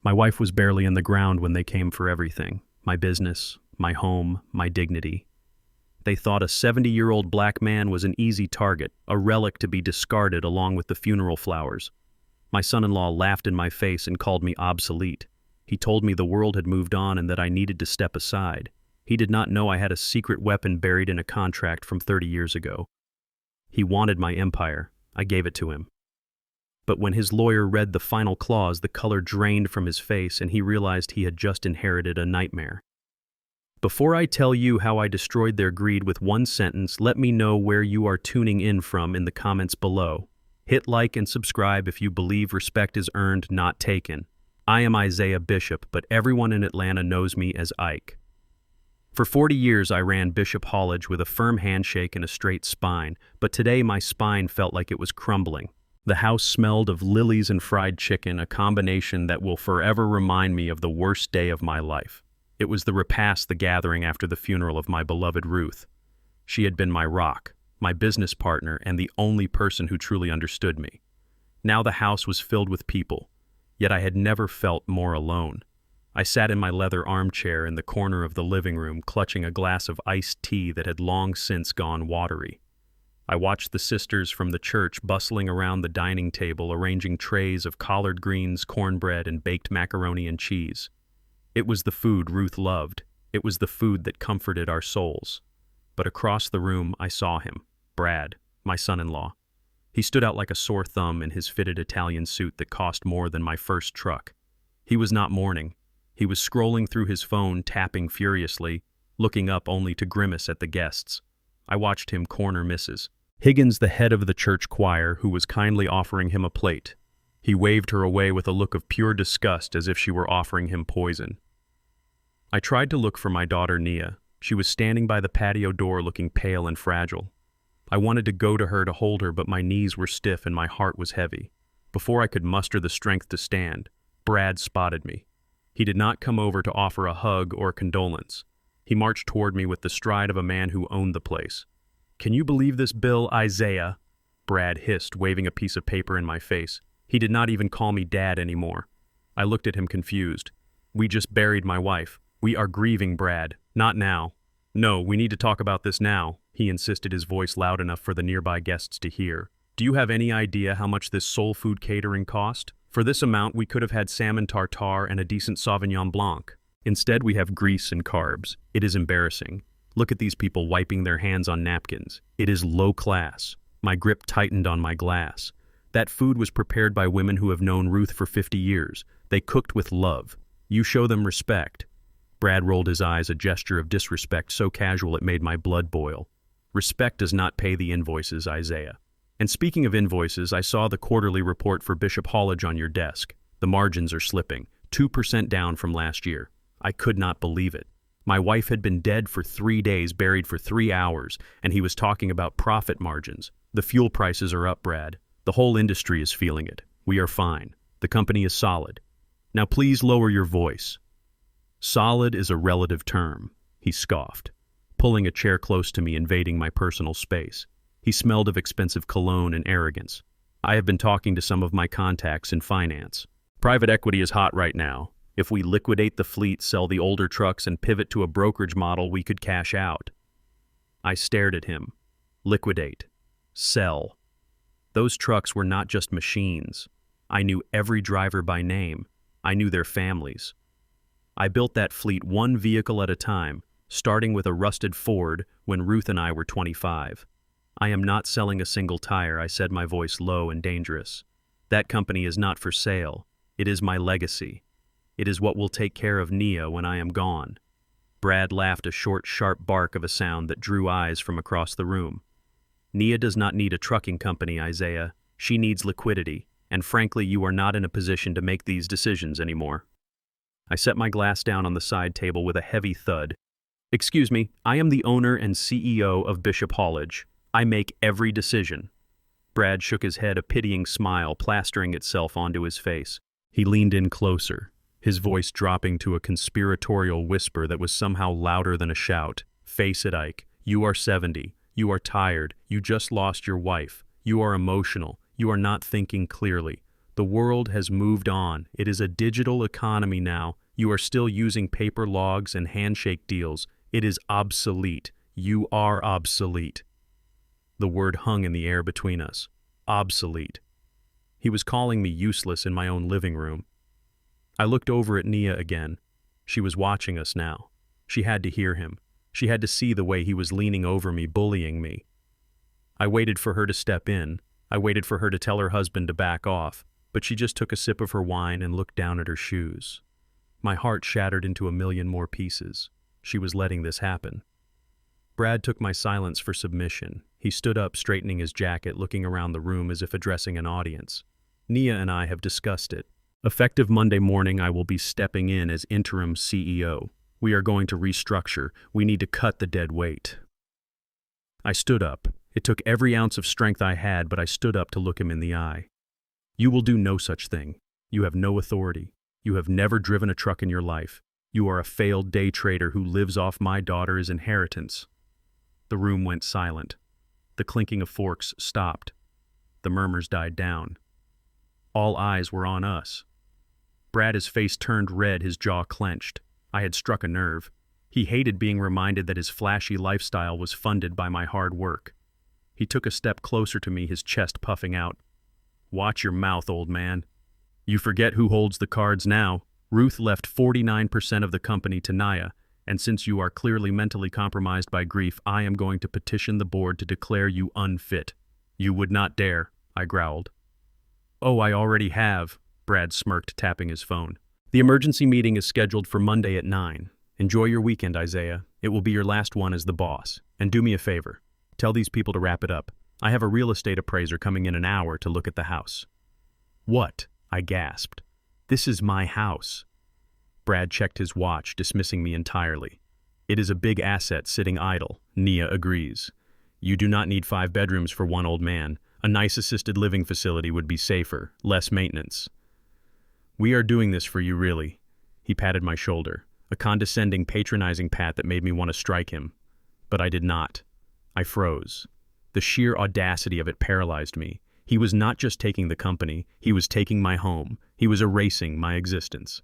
My wife was barely in the ground when they came for everything. My business, my home, my dignity. They thought a 70-year-old black man was an easy target, a relic to be discarded along with the funeral flowers. My son-in-law laughed in my face and called me obsolete. He told me the world had moved on and that I needed to step aside. He did not know I had a secret weapon buried in a contract from 30 years ago. He wanted my empire. I gave it to him. But when his lawyer read the final clause, the color drained from his face and he realized he had just inherited a nightmare. Before I tell you how I destroyed their greed with one sentence, let me know where you are tuning in from in the comments below. Hit like and subscribe if you believe respect is earned, not taken. I am Isaiah Bishop, but everyone in Atlanta knows me as Ike. For 40 years I ran Bishop Haulage with a firm handshake and a straight spine, but today my spine felt like it was crumbling. The house smelled of lilies and fried chicken, a combination that will forever remind me of the worst day of my life. It was the repast, the gathering after the funeral of my beloved Ruth. She had been my rock, my business partner, and the only person who truly understood me. Now the house was filled with people, yet I had never felt more alone. I sat in my leather armchair in the corner of the living room, clutching a glass of iced tea that had long since gone watery. I watched the sisters from the church bustling around the dining table, arranging trays of collard greens, cornbread, and baked macaroni and cheese. It was the food Ruth loved. It was the food that comforted our souls. But across the room, I saw him, Brad, my son-in-law. He stood out like a sore thumb in his fitted Italian suit that cost more than my first truck. He was not mourning. He was scrolling through his phone, tapping furiously, looking up only to grimace at the guests. I watched him corner Mrs. Higgins, the head of the church choir, who was kindly offering him a plate. He waved her away with a look of pure disgust, as if she were offering him poison. I tried to look for my daughter Nia. She was standing by the patio door looking pale and fragile. I wanted to go to her to hold her, but my knees were stiff and my heart was heavy. Before I could muster the strength to stand, Brad spotted me. He did not come over to offer a hug or condolence. He marched toward me with the stride of a man who owned the place. "Can you believe this bill, Isaiah?" Brad hissed, waving a piece of paper in my face. He did not even call me Dad anymore. I looked at him confused. "We just buried my wife. We are grieving, Brad. Not now." "No, we need to talk about this now," he insisted, his voice loud enough for the nearby guests to hear. "Do you have any idea how much this soul food catering cost? For this amount, we could have had salmon tartare and a decent Sauvignon Blanc. Instead, we have grease and carbs. It is embarrassing. Look at these people wiping their hands on napkins. It is low class." My grip tightened on my glass. That food was prepared by women who have known Ruth for 50 years. They cooked with love. You show them respect. Brad rolled his eyes, a gesture of disrespect so casual it made my blood boil. Respect does not pay the invoices, Isaiah. And speaking of invoices, I saw the quarterly report for Bishop Haulage on your desk. The margins are slipping, 2% down from last year. I could not believe it. My wife had been dead for 3 days, buried for 3 hours, and he was talking about profit margins. The fuel prices are up, Brad. The whole industry is feeling it. We are fine. The company is solid. Now please lower your voice. Solid is a relative term, he scoffed, pulling a chair close to me, invading my personal space. He smelled of expensive cologne and arrogance. I have been talking to some of my contacts in finance. Private equity is hot right now. If we liquidate the fleet, sell the older trucks, and pivot to a brokerage model, we could cash out. I stared at him. Liquidate. Sell. Those trucks were not just machines. I knew every driver by name. I knew their families. I built that fleet one vehicle at a time, starting with a rusted Ford when Ruth and I were 25. I am not selling a single tire, I said, my voice low and dangerous. That company is not for sale. It is my legacy. It is what will take care of Nia when I am gone. Brad laughed, a short, sharp bark of a sound that drew eyes from across the room. Nia does not need a trucking company, Isaiah. She needs liquidity, and frankly, you are not in a position to make these decisions anymore. I set my glass down on the side table with a heavy thud. Excuse me, I am the owner and CEO of Bishop Haulage. I make every decision. Brad shook his head, a pitying smile plastering itself onto his face. He leaned in closer, his voice dropping to a conspiratorial whisper that was somehow louder than a shout. Face it, Ike. You are 70. You are tired. You just lost your wife. You are emotional. You are not thinking clearly. The world has moved on. It is a digital economy now. You are still using paper logs and handshake deals. It is obsolete. You are obsolete. The word hung in the air between us. Obsolete. He was calling me useless in my own living room. I looked over at Nia again. She was watching us now. She had to hear him. She had to see the way he was leaning over me, bullying me. I waited for her to step in. I waited for her to tell her husband to back off, but she just took a sip of her wine and looked down at her shoes. My heart shattered into a million more pieces. She was letting this happen. Brad took my silence for submission. He stood up, straightening his jacket, looking around the room as if addressing an audience. Nia and I have discussed it. Effective Monday morning, I will be stepping in as interim CEO. We are going to restructure. We need to cut the dead weight. I stood up. It took every ounce of strength I had, but I stood up to look him in the eye. You will do no such thing. You have no authority. You have never driven a truck in your life. You are a failed day trader who lives off my daughter's inheritance. The room went silent. The clinking of forks stopped. The murmurs died down. All eyes were on us. Brad's face turned red, his jaw clenched. I had struck a nerve. He hated being reminded that his flashy lifestyle was funded by my hard work. He took a step closer to me, his chest puffing out. Watch your mouth, old man. You forget who holds the cards now. Ruth left 49% of the company to Nia, and since you are clearly mentally compromised by grief, I am going to petition the board to declare you unfit. You would not dare, I growled. Oh, I already have, Brad smirked, tapping his phone. The emergency meeting is scheduled for Monday at 9. Enjoy your weekend, Isaiah. It will be your last one as the boss. And do me a favor. Tell these people to wrap it up. I have a real estate appraiser coming in an hour to look at the house. What? I gasped. This is my house. Brad checked his watch, dismissing me entirely. It is a big asset sitting idle. Nia agrees. You do not need 5 bedrooms for one old man. A nice assisted living facility would be safer, less maintenance. We are doing this for you, really. He patted my shoulder, a condescending, patronizing pat that made me want to strike him. But I did not. I froze. The sheer audacity of it paralyzed me. He was not just taking the company, he was taking my home. He was erasing my existence.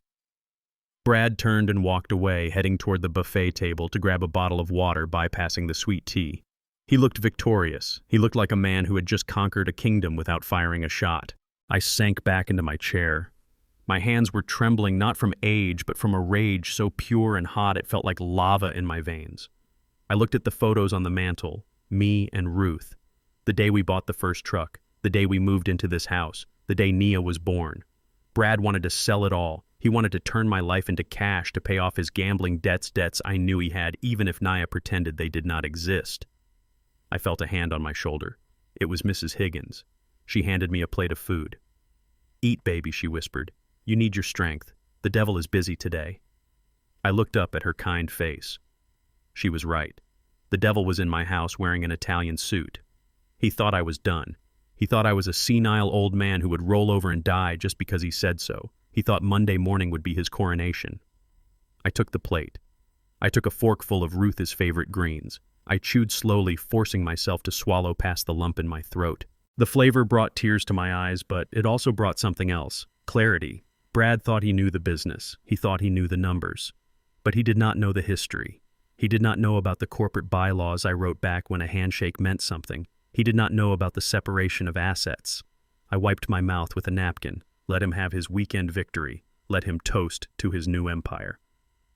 Brad turned and walked away, heading toward the buffet table to grab a bottle of water, bypassing the sweet tea. He looked victorious. He looked like a man who had just conquered a kingdom without firing a shot. I sank back into my chair. My hands were trembling not from age, but from a rage so pure and hot it felt like lava in my veins. I looked at the photos on the mantle, me and Ruth. The day we bought the first truck, the day we moved into this house, the day Nia was born. Brad wanted to sell it all. He wanted to turn my life into cash to pay off his gambling debts I knew he had, even if Nia pretended they did not exist. I felt a hand on my shoulder. It was Mrs. Higgins. She handed me a plate of food. Eat, baby, she whispered. You need your strength. The devil is busy today. I looked up at her kind face. She was right. The devil was in my house wearing an Italian suit. He thought I was done. He thought I was a senile old man who would roll over and die just because he said so. He thought Monday morning would be his coronation. I took the plate. I took a forkful of Ruth's favorite greens. I chewed slowly, forcing myself to swallow past the lump in my throat. The flavor brought tears to my eyes, but it also brought something else. Clarity. Brad thought he knew the business. He thought he knew the numbers. But he did not know the history. He did not know about the corporate bylaws I wrote back when a handshake meant something. He did not know about the separation of assets. I wiped my mouth with a napkin. Let him have his weekend victory. Let him toast to his new empire.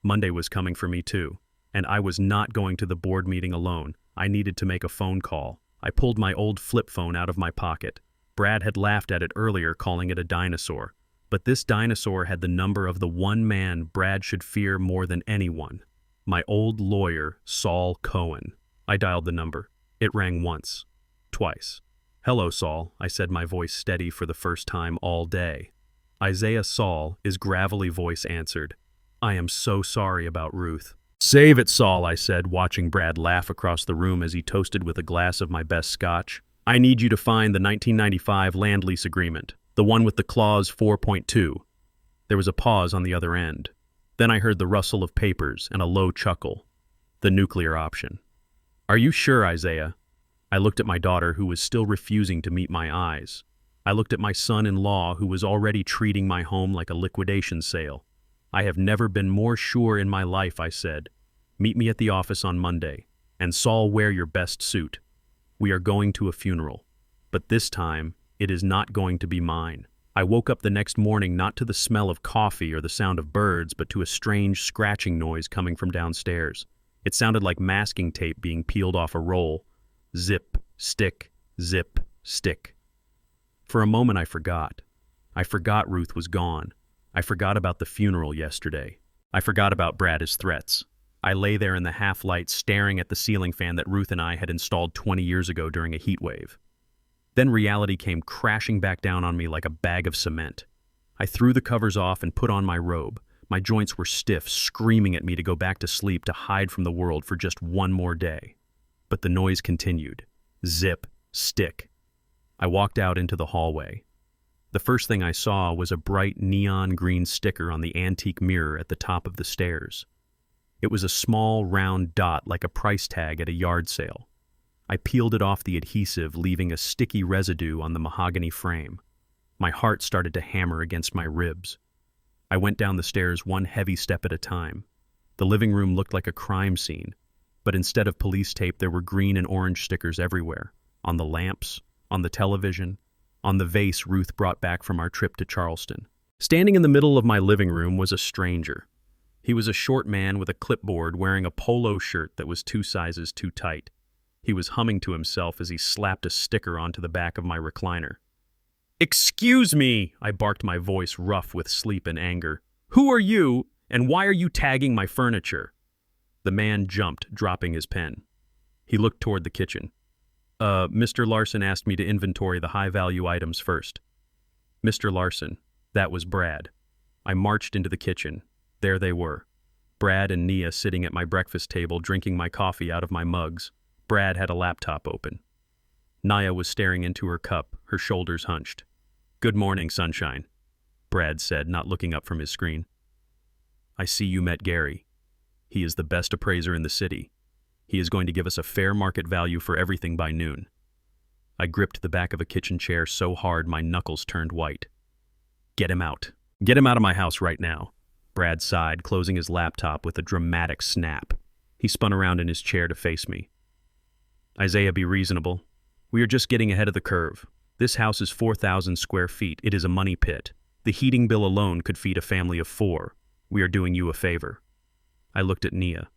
Monday was coming for me too, and I was not going to the board meeting alone. I needed to make a phone call. I pulled my old flip phone out of my pocket. Brad had laughed at it earlier, calling it a dinosaur. But this dinosaur had the number of the one man Brad should fear more than anyone. My old lawyer, Saul Cohen. I dialed the number. It rang once. Twice. Hello, Saul, I said, my voice steady for the first time all day. Isaiah Saul, his gravelly voice answered. I am so sorry about Ruth. Save it, Saul, I said, watching Brad laugh across the room as he toasted with a glass of my best scotch. I need you to find the 1995 land lease agreement, the one with the clause 4.2. There was a pause on the other end. Then I heard the rustle of papers and a low chuckle. The nuclear option. Are you sure, Isaiah? I looked at my daughter, who was still refusing to meet my eyes. I looked at my son-in-law, who was already treating my home like a liquidation sale. I have never been more sure in my life, I said. Meet me at the office on Monday, and Saul, wear your best suit. We are going to a funeral, but this time it is not going to be mine. I woke up the next morning not to the smell of coffee or the sound of birds, but to a strange scratching noise coming from downstairs. It sounded like masking tape being peeled off a roll. Zip, stick, zip, stick. For a moment I forgot. I forgot Ruth was gone. I forgot about the funeral yesterday. I forgot about Brad's threats. I lay there in the half-light staring at the ceiling fan that Ruth and I had installed 20 years ago during a heat wave. Then reality came crashing back down on me like a bag of cement. I threw the covers off and put on my robe. My joints were stiff, screaming at me to go back to sleep, to hide from the world for just one more day. But the noise continued. Zip, stick. I walked out into the hallway. The first thing I saw was a bright neon green sticker on the antique mirror at the top of the stairs. It was a small, round dot like a price tag at a yard sale. I peeled it off the adhesive, leaving a sticky residue on the mahogany frame. My heart started to hammer against my ribs. I went down the stairs one heavy step at a time. The living room looked like a crime scene, but instead of police tape, there were green and orange stickers everywhere. On the lamps, on the television, on the vase Ruth brought back from our trip to Charleston. Standing in the middle of my living room was a stranger. He was a short man with a clipboard, wearing a polo shirt that was 2 sizes too tight. He was humming to himself as he slapped a sticker onto the back of my recliner. "Excuse me," I barked, my voice rough with sleep and anger. "Who are you, and why are you tagging my furniture?" The man jumped, dropping his pen. He looked toward the kitchen. Mr. Larson asked me to inventory the high-value items first." Mr. Larson, that was Brad. I marched into the kitchen. There they were. Brad and Nia sitting at my breakfast table, drinking my coffee out of my mugs. Brad had a laptop open. Nia was staring into her cup, her shoulders hunched. "Good morning, sunshine," Brad said, not looking up from his screen. "I see you met Gary. He is the best appraiser in the city. He is going to give us a fair market value for everything by noon." I gripped the back of a kitchen chair so hard my knuckles turned white. "Get him out. Get him out of my house right now," Brad sighed, closing his laptop with a dramatic snap. He spun around in his chair to face me. "Isaiah, be reasonable. We are just getting ahead of the curve. This house is 4,000 square feet. It is a money pit. The heating bill alone could feed a family of 4. We are doing you a favor." I looked at Nia,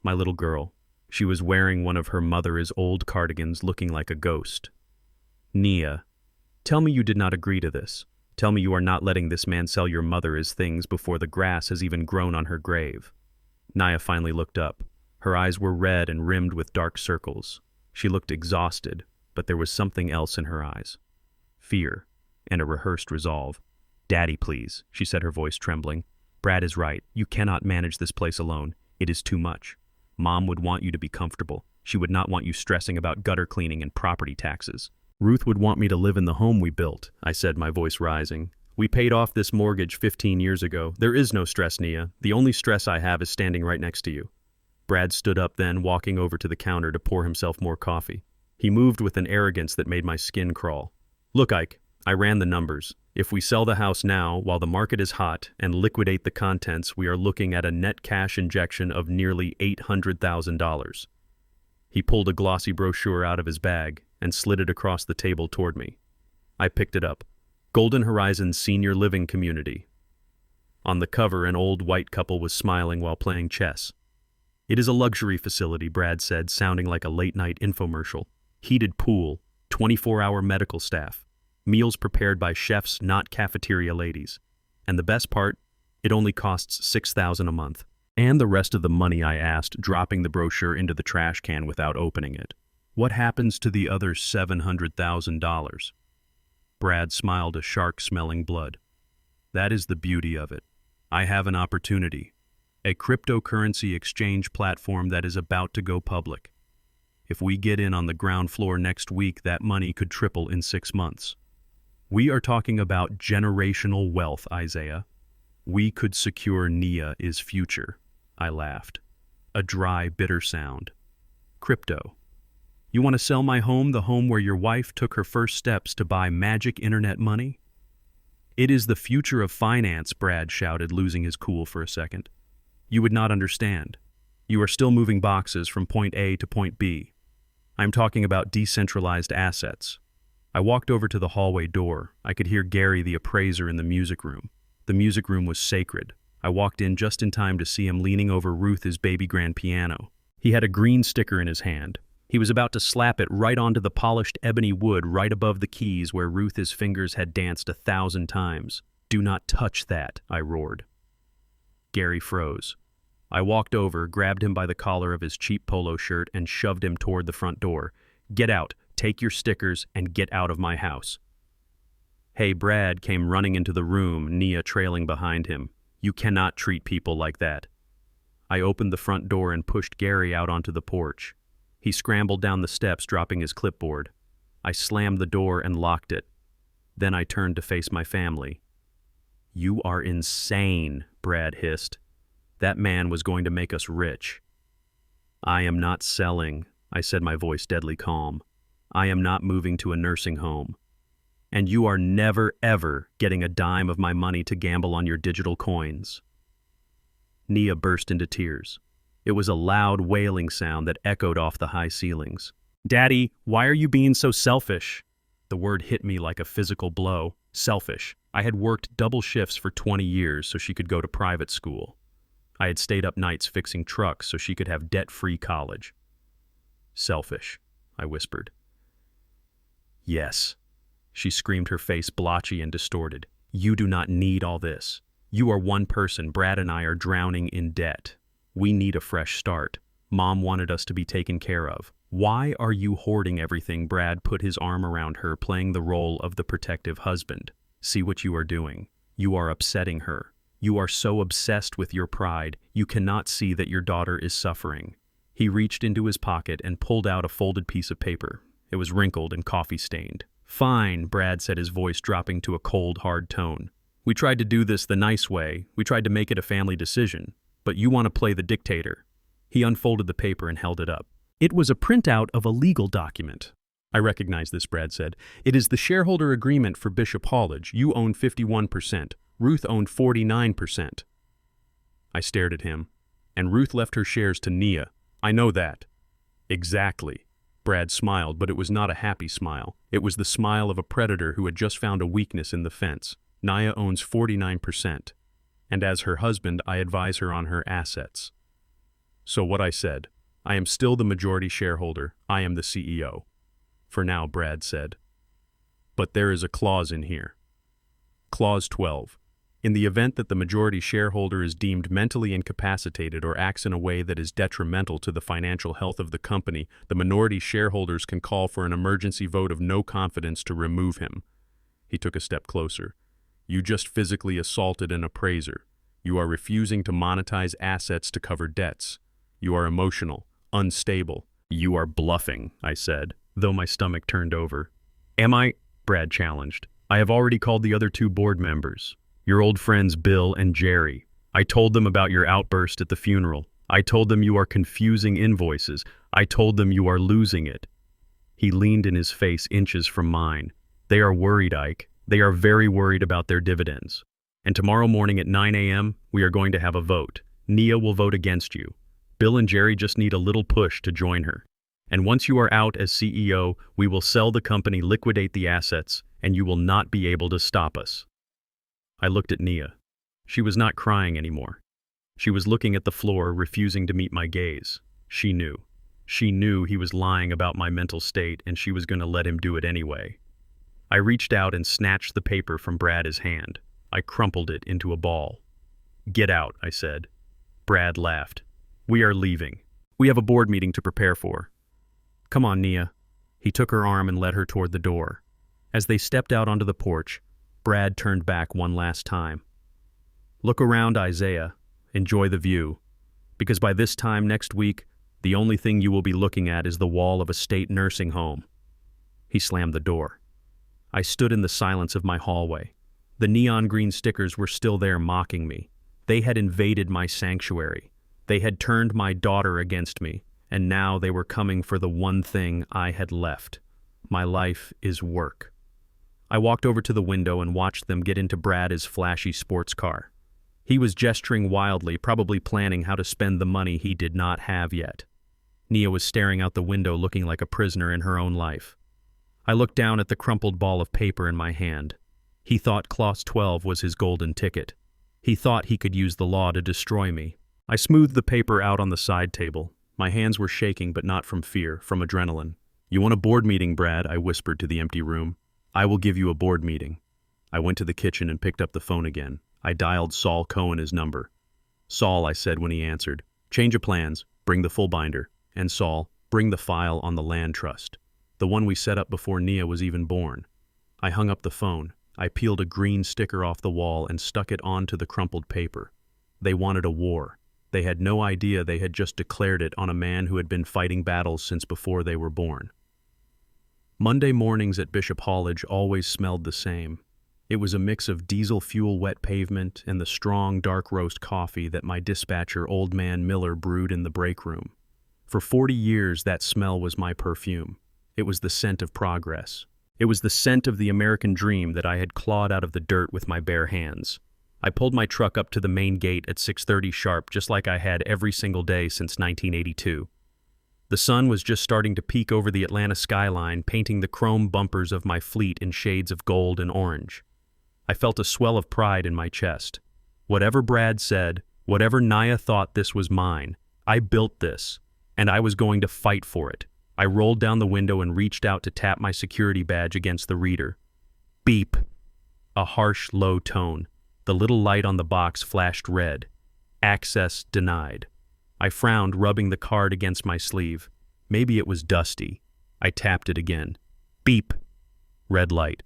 my little girl. She was wearing one of her mother's old cardigans, looking like a ghost. "Nia, tell me you did not agree to this. Tell me you are not letting this man sell your mother as things before the grass has even grown on her grave." Nia finally looked up. Her eyes were red and rimmed with dark circles. She looked exhausted, but there was something else in her eyes. Fear, and a rehearsed resolve. "Daddy, please," she said, her voice trembling. "Brad is right. You cannot manage this place alone. It is too much. Mom would want you to be comfortable. She would not want you stressing about gutter cleaning and property taxes. Ruth would want me to live in the home we built," I said, my voice rising. "We paid off this mortgage 15 years ago. There is no stress, Nia. The only stress I have is standing right next to you." Brad stood up then, walking over to the counter to pour himself more coffee. He moved with an arrogance that made my skin crawl. "Look, Ike, I ran the numbers. If we sell the house now, while the market is hot, and liquidate the contents, we are looking at a net cash injection of nearly $800,000. He pulled a glossy brochure out of his bag and slid it across the table toward me. I picked it up. Golden Horizon Senior Living Community. On the cover, an old white couple was smiling while playing chess. "It is a luxury facility," Brad said, sounding like a late-night infomercial. "Heated pool, 24-hour medical staff. Meals prepared by chefs, not cafeteria ladies. And the best part, it only costs $6,000 a month." "And the rest of the money?" I asked, dropping the brochure into the trash can without opening it. "What happens to the other $700,000? Brad smiled, a shark-smelling blood. "That is the beauty of it. I have an opportunity. A cryptocurrency exchange platform that is about to go public. If we get in on the ground floor next week, that money could triple in 6 months. We are talking about generational wealth, Isaiah. We could secure Nia's future." I laughed. A dry, bitter sound. "Crypto. You want to sell my home, the home where your wife took her first steps to buy magic internet money? It is the future of finance, Brad shouted, losing his cool for a second. You would not understand. You are still moving boxes from point A to point B. I'm talking about decentralized assets. I walked over to the hallway door. I could hear Gary, the appraiser, in the music room. The music room was sacred. I walked in just in time to see him leaning over Ruth's baby grand piano. He had a green sticker in his hand. He was about to slap it right onto the polished ebony wood right above the keys where Ruth's fingers had danced 1,000 times. Do not touch that, I roared. Gary froze. I walked over, grabbed him by the collar of his cheap polo shirt, and shoved him toward the front door. Get out, take your stickers, and get out of my house. Hey, Brad came running into the room, Nia trailing behind him. You cannot treat people like that. I opened the front door and pushed Gary out onto the porch. He scrambled down the steps, dropping his clipboard. I slammed the door and locked it. Then I turned to face my family. You are insane, Brad hissed. That man was going to make us rich. I am not selling, I said, my voice deadly calm. I am not moving to a nursing home. And you are never, ever getting a dime of my money to gamble on your digital coins. Nia burst into tears. It was a loud wailing sound that echoed off the high ceilings. Daddy, why are you being so selfish? The word hit me like a physical blow. Selfish. I had worked double shifts for 20 years so she could go to private school. I had stayed up nights fixing trucks so she could have debt-free college. Selfish, I whispered. Yes, she screamed, her face blotchy and distorted. You do not need all this. You are one person. Brad and I are drowning in debt. We need a fresh start. Mom wanted us to be taken care of. Why are you hoarding everything? Brad put his arm around her, playing the role of the protective husband. See what you are doing. You are upsetting her. You are so obsessed with your pride, you cannot see that your daughter is suffering. He reached into his pocket and pulled out a folded piece of paper. It was wrinkled and coffee-stained. Fine, Brad said, his voice dropping to a cold, hard tone. We tried to do this the nice way. We tried to make it a family decision. But you want to play the dictator. He unfolded the paper and held it up. It was a printout of a legal document. I recognize this, Brad said. It is the shareholder agreement for Bishop College. You own 51%. Ruth owned 49%. I stared at him. And Ruth left her shares to Nia. I know that. Exactly. Brad smiled, but it was not a happy smile. It was the smile of a predator who had just found a weakness in the fence. Nia owns 49%. And as her husband, I advise her on her assets. So what I said, I am still the majority shareholder. I am the CEO. For now, Brad said. But there is a clause in here. Clause 12. In the event that the majority shareholder is deemed mentally incapacitated or acts in a way that is detrimental to the financial health of the company, the minority shareholders can call for an emergency vote of no confidence to remove him. He took a step closer. You just physically assaulted an appraiser. You are refusing to monetize assets to cover debts. You are emotional, unstable. You are bluffing, I said, though my stomach turned over. Am I? Brad challenged. I have already called the other 2 board members, your old friends Bill and Jerry. I told them about your outburst at the funeral. I told them you are confusing invoices. I told them you are losing it. He leaned in his face inches from mine. They are worried, Ike. They are very worried about their dividends. And tomorrow morning at 9 a.m., we are going to have a vote. Nia will vote against you. Bill and Jerry just need a little push to join her. And once you are out as CEO, we will sell the company, liquidate the assets, and you will not be able to stop us. I looked at Nia. She was not crying anymore. She was looking at the floor, refusing to meet my gaze. She knew. She knew he was lying about my mental state, and she was going to let him do it anyway. I reached out and snatched the paper from Brad's hand. I crumpled it into a ball. Get out, I said. Brad laughed. We are leaving. We have a board meeting to prepare for. Come on, Nia. He took her arm and led her toward the door. As they stepped out onto the porch, Brad turned back one last time. Look around, Isaiah. Enjoy the view. Because by this time next week, the only thing you will be looking at is the wall of a state nursing home. He slammed the door. I stood in the silence of my hallway. The neon green stickers were still there mocking me. They had invaded my sanctuary. They had turned my daughter against me. And now they were coming for the one thing I had left. My life is work. I walked over to the window and watched them get into Brad's flashy sports car. He was gesturing wildly, probably planning how to spend the money he did not have yet. Nia was staring out the window looking like a prisoner in her own life. I looked down at the crumpled ball of paper in my hand. He thought Clause 12 was his golden ticket. He thought he could use the law to destroy me. I smoothed the paper out on the side table. My hands were shaking, but not from fear, from adrenaline. "You want a board meeting, Brad?" I whispered to the empty room. "I will give you a board meeting." I went to the kitchen and picked up the phone again. I dialed Saul Cohen his number. "Saul," I said when he answered, "change of plans, bring the full binder. And Saul, bring the file on the land trust. The one we set up before Nia was even born." I hung up the phone. I peeled a green sticker off the wall and stuck it onto the crumpled paper. They wanted a war. They had no idea they had just declared it on a man who had been fighting battles since before they were born. Monday mornings at Bishop Hallage always smelled the same. It was a mix of diesel fuel wet pavement and the strong dark roast coffee that my dispatcher, Old Man Miller, brewed in the break room. For 40 years that smell was my perfume. It was the scent of progress. It was the scent of the American dream that I had clawed out of the dirt with my bare hands. I pulled my truck up to the main gate at 6:30 sharp, just like I had every single day since 1982. The sun was just starting to peek over the Atlanta skyline, painting the chrome bumpers of my fleet in shades of gold and orange. I felt a swell of pride in my chest. Whatever Brad said, whatever Nia thought, this was mine. I built this, and I was going to fight for it. I rolled down the window and reached out to tap my security badge against the reader. Beep. A harsh, low tone. The little light on the box flashed red. Access denied. I frowned, rubbing the card against my sleeve. Maybe it was dusty. I tapped it again. Beep. Red light.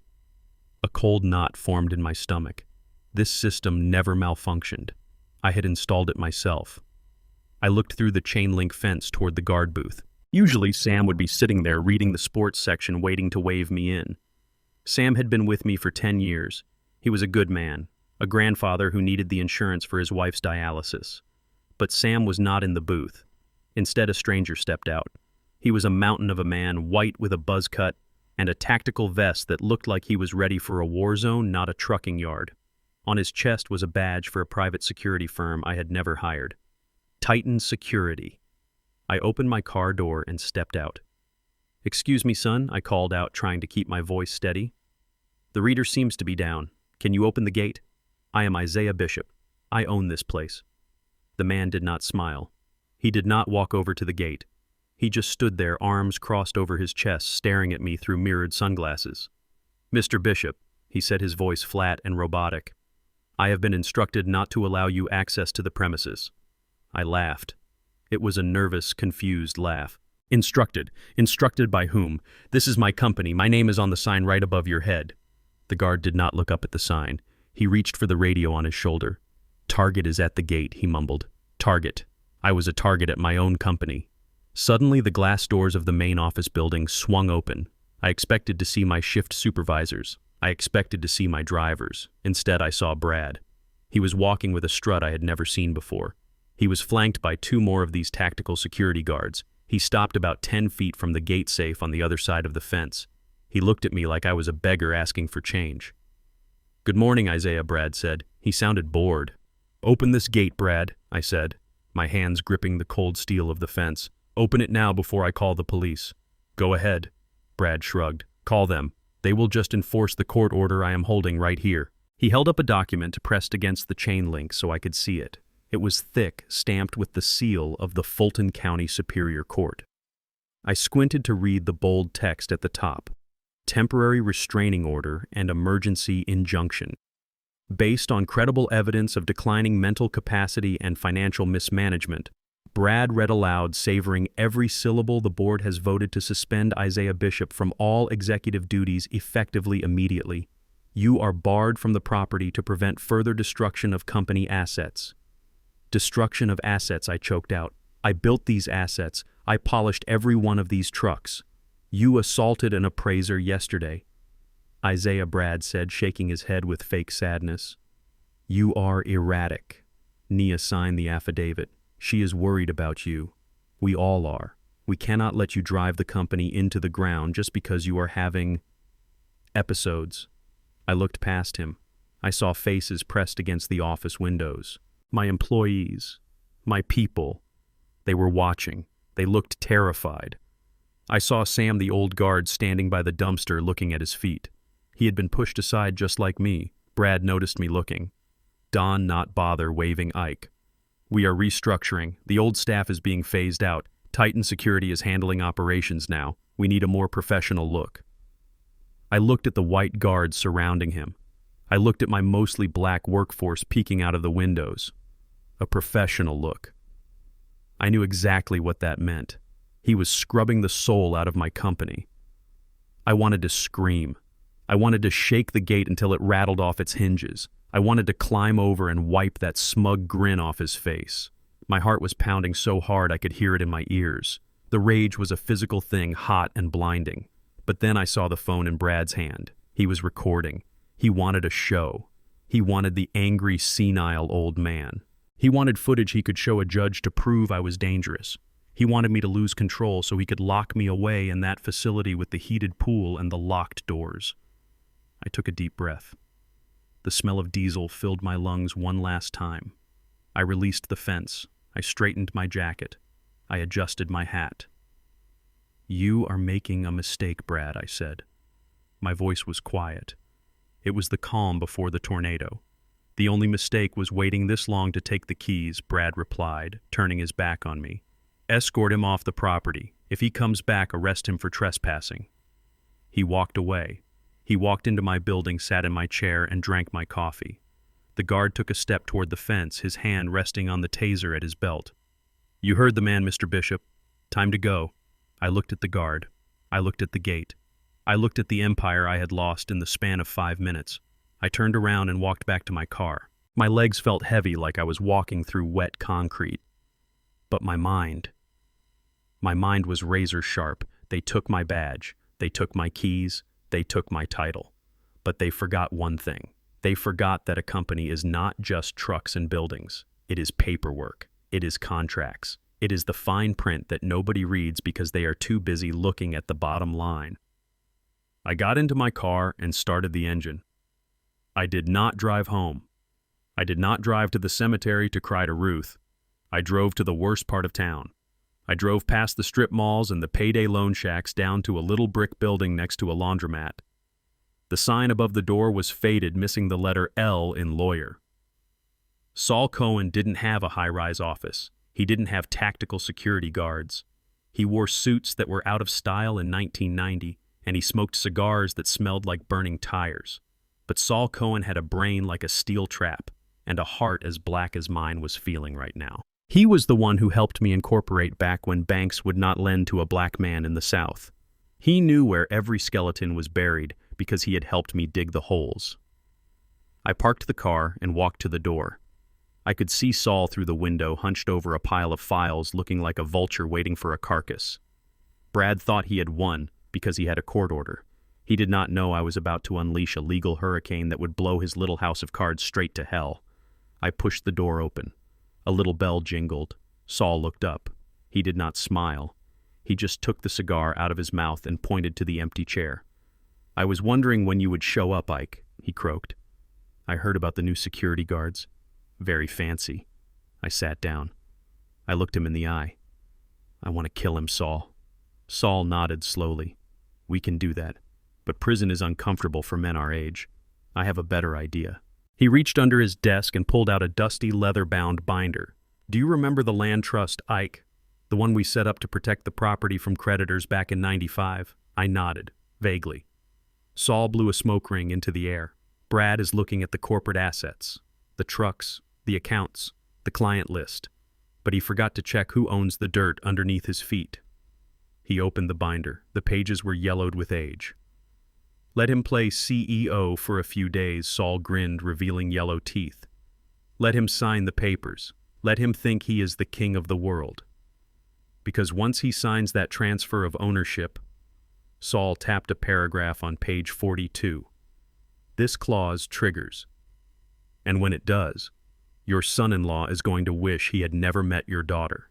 A cold knot formed in my stomach. This system never malfunctioned. I had installed it myself. I looked through the chain link fence toward the guard booth. Usually Sam would be sitting there reading the sports section, waiting to wave me in. Sam had been with me for 10 years. He was a good man, a grandfather who needed the insurance for his wife's dialysis. But Sam was not in the booth. Instead, a stranger stepped out. He was a mountain of a man, white with a buzz cut and a tactical vest that looked like he was ready for a war zone, not a trucking yard. On his chest was a badge for a private security firm I had never hired. Titan Security. I opened my car door and stepped out. "Excuse me, son," I called out, trying to keep my voice steady. "The reader seems to be down. Can you open the gate? I am Isaiah Bishop. I own this place." The man did not smile. He did not walk over to the gate. He just stood there, arms crossed over his chest, staring at me through mirrored sunglasses. "Mr. Bishop," he said, his voice flat and robotic, "I have been instructed not to allow you access to the premises." I laughed. It was a nervous, confused laugh. "Instructed? Instructed by whom? This is my company. My name is on the sign right above your head." The guard did not look up at the sign. He reached for the radio on his shoulder. "Target is at the gate," he mumbled. "Target. I was a target at my own company." Suddenly, the glass doors of the main office building swung open. I expected to see my shift supervisors. I expected to see my drivers. Instead, I saw Brad. He was walking with a strut I had never seen before. He was flanked by 2 more of these tactical security guards. He stopped about 10 feet from the gate safe on the other side of the fence. He looked at me like I was a beggar asking for change. "Good morning, Isaiah," Brad said. He sounded bored. "Open this gate, Brad," I said, my hands gripping the cold steel of the fence. "Open it now before I call the police." "Go ahead." Brad shrugged. "Call them. They will just enforce the court order I am holding right here." He held up a document pressed against the chain link so I could see it. It was thick, stamped with the seal of the Fulton County Superior Court. I squinted to read the bold text at the top. Temporary restraining order and emergency injunction. Based on credible evidence of declining mental capacity and financial mismanagement, Brad read aloud, savoring every syllable. "The board has voted to suspend Isaiah Bishop from all executive duties effectively immediately. You are barred from the property to prevent further destruction of company assets." "Destruction of assets," I choked out. "I built these assets. I polished every one of these trucks. You assaulted an appraiser yesterday." "Isaiah," Brad said, shaking his head with fake sadness. "You are erratic." Nia signed the affidavit. "She is worried about you." We all are. We cannot let you drive the company into the ground just because you are having episodes. I looked past him. I saw faces pressed against the office windows. My employees, my people, they were watching. They looked terrified. I saw Sam, the old guard, standing by the dumpster looking at his feet. He had been pushed aside just like me. Brad noticed me looking. Don not bother waving Ike. We are restructuring. The old staff is being phased out. Titan Security is handling operations now. We need a more professional look. I looked at the white guards surrounding him. I looked at my mostly black workforce peeking out of the windows. A professional look. I knew exactly what that meant. He was scrubbing the soul out of my company. I wanted to scream. I wanted to shake the gate until it rattled off its hinges. I wanted to climb over and wipe that smug grin off his face. My heart was pounding so hard I could hear it in my ears. The rage was a physical thing, hot and blinding. But then I saw the phone in Brad's hand. He was recording. He wanted a show. He wanted the angry, senile old man. He wanted footage he could show a judge to prove I was dangerous. He wanted me to lose control so he could lock me away in that facility with the heated pool and the locked doors. I took a deep breath. The smell of diesel filled my lungs one last time. I released the fence. I straightened my jacket. I adjusted my hat. "You are making a mistake, Brad," I said. My voice was quiet. It was the calm before the tornado. "The only mistake was waiting this long to take the keys," Brad replied, turning his back on me. "Escort him off the property. If he comes back, arrest him for trespassing." He walked away. He walked into my building, sat in my chair, and drank my coffee. The guard took a step toward the fence, his hand resting on the taser at his belt. "You heard the man, Mr. Bishop. Time to go." I looked at the guard. I looked at the gate. I looked at the empire I had lost in the span of 5 minutes. I turned around and walked back to my car. My legs felt heavy, like I was walking through wet concrete. But my mind was razor sharp. They took my badge. They took my keys. They took my title. But they forgot one thing. They forgot that a company is not just trucks and buildings. It is paperwork. It is contracts. It is the fine print that nobody reads because they are too busy looking at the bottom line. I got into my car and started the engine. I did not drive home. I did not drive to the cemetery to cry to Ruth. I drove to the worst part of town. I drove past the strip malls and the payday loan shacks down to a little brick building next to a laundromat. The sign above the door was faded, missing the letter L in lawyer. Saul Cohen didn't have a high-rise office. He didn't have tactical security guards. He wore suits that were out of style in 1990, and he smoked cigars that smelled like burning tires. But Saul Cohen had a brain like a steel trap, and a heart as black as mine was feeling right now. He was the one who helped me incorporate back when banks would not lend to a black man in the South. He knew where every skeleton was buried because he had helped me dig the holes. I parked the car and walked to the door. I could see Saul through the window, hunched over a pile of files, looking like a vulture waiting for a carcass. Brad thought he had won because he had a court order. He did not know I was about to unleash a legal hurricane that would blow his little house of cards straight to hell. I pushed the door open. A little bell jingled. Saul looked up. He did not smile. He just took the cigar out of his mouth and pointed to the empty chair. "I was wondering when you would show up, Ike," he croaked. "I heard about the new security guards. Very fancy." I sat down. I looked him in the eye. "I want to kill him, Saul." Saul nodded slowly. "We can do that. But prison is uncomfortable for men our age. I have a better idea." He reached under his desk and pulled out a dusty leather-bound binder. "Do you remember the land trust, Ike? The one we set up to protect the property from creditors back in '95? I nodded, vaguely. Saul blew a smoke ring into the air. "Brad is looking at the corporate assets, the trucks, the accounts, the client list. But he forgot to check who owns the dirt underneath his feet." He opened the binder. The pages were yellowed with age. "Let him play CEO for a few days," Saul grinned, revealing yellow teeth. "Let him sign the papers. Let him think he is the king of the world. Because once he signs that transfer of ownership," Saul tapped a paragraph on page 42, "this clause triggers. And when it does, your son-in-law is going to wish he had never met your daughter."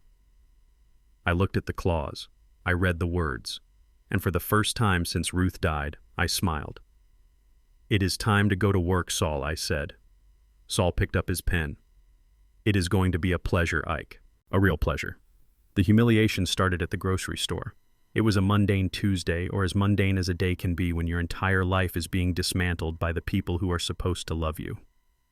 I looked at the clause. I read the words. And for the first time since Ruth died, I smiled. "It is time to go to work, Saul," I said. Saul picked up his pen. "It is going to be a pleasure, Ike. A real pleasure." The humiliation started at the grocery store. It was a mundane Tuesday, or as mundane as a day can be when your entire life is being dismantled by the people who are supposed to love you.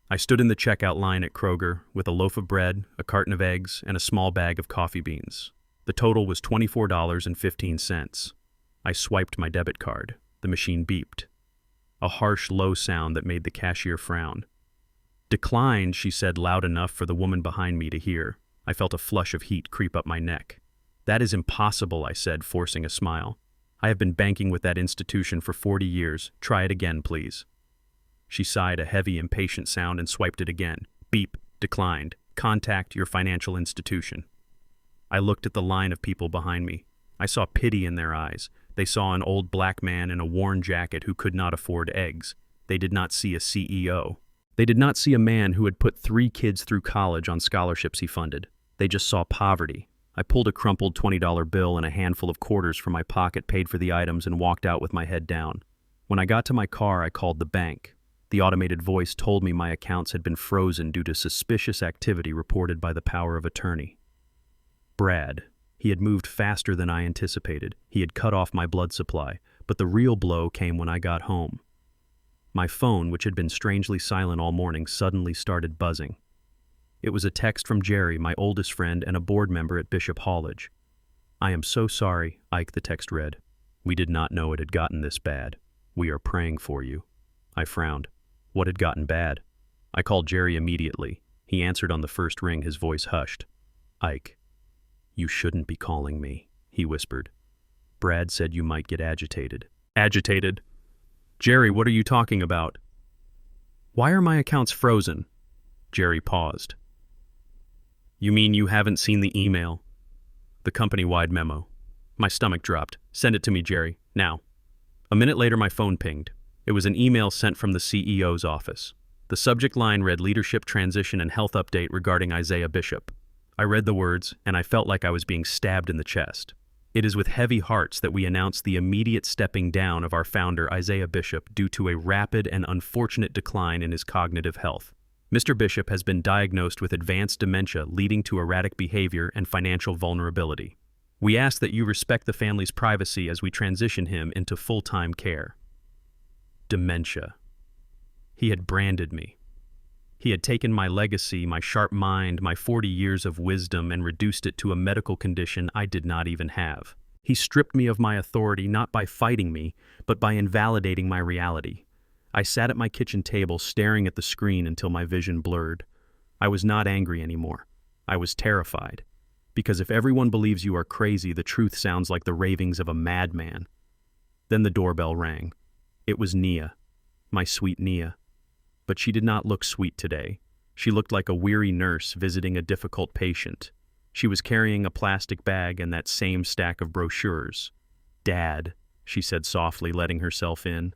I stood in the checkout line at Kroger with a loaf of bread, a carton of eggs, and a small bag of coffee beans. The total was $24.15. I swiped my debit card. The machine beeped. A harsh, low sound that made the cashier frown. "Declined," she said loud enough for the woman behind me to hear. I felt a flush of heat creep up my neck. "That is impossible," I said, forcing a smile. "I have been banking with that institution for 40 years. Try it again, please." She sighed a heavy, impatient sound and swiped it again. Beep. Declined. Contact your financial institution. I looked at the line of people behind me. I saw pity in their eyes. They saw an old black man in a worn jacket who could not afford eggs. They did not see a CEO. They did not see a man who had put 3 kids through college on scholarships he funded. They just saw poverty. I pulled a crumpled $20 bill and a handful of quarters from my pocket, paid for the items, and walked out with my head down. When I got to my car, I called the bank. The automated voice told me my accounts had been frozen due to suspicious activity reported by the power of attorney. Brad. He had moved faster than I anticipated. He had cut off my blood supply, but the real blow came when I got home. My phone, which had been strangely silent all morning, suddenly started buzzing. It was a text from Jerry, my oldest friend and a board member at Bishop College. "I am so sorry," Ike, the text read. "We did not know it had gotten this bad. We are praying for you." I frowned. What had gotten bad? I called Jerry immediately. He answered on the first ring, his voice hushed. "Ike, you shouldn't be calling me," he whispered. "Brad said you might get agitated." "Agitated? Jerry, what are you talking about?" "Why are my accounts frozen?" Jerry paused. "You mean you haven't seen the email?" "The company-wide memo." My stomach dropped. "Send it to me, Jerry, now." A minute later, my phone pinged. It was an email sent from the CEO's office. The subject line read "Leadership Transition and Health Update regarding Isaiah Bishop." I read the words, and I felt like I was being stabbed in the chest. It is with heavy hearts that we announce the immediate stepping down of our founder, Isaiah Bishop, due to a rapid and unfortunate decline in his cognitive health. Mr. Bishop has been diagnosed with advanced dementia leading to erratic behavior and financial vulnerability. We ask that you respect the family's privacy as we transition him into full-time care. Dementia. He had branded me. He had taken my legacy, my sharp mind, my 40 years of wisdom, and reduced it to a medical condition I did not even have. He stripped me of my authority not by fighting me, but by invalidating my reality. I sat at my kitchen table staring at the screen until my vision blurred. I was not angry anymore. I was terrified. Because if everyone believes you are crazy, the truth sounds like the ravings of a madman. Then the doorbell rang. It was Nia, my sweet Nia. But she did not look sweet today. She looked like a weary nurse visiting a difficult patient. She was carrying a plastic bag and that same stack of brochures. "Dad," she said softly, letting herself in.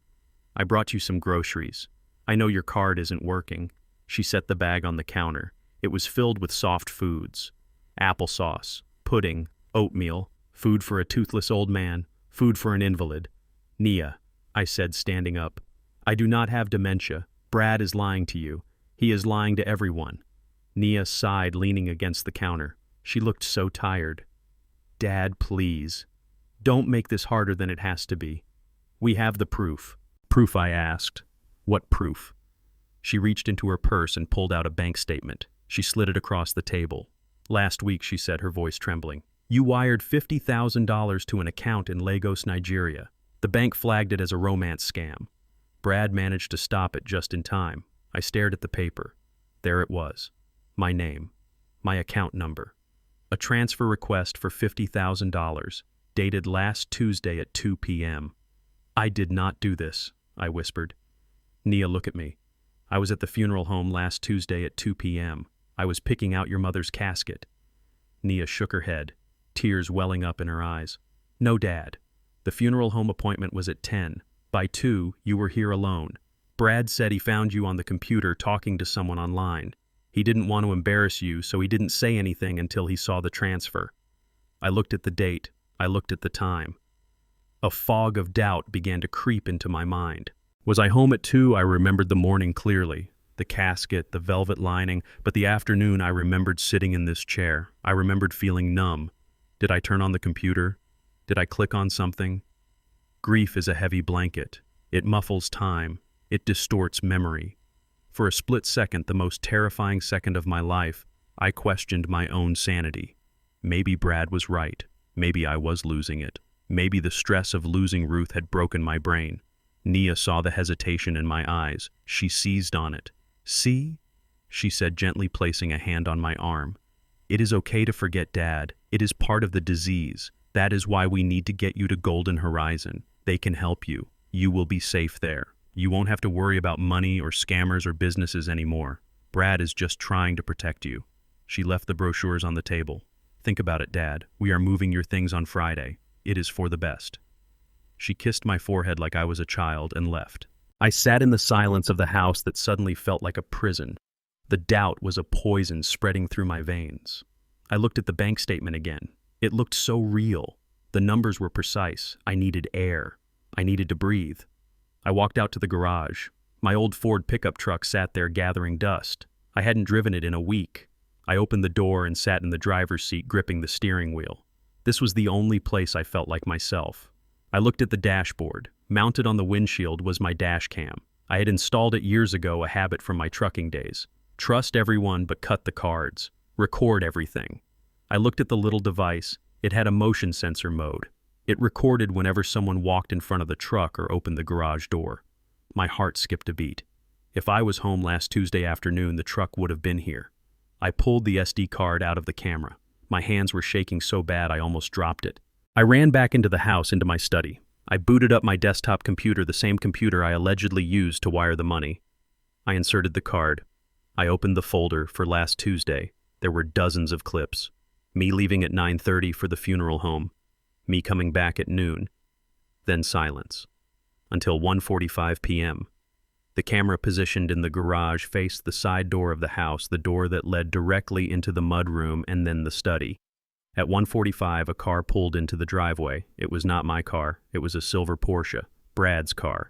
"I brought you some groceries. I know your card isn't working." She set the bag on the counter. It was filled with soft foods. Applesauce, pudding, oatmeal, food for a toothless old man, food for an invalid. "Nia," I said, standing up, "I do not have dementia. Brad is lying to you. He is lying to everyone." Nia sighed, leaning against the counter. She looked so tired. "Dad, please. Don't make this harder than it has to be. We have the proof." "Proof?" I asked. "What proof?" She reached into her purse and pulled out a bank statement. She slid it across the table. "Last week," she said, her voice trembling, "you wired $50,000 to an account in Lagos, Nigeria. The bank flagged it as a romance scam. Brad managed to stop it just in time." I stared at the paper. There it was. My name. My account number. A transfer request for $50,000, dated last Tuesday at 2 p.m. "I did not do this," I whispered. "Nia, look at me. I was at the funeral home last Tuesday at 2 p.m. I was picking out your mother's casket." Nia shook her head, tears welling up in her eyes. "No, Dad. The funeral home appointment was at 10. By 2, you were here alone. Brad said he found you on the computer talking to someone online. He didn't want to embarrass you, so he didn't say anything until he saw the transfer." I looked at the date. I looked at the time. A fog of doubt began to creep into my mind. Was I home at 2? I remembered the morning clearly. The casket, the velvet lining, but the afternoon I remembered sitting in this chair. I remembered feeling numb. Did I turn on the computer? Did I click on something? Grief is a heavy blanket. It muffles time. It distorts memory. For a split second, the most terrifying second of my life, I questioned my own sanity. Maybe Brad was right. Maybe I was losing it. Maybe the stress of losing Ruth had broken my brain. Nia saw the hesitation in my eyes. She seized on it. "See?" she said, gently placing a hand on my arm. "It is okay to forget Dad. It is part of the disease. That is why we need to get you to Golden Horizon. They can help you. You will be safe there. You won't have to worry about money or scammers or businesses anymore. Brad is just trying to protect you." She left the brochures on the table. "Think about it, Dad. We are moving your things on Friday. It is for the best." She kissed my forehead like I was a child and left. I sat in the silence of the house that suddenly felt like a prison. The doubt was a poison spreading through my veins. I looked at the bank statement again. It looked so real. The numbers were precise. I needed air. I needed to breathe. I walked out to the garage. My old Ford pickup truck sat there gathering dust. I hadn't driven it in a week. I opened the door and sat in the driver's seat, gripping the steering wheel. This was the only place I felt like myself. I looked at the dashboard. Mounted on the windshield was my dash cam. I had installed it years ago, a habit from my trucking days. Trust everyone but cut the cards. Record everything. I looked at the little device. It had a motion sensor mode. It recorded whenever someone walked in front of the truck or opened the garage door. My heart skipped a beat. If I was home last Tuesday afternoon, the truck would have been here. I pulled the SD card out of the camera. My hands were shaking so bad I almost dropped it. I ran back into the house, into my study. I booted up my desktop computer, the same computer I allegedly used to wire the money. I inserted the card. I opened the folder for last Tuesday. There were dozens of clips. Me leaving at 9:30 for the funeral home. Me coming back at noon. Then silence. Until 1:45 p.m. The camera positioned in the garage faced the side door of the house, the door that led directly into the mudroom and then the study. At 1:45, a car pulled into the driveway. It was not my car. It was a silver Porsche, Brad's car.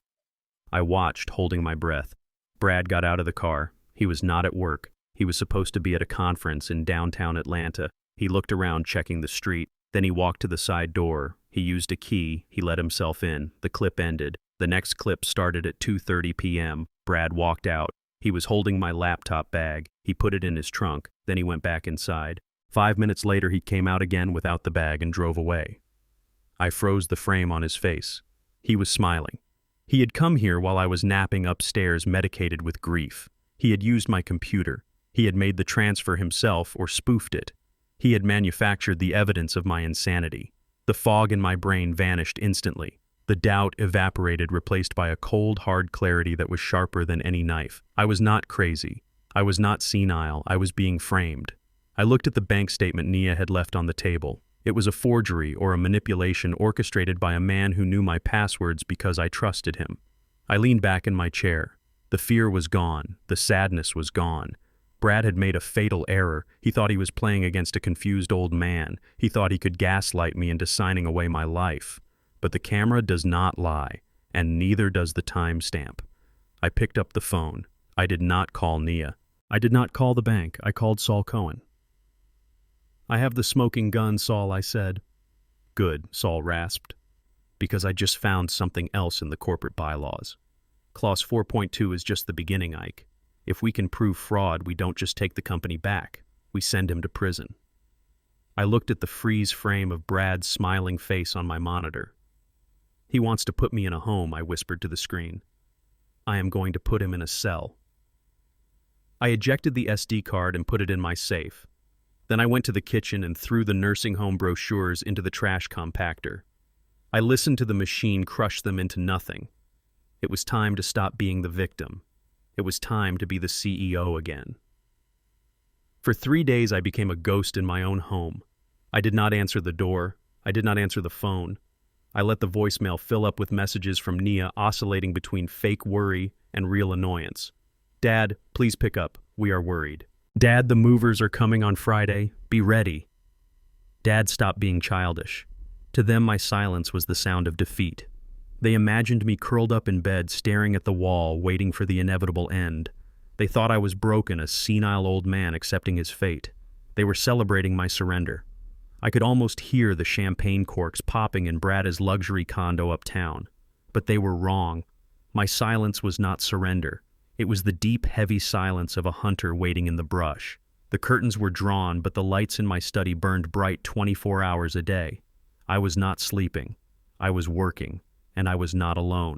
I watched, holding my breath. Brad got out of the car. He was not at work. He was supposed to be at a conference in downtown Atlanta. He looked around, checking the street. Then he walked to the side door. He used a key. He let himself in. The clip ended. The next clip started at 2:30 p.m. Brad walked out. He was holding my laptop bag. He put it in his trunk. Then he went back inside. 5 minutes later, he came out again without the bag and drove away. I froze the frame on his face. He was smiling. He had come here while I was napping upstairs, medicated with grief. He had used my computer. He had made the transfer himself or spoofed it. He had manufactured the evidence of my insanity. The fog in my brain vanished instantly. The doubt evaporated, replaced by a cold, hard clarity that was sharper than any knife. I was not crazy. I was not senile. I was being framed. I looked at the bank statement Nia had left on the table. It was a forgery or a manipulation orchestrated by a man who knew my passwords because I trusted him. I leaned back in my chair. The fear was gone. The sadness was gone. Brad had made a fatal error. He thought he was playing against a confused old man. He thought he could gaslight me into signing away my life. But the camera does not lie, and neither does the timestamp. I picked up the phone. I did not call Nia. I did not call the bank. I called Saul Cohen. "I have the smoking gun, Saul," I said. "Good," Saul rasped. "Because I just found something else in the corporate bylaws. Clause 4.2 is just the beginning, Ike. If we can prove fraud, we don't just take the company back. We send him to prison." I looked at the freeze frame of Brad's smiling face on my monitor. "He wants to put me in a home," I whispered to the screen. "I am going to put him in a cell." I ejected the SD card and put it in my safe. Then I went to the kitchen and threw the nursing home brochures into the trash compactor. I listened to the machine crush them into nothing. It was time to stop being the victim. It was time to be the CEO again. For 3 days I became a ghost in my own home. I did not answer the door. I did not answer the phone. I let the voicemail fill up with messages from Nia oscillating between fake worry and real annoyance. "Dad, please pick up. We are worried. Dad, the movers are coming on Friday. Be ready." Dad stopped being childish. To them, my silence was the sound of defeat. They imagined me curled up in bed, staring at the wall, waiting for the inevitable end. They thought I was broken, a senile old man accepting his fate. They were celebrating my surrender. I could almost hear the champagne corks popping in Brad's luxury condo uptown. But they were wrong. My silence was not surrender. It was the deep, heavy silence of a hunter waiting in the brush. The curtains were drawn, but the lights in my study burned bright 24 hours a day. I was not sleeping. I was working, and I was not alone.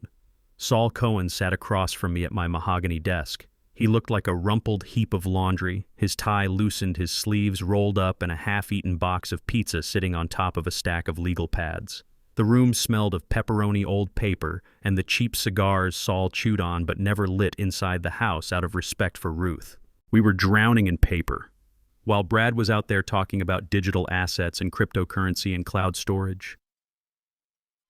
Saul Cohen sat across from me at my mahogany desk. He looked like a rumpled heap of laundry, his tie loosened, his sleeves rolled up, and a half-eaten box of pizza sitting on top of a stack of legal pads. The room smelled of pepperoni old paper and the cheap cigars Saul chewed on but never lit inside the house out of respect for Ruth. We were drowning in paper. While Brad was out there talking about digital assets and cryptocurrency and cloud storage.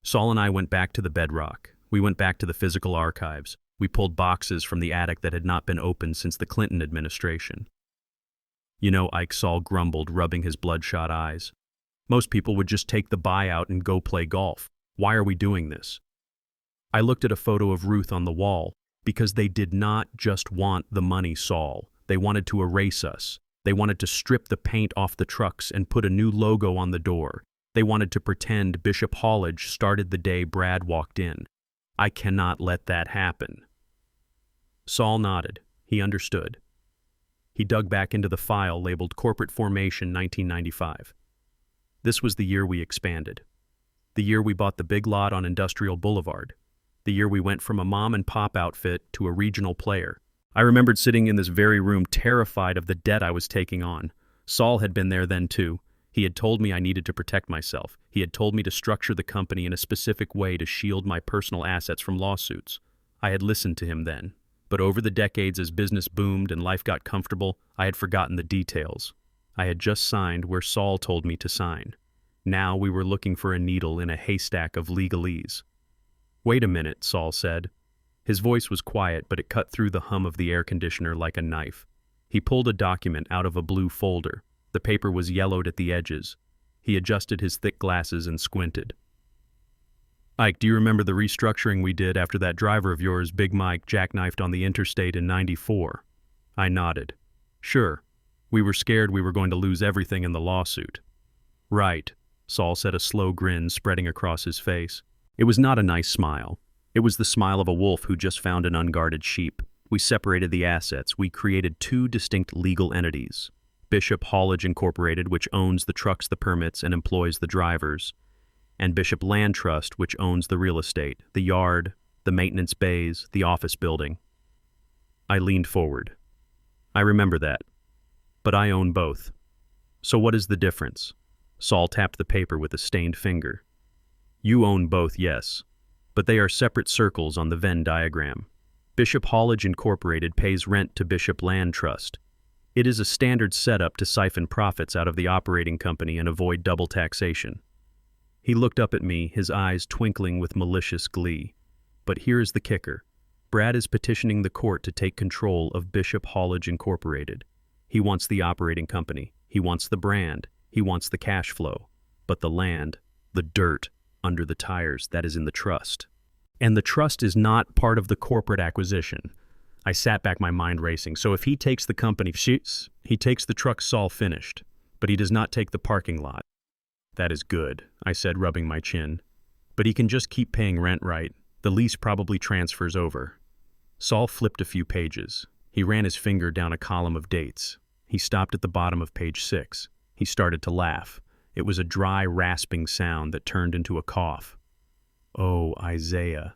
Saul and I went back to the bedrock. We went back to the physical archives. We pulled boxes from the attic that had not been opened since the Clinton administration. You know, Ike, Saul grumbled, rubbing his bloodshot eyes. Most people would just take the buyout and go play golf. Why are we doing this? I looked at a photo of Ruth on the wall because they did not just want the money, Saul. They wanted to erase us. They wanted to strip the paint off the trucks and put a new logo on the door. They wanted to pretend Bishop Hollidge started the day Brad walked in. I cannot let that happen. Saul nodded. He understood. He dug back into the file labeled Corporate Formation 1995. This was the year we expanded. The year we bought the big lot on Industrial Boulevard. The year we went from a mom-and-pop outfit to a regional player. I remembered sitting in this very room terrified of the debt I was taking on. Saul had been there then too. He had told me I needed to protect myself. He had told me to structure the company in a specific way to shield my personal assets from lawsuits. I had listened to him then. But over the decades as business boomed and life got comfortable, I had forgotten the details. I had just signed where Saul told me to sign. Now we were looking for a needle in a haystack of legalese. "Wait a minute," Saul said. His voice was quiet, but it cut through the hum of the air conditioner like a knife. He pulled a document out of a blue folder. The paper was yellowed at the edges. He adjusted his thick glasses and squinted. "Ike, do you remember the restructuring we did after that driver of yours, Big Mike, jackknifed on the interstate in '94? I nodded. "Sure. We were scared we were going to lose everything in the lawsuit." "Right," Saul said, a slow grin spreading across his face. It was not a nice smile. It was the smile of a wolf who just found an unguarded sheep. We separated the assets. We created two distinct legal entities. Bishop Hollidge Incorporated, which owns the trucks, the permits, and employs the drivers, and Bishop Land Trust, which owns the real estate, the yard, the maintenance bays, the office building. I leaned forward. "I remember that. But I own both. So what is the difference?" Saul tapped the paper with a stained finger. "You own both, yes, but they are separate circles on the Venn diagram. Bishop Hollidge Incorporated pays rent to Bishop Land Trust. It is a standard setup to siphon profits out of the operating company and avoid double taxation." He looked up at me, his eyes twinkling with malicious glee. "But here is the kicker. Brad is petitioning the court to take control of Bishop Hollidge Incorporated. He wants the operating company. He wants the brand. He wants the cash flow. But the land, the dirt, under the tires, that is in the trust. And the trust is not part of the corporate acquisition." I sat back, my mind racing. "So if he takes the company, he takes the truck Saul finished, but he does not take the parking lot." "That is good," I said, rubbing my chin. "But he can just keep paying rent, right? The lease probably transfers over." Saul flipped a few pages. He ran his finger down a column of dates. He stopped at the bottom of page 6. He started to laugh. It was a dry, rasping sound that turned into a cough. "Oh, Isaiah,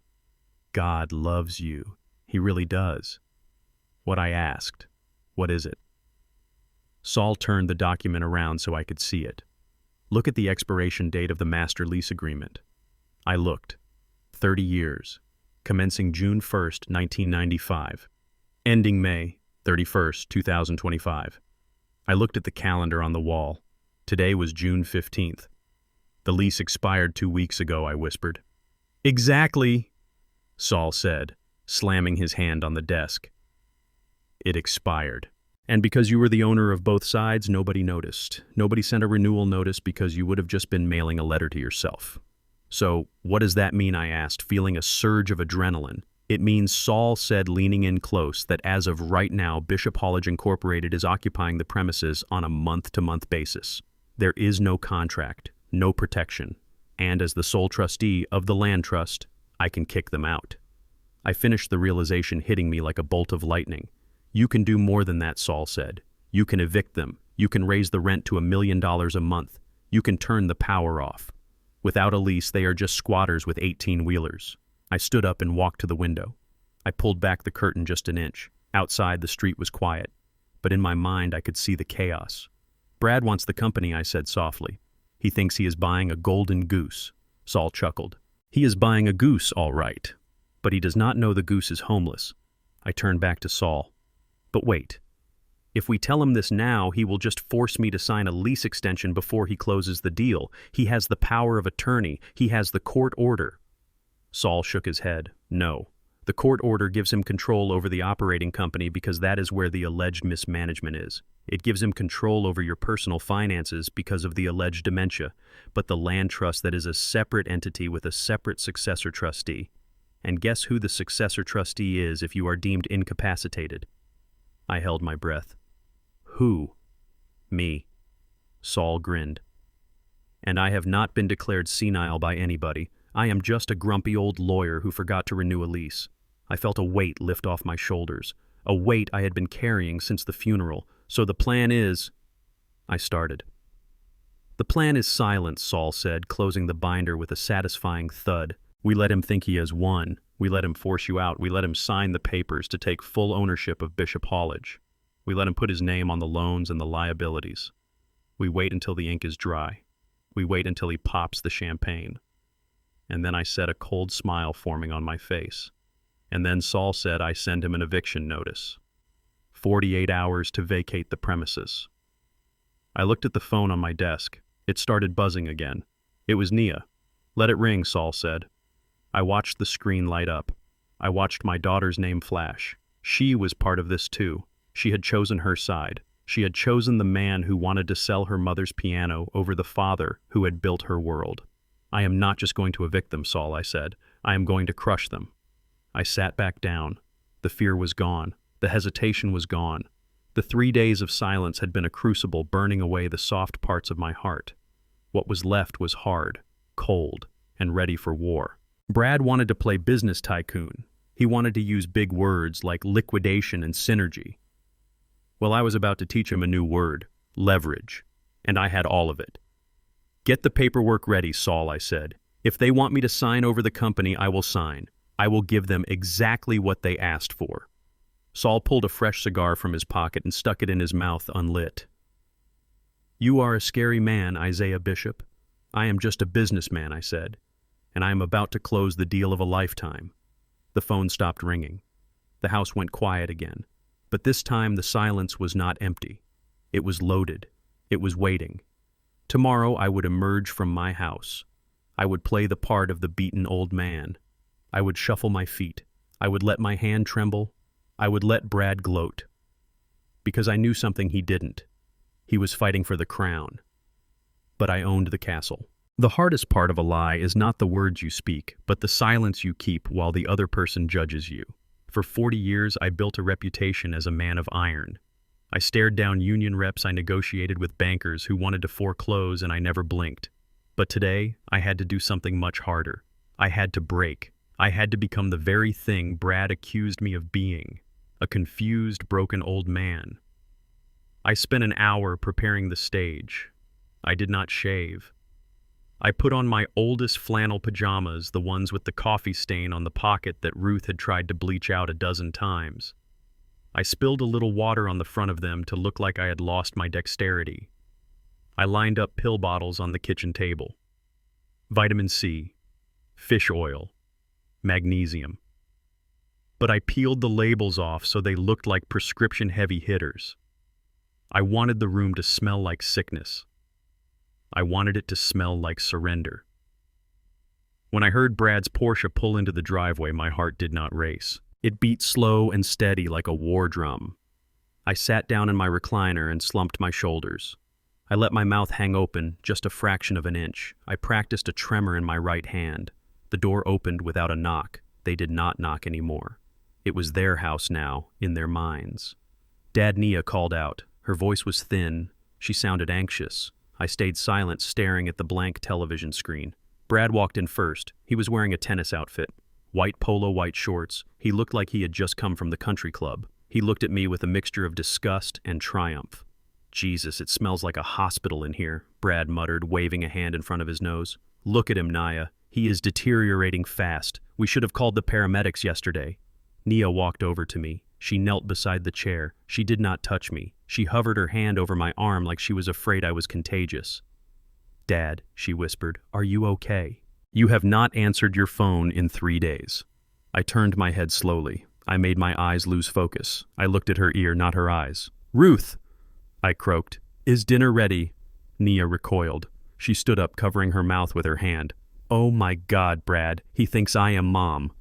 God loves you. He really does." What I asked, "What is it?" Saul turned the document around so I could see it. "Look at the expiration date of the master lease agreement." I looked. 30 years, commencing June 1st, 1995, ending May 31st, 2025. I looked at the calendar on the wall. Today was June 15th. "The lease expired 2 weeks ago," I whispered. "Exactly," Saul said, slamming his hand on the desk. "It expired." And because you were the owner of both sides, nobody noticed. Nobody sent a renewal notice because you would have just been mailing a letter to yourself. So, what does that mean, I asked, feeling a surge of adrenaline. It means Saul said, leaning in close, that as of right now, Bishop Hollage Incorporated is occupying the premises on a month-to-month basis. There is no contract, no protection, and as the sole trustee of the land trust, I can kick them out. I finished the realization hitting me like a bolt of lightning. You can do more than that, Saul said. You can evict them. You can raise the rent to $1 million a month. You can turn the power off. Without a lease, they are just squatters with 18-wheelers. I stood up and walked to the window. I pulled back the curtain just an inch. Outside, the street was quiet, but in my mind, I could see the chaos. Brad wants the company, I said softly. He thinks he is buying a golden goose. Saul chuckled. He is buying a goose, all right, but he does not know the goose is homeless. I turned back to Saul. But wait. If we tell him this now, he will just force me to sign a lease extension before he closes the deal. He has the power of attorney. He has the court order. Saul shook his head. No. The court order gives him control over the operating company because that is where the alleged mismanagement is. It gives him control over your personal finances because of the alleged dementia, but the land trust, that is a separate entity with a separate successor trustee. And guess who the successor trustee is if you are deemed incapacitated? I held my breath. Who? Me. Saul grinned. And I have not been declared senile by anybody. I am just a grumpy old lawyer who forgot to renew a lease. I felt a weight lift off my shoulders, a weight I had been carrying since the funeral. So the plan is... I started. The plan is silence, Saul said, closing the binder with a satisfying thud. We let him think he has won. We let him force you out. We let him sign the papers to take full ownership of Bishop Hollage. We let him put his name on the loans and the liabilities. We wait until the ink is dry. We wait until he pops the champagne. And then I said, a cold smile forming on my face. And then Saul said, I send him an eviction notice. 48 hours to vacate the premises. I looked at the phone on my desk. It started buzzing again. It was Nia. Let it ring, Saul said. I watched the screen light up. I watched my daughter's name flash. She was part of this too. She had chosen her side. She had chosen the man who wanted to sell her mother's piano over the father who had built her world. I am not just going to evict them, Saul, I said. I am going to crush them. I sat back down. The fear was gone. The hesitation was gone. The 3 days of silence had been a crucible burning away the soft parts of my heart. What was left was hard, cold, and ready for war. Brad wanted to play business tycoon. He wanted to use big words like liquidation and synergy. Well, I was about to teach him a new word, leverage, and I had all of it. Get the paperwork ready, Saul, I said. If they want me to sign over the company, I will sign. I will give them exactly what they asked for. Saul pulled a fresh cigar from his pocket and stuck it in his mouth unlit. You are a scary man, Isaiah Bishop. I am just a businessman, I said, and I am about to close the deal of a lifetime. The phone stopped ringing. The house went quiet again. But this time the silence was not empty. It was loaded. It was waiting. Tomorrow I would emerge from my house. I would play the part of the beaten old man. I would shuffle my feet. I would let my hand tremble. I would let Brad gloat. Because I knew something he didn't. He was fighting for the crown. But I owned the castle. The hardest part of a lie is not the words you speak, but the silence you keep while the other person judges you. For 40 years, I built a reputation as a man of iron. I stared down union reps, I negotiated with bankers who wanted to foreclose, and I never blinked. But today, I had to do something much harder. I had to break. I had to become the very thing Brad accused me of being, a confused, broken old man. I spent an hour preparing the stage. I did not shave. I put on my oldest flannel pajamas, the ones with the coffee stain on the pocket that Ruth had tried to bleach out a dozen times. I spilled a little water on the front of them to look like I had lost my dexterity. I lined up pill bottles on the kitchen table. Vitamin C, fish oil, magnesium. But I peeled the labels off so they looked like prescription heavy hitters. I wanted the room to smell like sickness. I wanted it to smell like surrender. When I heard Brad's Porsche pull into the driveway, my heart did not race. It beat slow and steady like a war drum. I sat down in my recliner and slumped my shoulders. I let my mouth hang open just a fraction of an inch. I practiced a tremor in my right hand. The door opened without a knock. They did not knock anymore. It was their house now, in their minds. Dad Nia called out. Her voice was thin. She sounded anxious. I stayed silent, staring at the blank television screen. Brad walked in first. He was wearing a tennis outfit. White polo, white shorts. He looked like he had just come from the country club. He looked at me with a mixture of disgust and triumph. Jesus, it smells like a hospital in here, Brad muttered, waving a hand in front of his nose. Look at him, Nia. He is deteriorating fast. We should have called the paramedics yesterday. Nia walked over to me. She knelt beside the chair. She did not touch me. She hovered her hand over my arm like she was afraid I was contagious. Dad, she whispered, are you okay? You have not answered your phone in 3 days. I turned my head slowly. I made my eyes lose focus. I looked at her ear, not her eyes. Ruth! I croaked. Is dinner ready? Nia recoiled. She stood up, covering her mouth with her hand. Oh my God, Brad. He thinks I am Mom.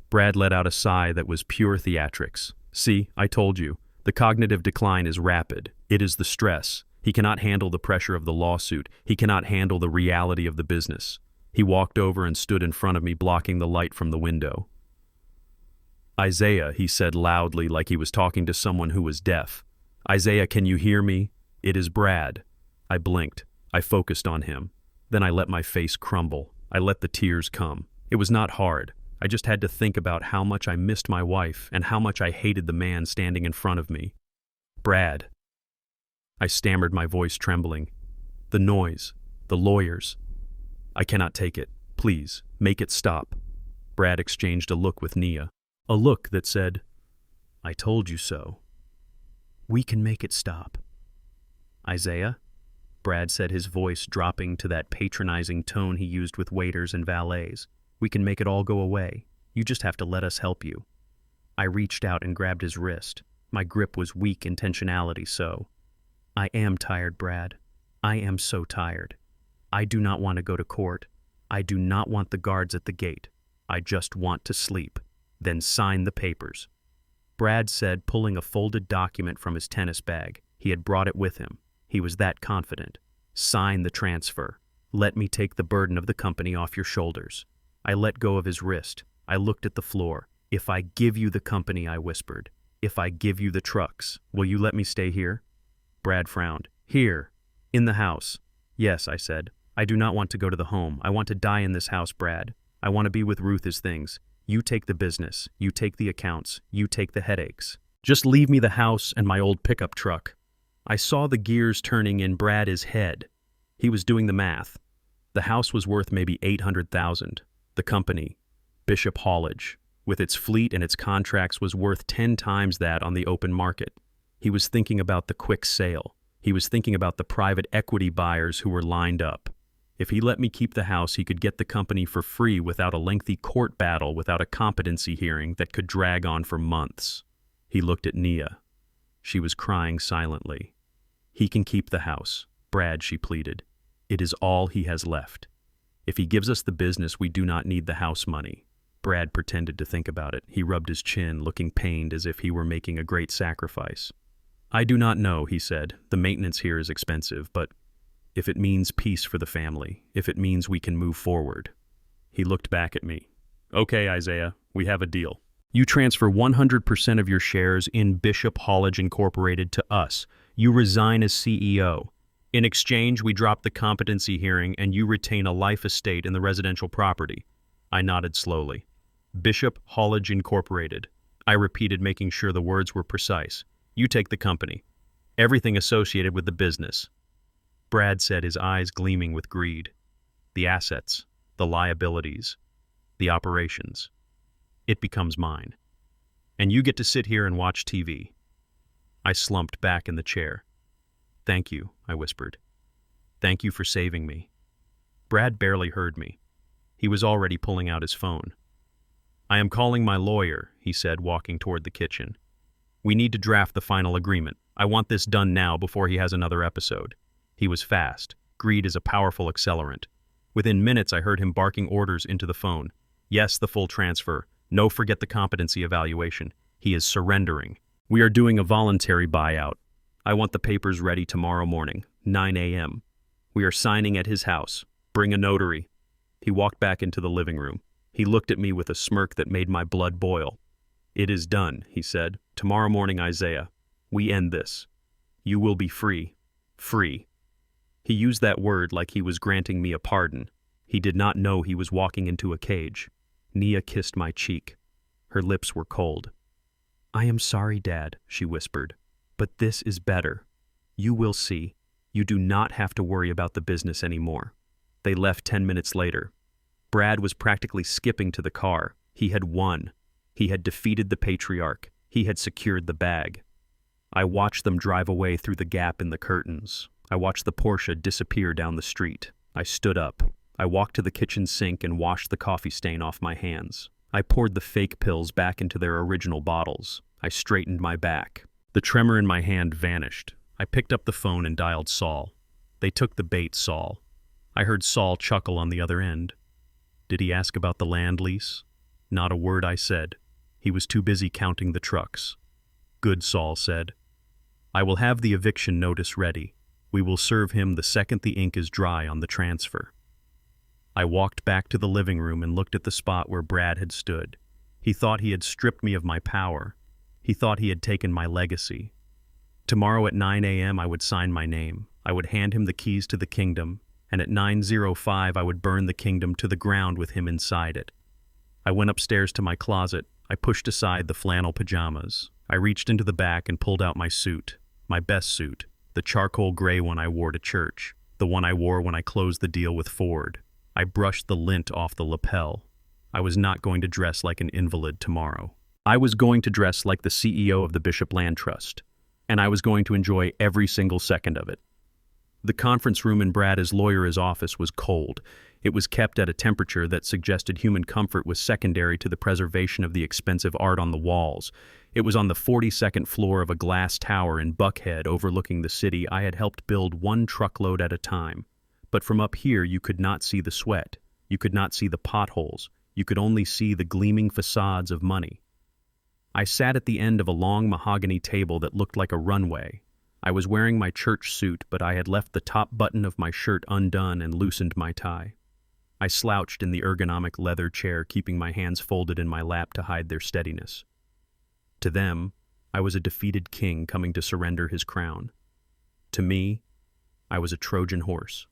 Brad let out a sigh that was pure theatrics. See, I told you. The cognitive decline is rapid. It is the stress. He cannot handle the pressure of the lawsuit. He cannot handle the reality of the business. He walked over and stood in front of me, blocking the light from the window. Isaiah, he said loudly, like he was talking to someone who was deaf. Isaiah, can you hear me? It is Brad. I blinked. I focused on him. Then I let my face crumble. I let the tears come. It was not hard. I just had to think about how much I missed my wife and how much I hated the man standing in front of me. Brad. I stammered, my voice trembling. The noise. The lawyers. I cannot take it. Please, make it stop. Brad exchanged a look with Nia. A look that said, I told you so. We can make it stop. Isaiah? Brad said, his voice dropping to that patronizing tone he used with waiters and valets. We can make it all go away. You just have to let us help you. I reached out and grabbed his wrist. My grip was weak intentionality, so. I am tired, Brad. I am so tired. I do not want to go to court. I do not want the guards at the gate. I just want to sleep. Then sign the papers. Brad said, pulling a folded document from his tennis bag. He had brought it with him. He was that confident. Sign the transfer. Let me take the burden of the company off your shoulders. I let go of his wrist. I looked at the floor. If I give you the company, I whispered. If I give you the trucks, will you let me stay here? Brad frowned. Here. In the house. Yes, I said. I do not want to go to the home. I want to die in this house, Brad. I want to be with Ruth as things. You take the business. You take the accounts. You take the headaches. Just leave me the house and my old pickup truck. I saw the gears turning in Brad's head. He was doing the math. The house was worth maybe $800,000. The company, Bishop Haulage, with its fleet and its contracts, was worth 10 times that on the open market. He was thinking about the quick sale. He was thinking about the private equity buyers who were lined up. If he let me keep the house, he could get the company for free without a lengthy court battle, without a competency hearing that could drag on for months. He looked at Nia. She was crying silently. He can keep the house, Brad, she pleaded. It is all he has left. If he gives us the business, we do not need the house money. Brad pretended to think about it. He rubbed his chin, looking pained as if he were making a great sacrifice. I do not know, he said. The maintenance here is expensive, but if it means peace for the family, if it means we can move forward. He looked back at me. Okay, Isaiah, we have a deal. You transfer 100% of your shares in Bishop Haulage Incorporated to us. You resign as CEO. In exchange, we drop the competency hearing and you retain a life estate in the residential property. I nodded slowly. Bishop Haulage Incorporated. I repeated, making sure the words were precise. You take the company. Everything associated with the business. Brad said, his eyes gleaming with greed. The assets, the liabilities, the operations. It becomes mine. And you get to sit here and watch TV. I slumped back in the chair. Thank you, I whispered. Thank you for saving me. Brad barely heard me. He was already pulling out his phone. I am calling my lawyer, he said, walking toward the kitchen. We need to draft the final agreement. I want this done now before he has another episode. He was fast. Greed is a powerful accelerant. Within minutes, I heard him barking orders into the phone. Yes, the full transfer. No, forget the competency evaluation. He is surrendering. We are doing a voluntary buyout. I want the papers ready tomorrow morning, 9 a.m. We are signing at his house. Bring a notary." He walked back into the living room. He looked at me with a smirk that made my blood boil. "It is done," he said. "Tomorrow morning, Isaiah. We end this. You will be free. Free." He used that word like he was granting me a pardon. He did not know he was walking into a cage. Nia kissed my cheek. Her lips were cold. "I am sorry, Dad," she whispered, "but this is better. You will see. You do not have to worry about the business anymore." They left 10 minutes later. Brad was practically skipping to the car. He had won. He had defeated the patriarch. He had secured the bag. I watched them drive away through the gap in the curtains. I watched the Porsche disappear down the street. I stood up. I walked to the kitchen sink and washed the coffee stain off my hands. I poured the fake pills back into their original bottles. I straightened my back. The tremor in my hand vanished. I picked up the phone and dialed Saul. "They took the bait, Saul." I heard Saul chuckle on the other end. "Did he ask about the land lease?" Not a word I said. He was too busy counting the trucks. "Good," Saul said. "I will have the eviction notice ready. We will serve him the second the ink is dry on the transfer." I walked back to the living room and looked at the spot where Brad had stood. He thought he had stripped me of my power. He thought he had taken my legacy. Tomorrow at 9 a.m. I would sign my name. I would hand him the keys to the kingdom, and at 9:05 I would burn the kingdom to the ground with him inside it. I went upstairs to my closet. I pushed aside the flannel pajamas. I reached into the back and pulled out my suit, my best suit, the charcoal gray one I wore to church, the one I wore when I closed the deal with Ford. I brushed the lint off the lapel. I was not going to dress like an invalid tomorrow. I was going to dress like the CEO of the Bishop Land Trust, and I was going to enjoy every single second of it. The conference room in Brad's lawyer's office was cold. It was kept at a temperature that suggested human comfort was secondary to the preservation of the expensive art on the walls. It was on the 42nd floor of a glass tower in Buckhead overlooking the city I had helped build one truckload at a time. But from up here you could not see the sweat. You could not see the potholes. You could only see the gleaming facades of money. I sat at the end of a long mahogany table that looked like a runway. I was wearing my church suit, but I had left the top button of my shirt undone and loosened my tie. I slouched in the ergonomic leather chair, keeping my hands folded in my lap to hide their steadiness. To them, I was a defeated king coming to surrender his crown. To me, I was a Trojan horse.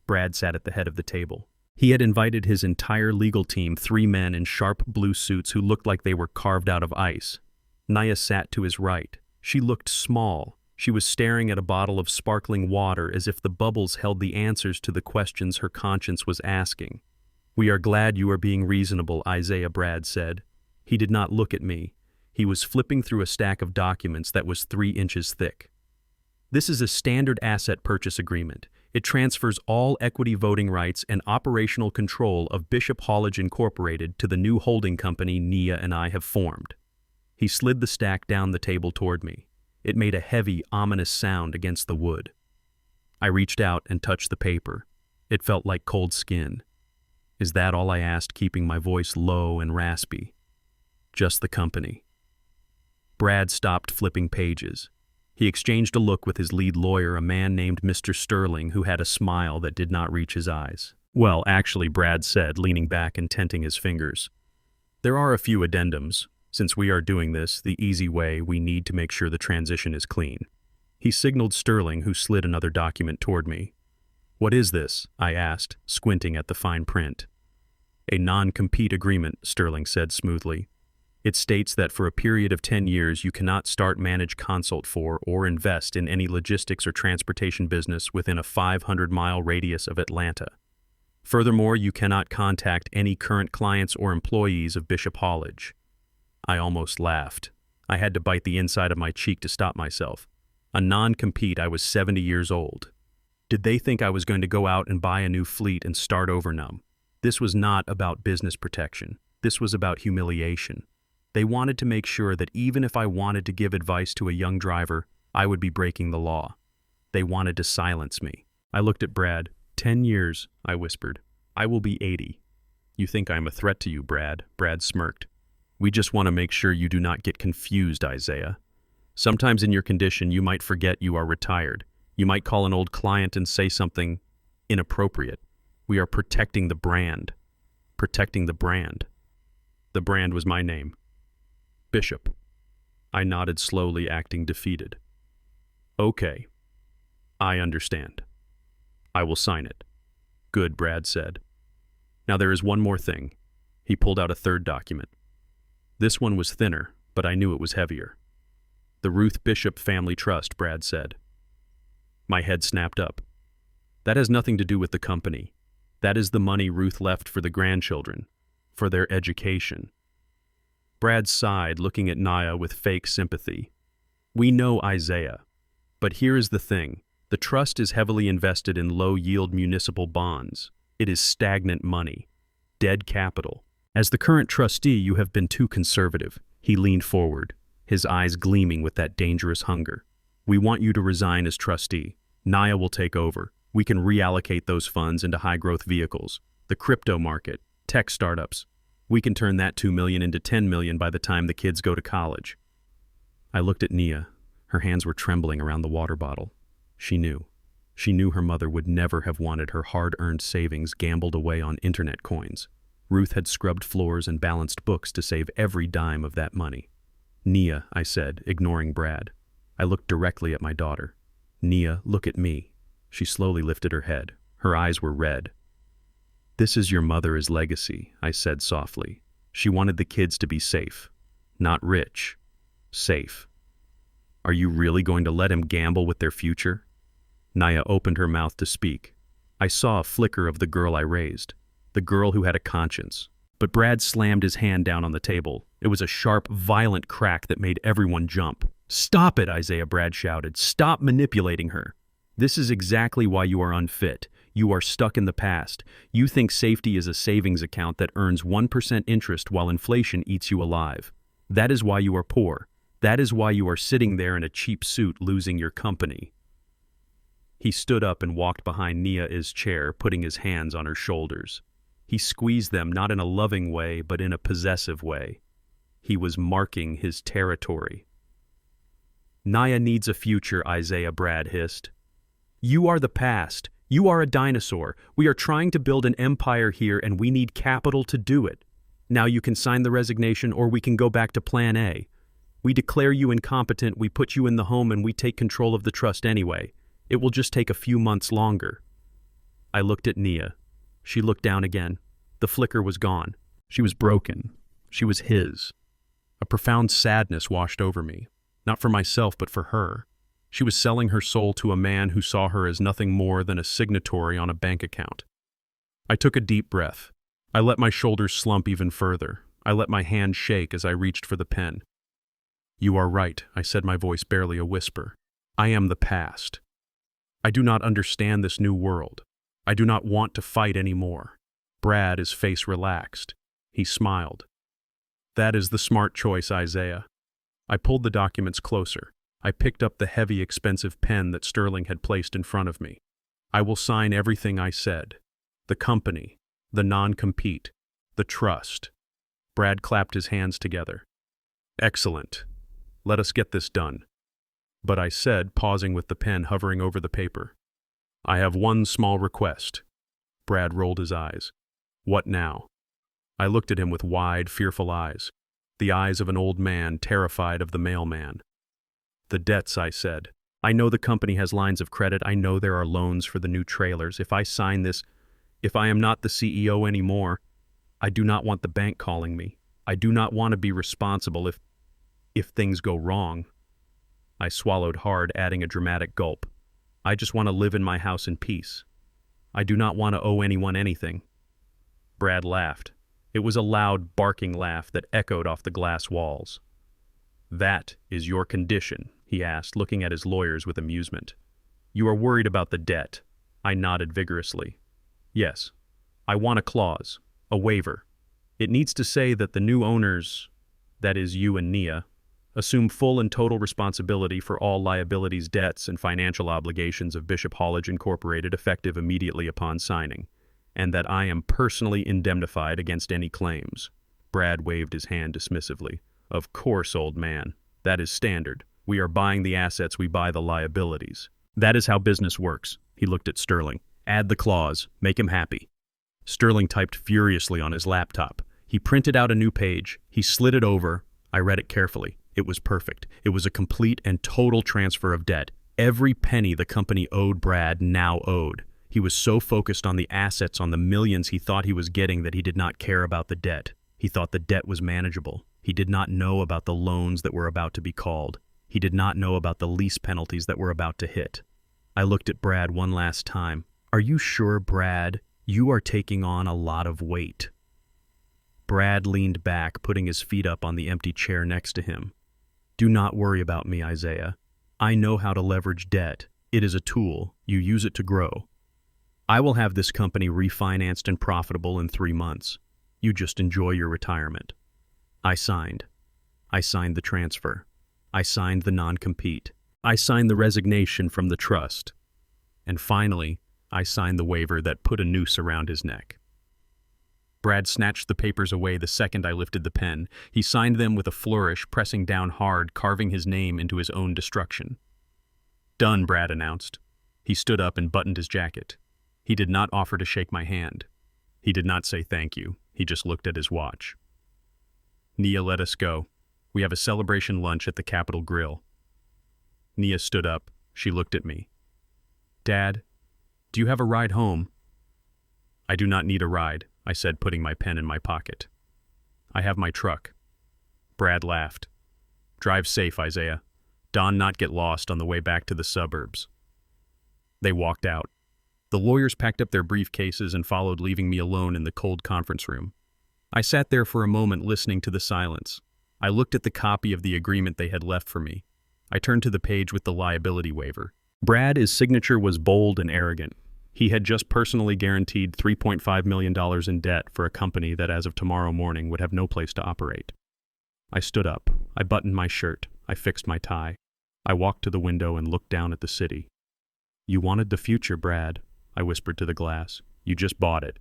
Brad sat at the head of the table. He had invited his entire legal team, 3 men in sharp blue suits who looked like they were carved out of ice. Naya sat to his right. She looked small. She was staring at a bottle of sparkling water as if the bubbles held the answers to the questions her conscience was asking. "We are glad you are being reasonable," Isaiah Brad said. He did not look at me. He was flipping through a stack of documents that was 3 inches thick. "This is a standard asset purchase agreement. It transfers all equity voting rights and operational control of Bishop Hollage Incorporated to the new holding company Nia and I have formed." He slid the stack down the table toward me. It made a heavy, ominous sound against the wood. I reached out and touched the paper. It felt like cold skin. "Is that all?" I asked, keeping my voice low and raspy. "Just the company." Brad stopped flipping pages. He exchanged a look with his lead lawyer, a man named Mr. Sterling, who had a smile that did not reach his eyes. "Well, actually," Brad said, leaning back and tenting his fingers, "there are a few addendums. Since we are doing this the easy way, we need to make sure the transition is clean." He signaled Sterling, who slid another document toward me. "What is this?" I asked, squinting at the fine print. "A non-compete agreement," Sterling said smoothly. "It states that for a period of 10 years you cannot start, manage, consult for, or invest in any logistics or transportation business within a 500-mile radius of Atlanta. Furthermore, you cannot contact any current clients or employees of Bishop Hollage." I almost laughed. I had to bite the inside of my cheek to stop myself. A non-compete. I was 70 years old. Did they think I was going to go out and buy a new fleet and start over? No. This was not about business protection. This was about humiliation. They wanted to make sure that even if I wanted to give advice to a young driver, I would be breaking the law. They wanted to silence me. I looked at Brad. 10 years, I whispered. I will be 80. "You think I'm a threat to you, Brad?" Brad smirked. We just want to make sure you do not get confused, Isaiah. Sometimes in your condition, you might forget you are retired. You might call an old client and say something inappropriate. We are protecting the brand. Protecting the brand. The brand was my name. Bishop. I nodded slowly, acting defeated. Okay. I understand. I will sign it. Good, Brad said. Now there is one more thing. He pulled out a third document. This one was thinner, but I knew it was heavier. The Ruth Bishop Family Trust, Brad said. My head snapped up. That has nothing to do with the company. That is the money Ruth left for the grandchildren, for their education. Brad sighed, looking at Naya with fake sympathy. We know Isaiah. But here is the thing. The trust is heavily invested in low-yield municipal bonds. It is stagnant money. Dead capital. As the current trustee, you have been too conservative. He leaned forward, his eyes gleaming with that dangerous hunger. We want you to resign as trustee. Naya will take over. We can reallocate those funds into high-growth vehicles, the crypto market, tech startups. We can turn that $2 million into $10 million by the time the kids go to college. I looked at Nia. Her hands were trembling around the water bottle. She knew. She knew her mother would never have wanted her hard-earned savings gambled away on internet coins. Ruth had scrubbed floors and balanced books to save every dime of that money. Nia, I said, ignoring Brad. I looked directly at my daughter. Nia, look at me. She slowly lifted her head. Her eyes were red. This is your mother's legacy, I said softly. She wanted the kids to be safe. Not rich. Safe. Are you really going to let him gamble with their future? Naya opened her mouth to speak. I saw a flicker of the girl I raised, the girl who had a conscience. But Brad slammed his hand down on the table. It was a sharp, violent crack that made everyone jump. Stop it, Isaiah, Brad shouted. Stop manipulating her. This is exactly why you are unfit. You are stuck in the past. You think safety is a savings account that earns 1% interest while inflation eats you alive. That is why you are poor. That is why you are sitting there in a cheap suit losing your company. He stood up and walked behind Nia's chair, putting his hands on her shoulders. He squeezed them not in a loving way, but in a possessive way. He was marking his territory. Naya needs a future, Isaiah, Brad hissed. You are the past. You are a dinosaur. We are trying to build an empire here and we need capital to do it. Now you can sign the resignation or we can go back to plan A. We declare you incompetent, we put you in the home and we take control of the trust anyway. It will just take a few months longer. I looked at Nia. She looked down again. The flicker was gone. She was broken. She was his. A profound sadness washed over me. Not for myself, but for her. She was selling her soul to a man who saw her as nothing more than a signatory on a bank account. I took a deep breath. I let my shoulders slump even further. I let my hand shake as I reached for the pen. You are right, I said, my voice barely a whisper. I am the past. I do not understand this new world. I do not want to fight anymore. Brad, his face relaxed. He smiled. That is the smart choice, Isaiah. I pulled the documents closer. I picked up the heavy, expensive pen that Sterling had placed in front of me. I will sign everything I said. The company, the non-compete, the trust. Brad clapped his hands together. Excellent. Let us get this done. But I said, pausing with the pen hovering over the paper, I have one small request. Brad rolled his eyes. What now? I looked at him with wide, fearful eyes, the eyes of an old man terrified of the mailman. The debts, I said. I know the company has lines of credit. I know there are loans for the new trailers. If I sign this, if I am not the CEO anymore, I do not want the bank calling me. I do not want to be responsible if things go wrong. I swallowed hard, adding a dramatic gulp. I just want to live in my house in peace. I do not want to owe anyone anything. Brad laughed. It was a loud, barking laugh that echoed off the glass walls. That is your condition, he asked, looking at his lawyers with amusement. You are worried about the debt. I nodded vigorously. Yes. I want a clause, a waiver. It needs to say that the new owners, that is you and Nia, assume full and total responsibility for all liabilities, debts, and financial obligations of Bishop Hollage Incorporated effective immediately upon signing, and that I am personally indemnified against any claims. Brad waved his hand dismissively. Of course, old man. That is standard. We are buying the assets, we buy the liabilities. That is how business works. He looked at Sterling. Add the clause. Make him happy. Sterling typed furiously on his laptop. He printed out a new page. He slid it over. I read it carefully. It was perfect. It was a complete and total transfer of debt. Every penny the company owed Brad now owed. He was so focused on the assets, on the millions he thought he was getting, that he did not care about the debt. He thought the debt was manageable. He did not know about the loans that were about to be called. He did not know about the lease penalties that were about to hit. I looked at Brad one last time. Are you sure, Brad? You are taking on a lot of weight. Brad leaned back, putting his feet up on the empty chair next to him. Do not worry about me, Isaiah. I know how to leverage debt. It is a tool. You use it to grow. I will have this company refinanced and profitable in 3 months. You just enjoy your retirement. I signed. I signed the transfer. I signed the non-compete. I signed the resignation from the trust. And finally, I signed the waiver that put a noose around his neck. Brad snatched the papers away the second I lifted the pen. He signed them with a flourish, pressing down hard, carving his name into his own destruction. Done, Brad announced. He stood up and buttoned his jacket. He did not offer to shake my hand. He did not say thank you. He just looked at his watch. Nia, let us go. We have a celebration lunch at the Capitol Grill. Nia stood up. She looked at me. Dad, do you have a ride home? I do not need a ride, I said, putting my pen in my pocket. I have my truck. Brad laughed. Drive safe, Isaiah. Don not get lost on the way back to the suburbs. They walked out. The lawyers packed up their briefcases and followed, leaving me alone in the cold conference room. I sat there for a moment listening to the silence. I looked at the copy of the agreement they had left for me. I turned to the page with the liability waiver. Brad's signature was bold and arrogant. He had just personally guaranteed $3.5 million in debt for a company that as of tomorrow morning would have no place to operate. I stood up. I buttoned my shirt. I fixed my tie. I walked to the window and looked down at the city. You wanted the future, Brad, I whispered to the glass. You just bought it.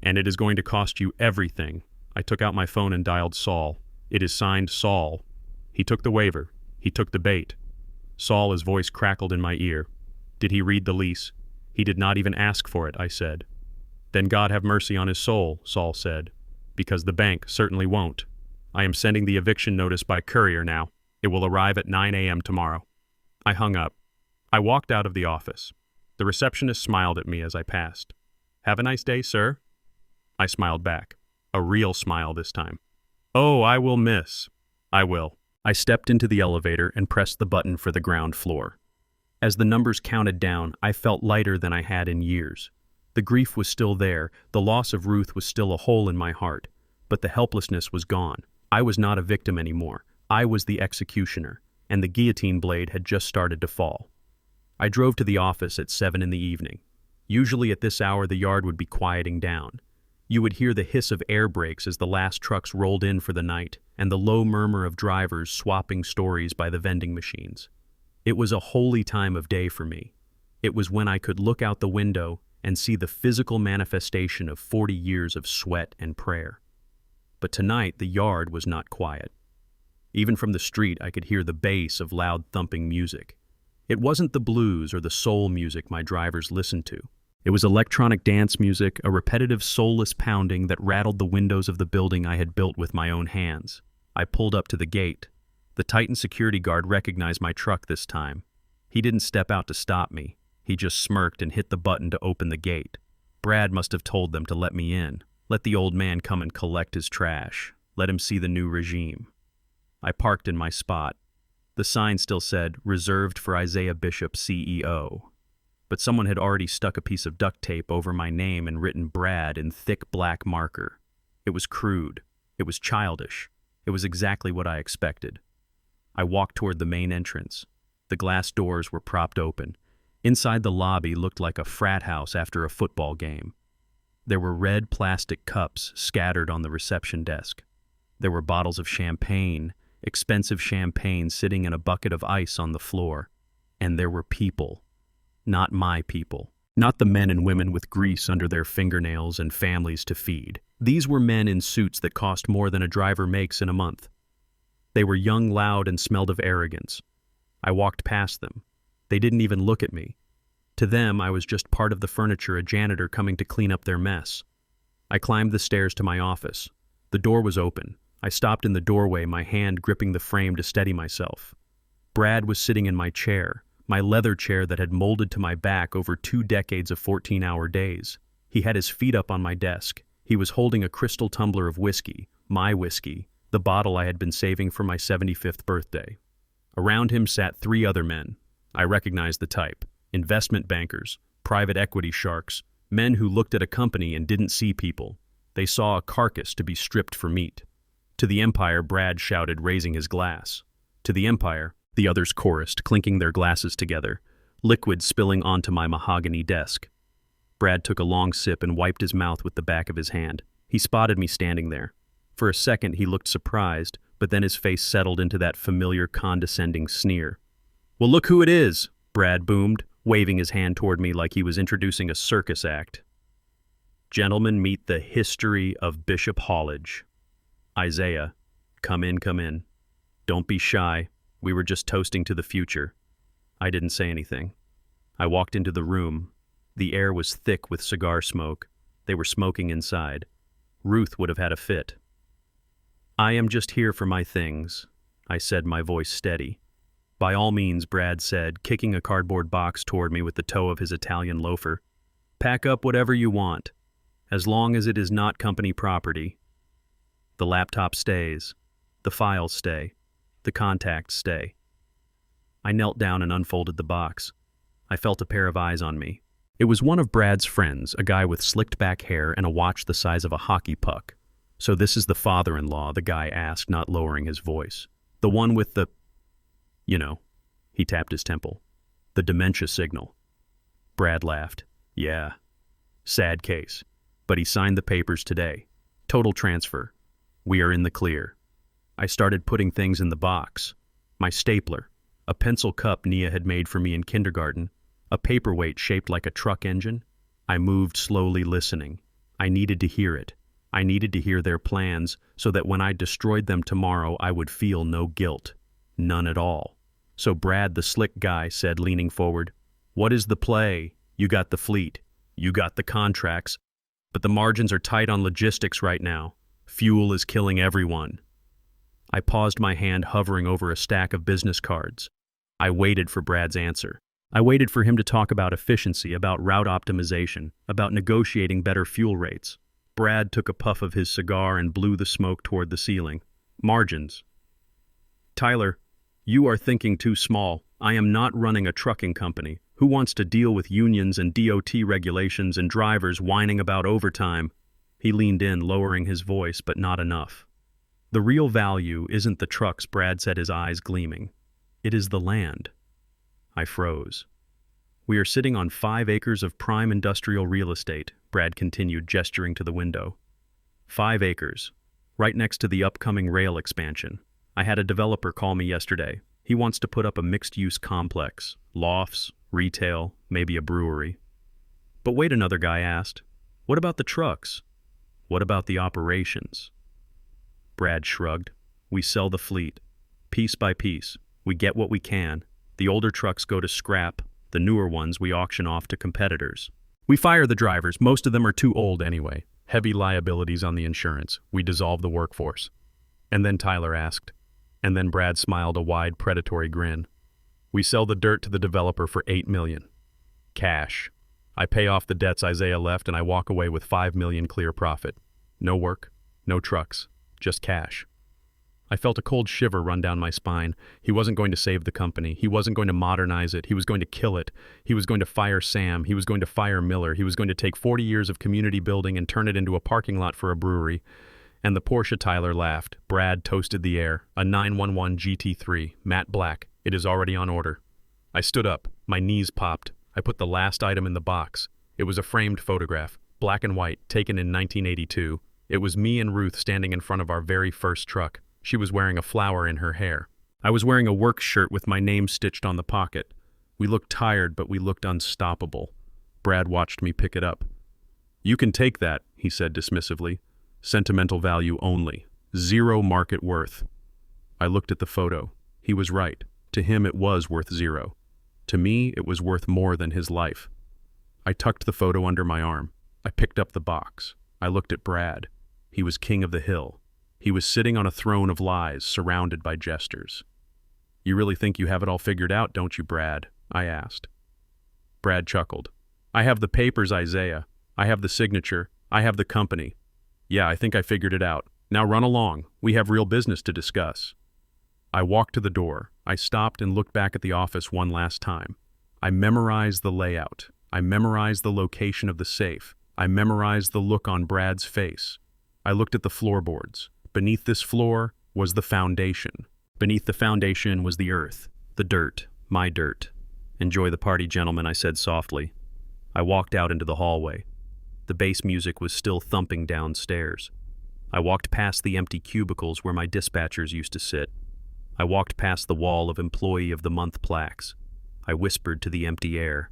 And it is going to cost you everything. I took out my phone and dialed Saul. It is signed Saul. He took the waiver. He took the bait. Saul, his voice crackled in my ear. Did he read the lease? He did not even ask for it, I said. Then God have mercy on his soul, Saul said, because the bank certainly won't. I am sending the eviction notice by courier now. It will arrive at 9 a.m. tomorrow. I hung up. I walked out of the office. The receptionist smiled at me as I passed. Have a nice day, sir. I smiled back. A real smile this time. Oh, I will miss. I will. I stepped into the elevator and pressed the button for the ground floor. As the numbers counted down, I felt lighter than I had in years. The grief was still there, the loss of Ruth was still a hole in my heart, but the helplessness was gone. I was not a victim anymore. I was the executioner, and the guillotine blade had just started to fall. I drove to the office at 7 in the evening. Usually at this hour the yard would be quieting down. You would hear the hiss of air brakes as the last trucks rolled in for the night, and the low murmur of drivers swapping stories by the vending machines. It was a holy time of day for me. It was when I could look out the window and see the physical manifestation of 40 years of sweat and prayer. But tonight the yard was not quiet. Even from the street I could hear the bass of loud thumping music. It wasn't the blues or the soul music my drivers listened to. It was electronic dance music, a repetitive soulless pounding that rattled the windows of the building I had built with my own hands. I pulled up to the gate. The Titan security guard recognized my truck this time. He didn't step out to stop me. He just smirked and hit the button to open the gate. Brad must have told them to let me in. Let the old man come and collect his trash. Let him see the new regime. I parked in my spot. The sign still said, "Reserved for Isaiah Bishop, CEO." But someone had already stuck a piece of duct tape over my name and written Brad in thick black marker. It was crude. It was childish. It was exactly what I expected. I walked toward the main entrance. The glass doors were propped open. Inside the lobby looked like a frat house after a football game. There were red plastic cups scattered on the reception desk. There were bottles of champagne, expensive champagne sitting in a bucket of ice on the floor. And there were people. Not my people. Not the men and women with grease under their fingernails and families to feed. These were men in suits that cost more than a driver makes in a month. They were young, loud, and smelled of arrogance. I walked past them. They didn't even look at me. To them, I was just part of the furniture, a janitor coming to clean up their mess. I climbed the stairs to my office. The door was open. I stopped in the doorway, my hand gripping the frame to steady myself. Brad was sitting in my chair, my leather chair that had molded to my back over 2 decades of 14-hour days. He had his feet up on my desk. He was holding a crystal tumbler of whiskey, my whiskey, the bottle I had been saving for my 75th birthday. Around him sat 3 other men. I recognized the type: investment bankers, private equity sharks, men who looked at a company and didn't see people. They saw a carcass to be stripped for meat. To the Empire, Brad shouted, raising his glass. To the Empire, the others chorused, clinking their glasses together, liquid spilling onto my mahogany desk. Brad took a long sip and wiped his mouth with the back of his hand. He spotted me standing there. For a second, he looked surprised, but then his face settled into that familiar, condescending sneer. "Well, look who it is," Brad boomed, waving his hand toward me like he was introducing a circus act. "Gentlemen, meet the history of Bishop Hallage. Isaiah, come in, come in. Don't be shy. We were just toasting to the future." I didn't say anything. I walked into the room. The air was thick with cigar smoke. They were smoking inside. Ruth would have had a fit. "I am just here for my things," I said, my voice steady. "By all means," Brad said, kicking a cardboard box toward me with the toe of his Italian loafer. "Pack up whatever you want, as long as it is not company property. The laptop stays. The files stay. The contacts stay." I knelt down and unfolded the box. I felt a pair of eyes on me. It was one of Brad's friends, a guy with slicked back hair and a watch the size of a hockey puck. "So this is the father-in-law," the guy asked, not lowering his voice. "The one with the, he tapped his temple, "the dementia signal." Brad laughed. "Yeah. Sad case. But he signed the papers today. Total transfer. We are in the clear." I started putting things in the box. My stapler, a pencil cup Nia had made for me in kindergarten, a paperweight shaped like a truck engine. I moved slowly, listening. I needed to hear it. I needed to hear their plans so that when I destroyed them tomorrow, I would feel no guilt. None at all. So Brad, the slick guy, said, leaning forward, "What is the play? You got the fleet. You got the contracts. But the margins are tight on logistics right now. Fuel is killing everyone." I paused, my hand hovering over a stack of business cards. I waited for Brad's answer. I waited for him to talk about efficiency, about route optimization, about negotiating better fuel rates. Brad took a puff of his cigar and blew the smoke toward the ceiling. "Margins. Tyler, you are thinking too small. I am not running a trucking company. Who wants to deal with unions and DOT regulations and drivers whining about overtime?" He leaned in, lowering his voice, but not enough. "The real value isn't the trucks," Brad said, his eyes gleaming. "It is the land." I froze. "We are sitting on 5 acres of prime industrial real estate," Brad continued, gesturing to the window. 5 acres, right next to the upcoming rail expansion. I had a developer call me yesterday. He wants to put up a mixed-use complex, lofts, retail, maybe a brewery. "But wait," another guy asked. "What about the trucks? What about the operations?" Brad shrugged. "We sell the fleet. Piece by piece. We get what we can. The older trucks go to scrap. The newer ones we auction off to competitors. We fire the drivers. Most of them are too old anyway. Heavy liabilities on the insurance. We dissolve the workforce." And then Tyler asked. And then Brad smiled a wide, predatory grin. "We sell the dirt to the developer for $8 million. Cash. I pay off the debts Isaiah left and I walk away with $5 million clear profit. No work, no trucks, just cash." I felt a cold shiver run down my spine. He wasn't going to save the company. He wasn't going to modernize it. He was going to kill it. He was going to fire Sam. He was going to fire Miller. He was going to take 40 years of community building and turn it into a parking lot for a brewery. And the Porsche Tyler laughed. Brad toasted the air. A 911 GT3, matte black. It is already on order. I stood up. My knees popped. I put the last item in the box. It was a framed photograph, black and white, taken in 1982. It was me and Ruth standing in front of our very first truck. She was wearing a flower in her hair. I was wearing a work shirt with my name stitched on the pocket. We looked tired, but we looked unstoppable. Brad watched me pick it up. "You can take that," he said dismissively. Sentimental value only. Zero market worth. I looked at the photo. He was right. To him it was worth zero. To me, it was worth more than his life. I tucked the photo under my arm. I picked up the box. I looked at Brad. He was king of the hill. He was sitting on a throne of lies, surrounded by jesters. "You really think you have it all figured out, don't you, Brad?" I asked. Brad chuckled. "I have the papers, Isaiah. I have the signature. I have the company. Yeah, I think I figured it out. Now run along. We have real business to discuss." I walked to the door. I stopped and looked back at the office one last time. I memorized the layout. I memorized the location of the safe. I memorized the look on Brad's face. I looked at the floorboards. Beneath this floor was the foundation. Beneath the foundation was the earth, the dirt, my dirt. "Enjoy the party, gentlemen," I said softly. I walked out into the hallway. The bass music was still thumping downstairs. I walked past the empty cubicles where my dispatchers used to sit. I walked past the wall of Employee of the Month plaques. I whispered to the empty air,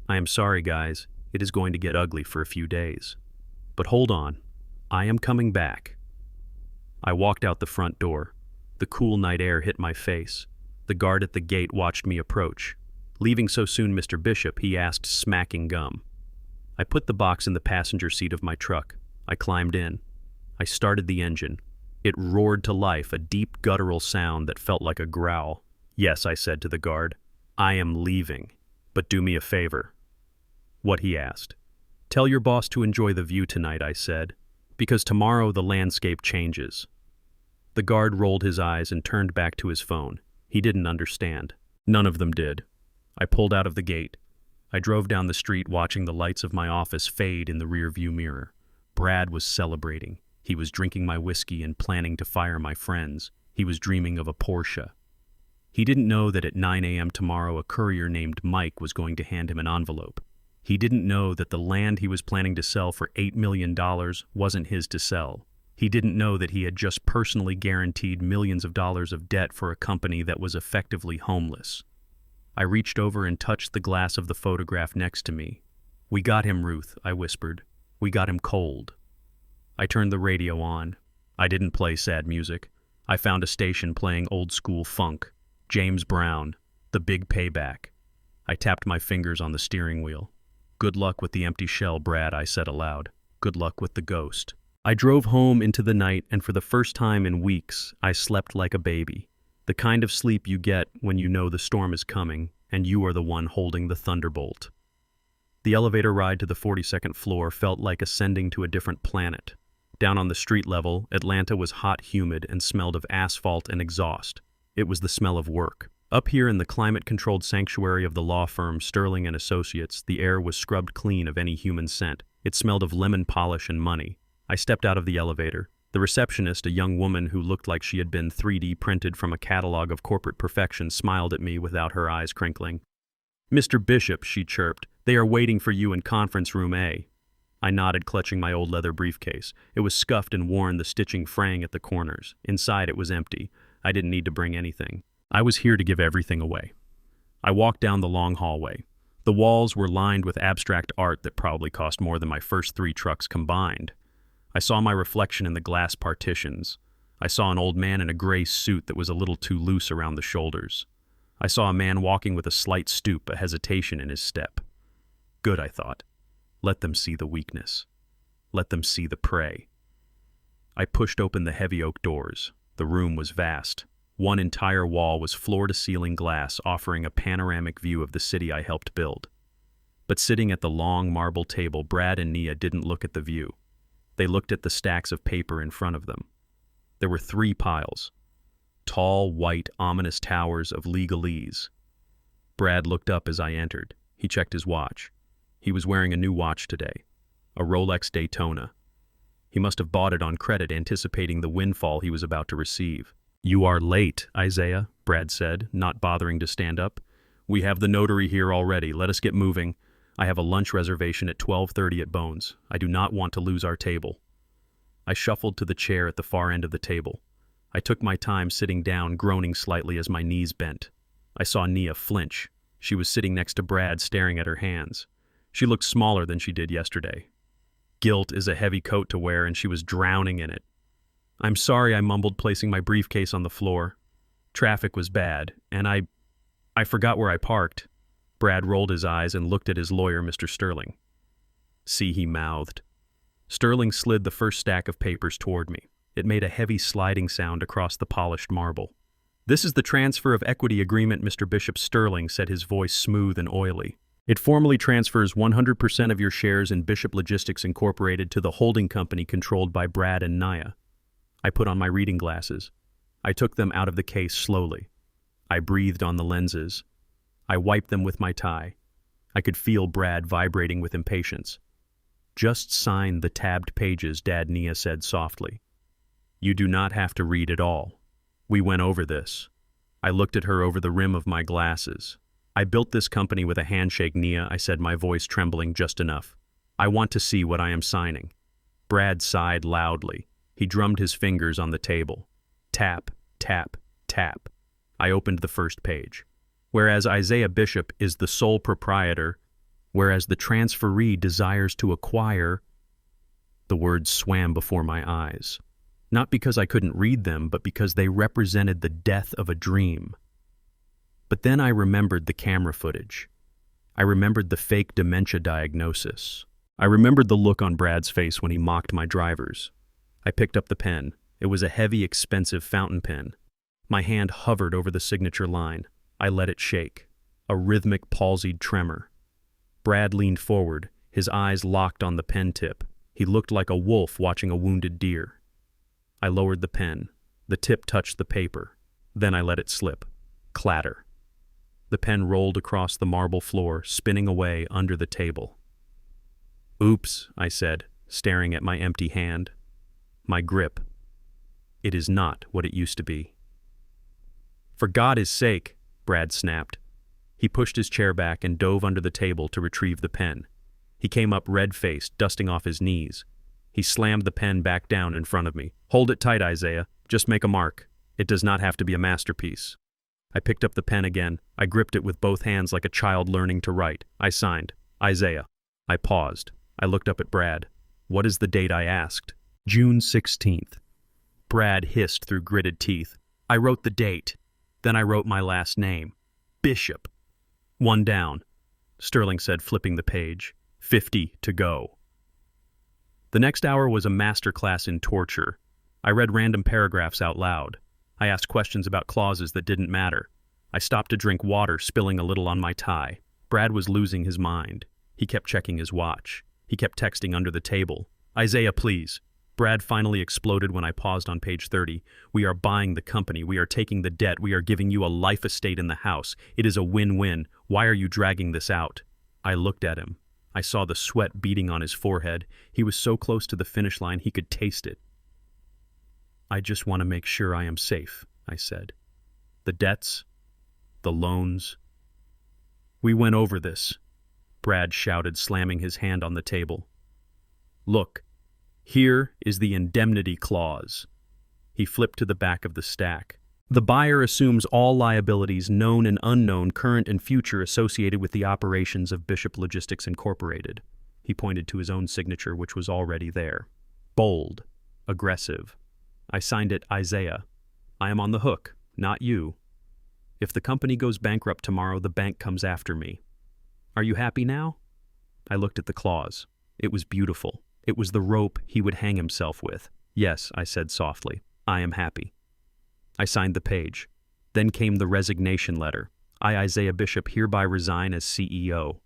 "I am sorry, guys. It is going to get ugly for a few days. But hold on. I am coming back." I walked out the front door. The cool night air hit my face. The guard at the gate watched me approach. "Leaving so soon, Mr. Bishop?" he asked, smacking gum. I put the box in the passenger seat of my truck. I climbed in. I started the engine. It roared to life, a deep guttural sound that felt like a growl. "Yes," I said to the guard. "I am leaving. But do me a favor." "What?" he asked. "Tell your boss to enjoy the view tonight," I said, "because tomorrow the landscape changes." The guard rolled his eyes and turned back to his phone. He didn't understand. None of them did. I pulled out of the gate. I drove down the street watching the lights of my office fade in the rearview mirror. Brad was celebrating. He was drinking my whiskey and planning to fire my friends. He was dreaming of a Porsche. He didn't know that at 9 a.m. tomorrow a courier named Mike was going to hand him an envelope. He didn't know that the land he was planning to sell for $8 million wasn't his to sell. He didn't know that he had just personally guaranteed millions of dollars of debt for a company that was effectively homeless. I reached over and touched the glass of the photograph next to me. "We got him, Ruth," I whispered. "We got him cold." I turned the radio on. I didn't play sad music. I found a station playing old-school funk. James Brown, The Big Payback. I tapped my fingers on the steering wheel. "Good luck with the empty shell, Brad," I said aloud. "Good luck with the ghost." I drove home into the night, and for the first time in weeks, I slept like a baby. The kind of sleep you get when you know the storm is coming, and you are the one holding the thunderbolt. The elevator ride to the 42nd floor felt like ascending to a different planet. Down on the street level, Atlanta was hot, humid, and smelled of asphalt and exhaust. It was the smell of work. Up here in the climate-controlled sanctuary of the law firm Sterling & Associates, the air was scrubbed clean of any human scent. It smelled of lemon polish and money. I stepped out of the elevator. The receptionist, a young woman who looked like she had been 3D printed from a catalog of corporate perfection, smiled at me without her eyes crinkling. "Mr. Bishop," she chirped, "they are waiting for you in conference room A." I nodded, clutching my old leather briefcase. It was scuffed and worn, the stitching fraying at the corners. Inside it was empty. I didn't need to bring anything. I was here to give everything away. I walked down the long hallway. The walls were lined with abstract art that probably cost more than my first 3 trucks combined. I saw my reflection in the glass partitions. I saw an old man in a gray suit that was a little too loose around the shoulders. I saw a man walking with a slight stoop, a hesitation in his step. Good, I thought. Let them see the weakness. Let them see the prey. I pushed open the heavy oak doors. The room was vast. One entire wall was floor-to-ceiling glass, offering a panoramic view of the city I helped build. But sitting at the long marble table, Brad and Nia didn't look at the view. They looked at the stacks of paper in front of them. There were 3 piles. Tall, white, ominous towers of legalese. Brad looked up as I entered. He checked his watch. He was wearing a new watch today, a Rolex Daytona. He must have bought it on credit, anticipating the windfall he was about to receive. "You are late, Isaiah," Brad said, not bothering to stand up. "We have the notary here already. Let us get moving. I have a lunch reservation at 12:30 at Bones. I do not want to lose our table." I shuffled to the chair at the far end of the table. I took my time sitting down, groaning slightly as my knees bent. I saw Nia flinch. She was sitting next to Brad, staring at her hands. She looked smaller than she did yesterday. Guilt is a heavy coat to wear, and she was drowning in it. "I'm sorry," I mumbled, placing my briefcase on the floor. "Traffic was bad, and I forgot where I parked." Brad rolled his eyes and looked at his lawyer, Mr. Sterling. "See," he mouthed. Sterling slid the first stack of papers toward me. It made a heavy sliding sound across the polished marble. "This is the transfer of equity agreement, Mr. Bishop Sterling," said his voice smooth and oily. "It formally transfers 100% of your shares in Bishop Logistics Incorporated to the holding company controlled by Brad and Naya." I put on my reading glasses. I took them out of the case slowly. I breathed on the lenses. I wiped them with my tie. I could feel Brad vibrating with impatience. "Just sign the tabbed pages," Dad Nia said softly. "You do not have to read it all. We went over this." I looked at her over the rim of my glasses. "I built this company with a handshake, Nia," I said, my voice trembling just enough. "I want to see what I am signing." Brad sighed loudly. He drummed his fingers on the table. Tap, tap, tap. I opened the first page. "Whereas Isaiah Bishop is the sole proprietor, whereas the transferee desires to acquire..." The words swam before my eyes. Not because I couldn't read them, but because they represented the death of a dream. But then I remembered the camera footage. I remembered the fake dementia diagnosis. I remembered the look on Brad's face when he mocked my drivers. I picked up the pen. It was a heavy, expensive fountain pen. My hand hovered over the signature line. I let it shake. A rhythmic, palsied tremor. Brad leaned forward, his eyes locked on the pen tip. He looked like a wolf watching a wounded deer. I lowered the pen. The tip touched the paper. Then I let it slip. Clatter. The pen rolled across the marble floor, spinning away under the table. "Oops," I said, staring at my empty hand. My grip. It is not what it used to be. "For God's sake," Brad snapped. He pushed his chair back and dove under the table to retrieve the pen. He came up red-faced, dusting off his knees. He slammed the pen back down in front of me. "Hold it tight, Isaiah. Just make a mark. It does not have to be a masterpiece." I picked up the pen again. I gripped it with both hands like a child learning to write. I signed, "Isaiah." I paused. I looked up at Brad. "What is the date?" I asked. "June 16th. Brad hissed through gritted teeth. I wrote the date. Then I wrote my last name. Bishop. "One down," Sterling said, flipping the page. 50 to go. The next hour was a masterclass in torture. I read random paragraphs out loud. I asked questions about clauses that didn't matter. I stopped to drink water, spilling a little on my tie. Brad was losing his mind. He kept checking his watch. He kept texting under the table. "Isaiah, please." Brad finally exploded when I paused on page 30. "We are buying the company. We are taking the debt. We are giving you a life estate in the house. It is a win-win. Why are you dragging this out?" I looked at him. I saw the sweat beading on his forehead. He was so close to the finish line he could taste it. "I just want to make sure I am safe," I said. "The debts, the loans." "We went over this," Brad shouted, slamming his hand on the table. "Look, here is the indemnity clause." He flipped to the back of the stack. "The buyer assumes all liabilities, known and unknown, current and future, associated with the operations of Bishop Logistics Incorporated." He pointed to his own signature, which was already there. Bold, aggressive. I signed it, "Isaiah. I am on the hook, not you. If the company goes bankrupt tomorrow, the bank comes after me. Are you happy now?" I looked at the clause. It was beautiful. It was the rope he would hang himself with. "Yes," I said softly. "I am happy." I signed the page. Then came the resignation letter. "I, Isaiah Bishop, hereby resign as CEO."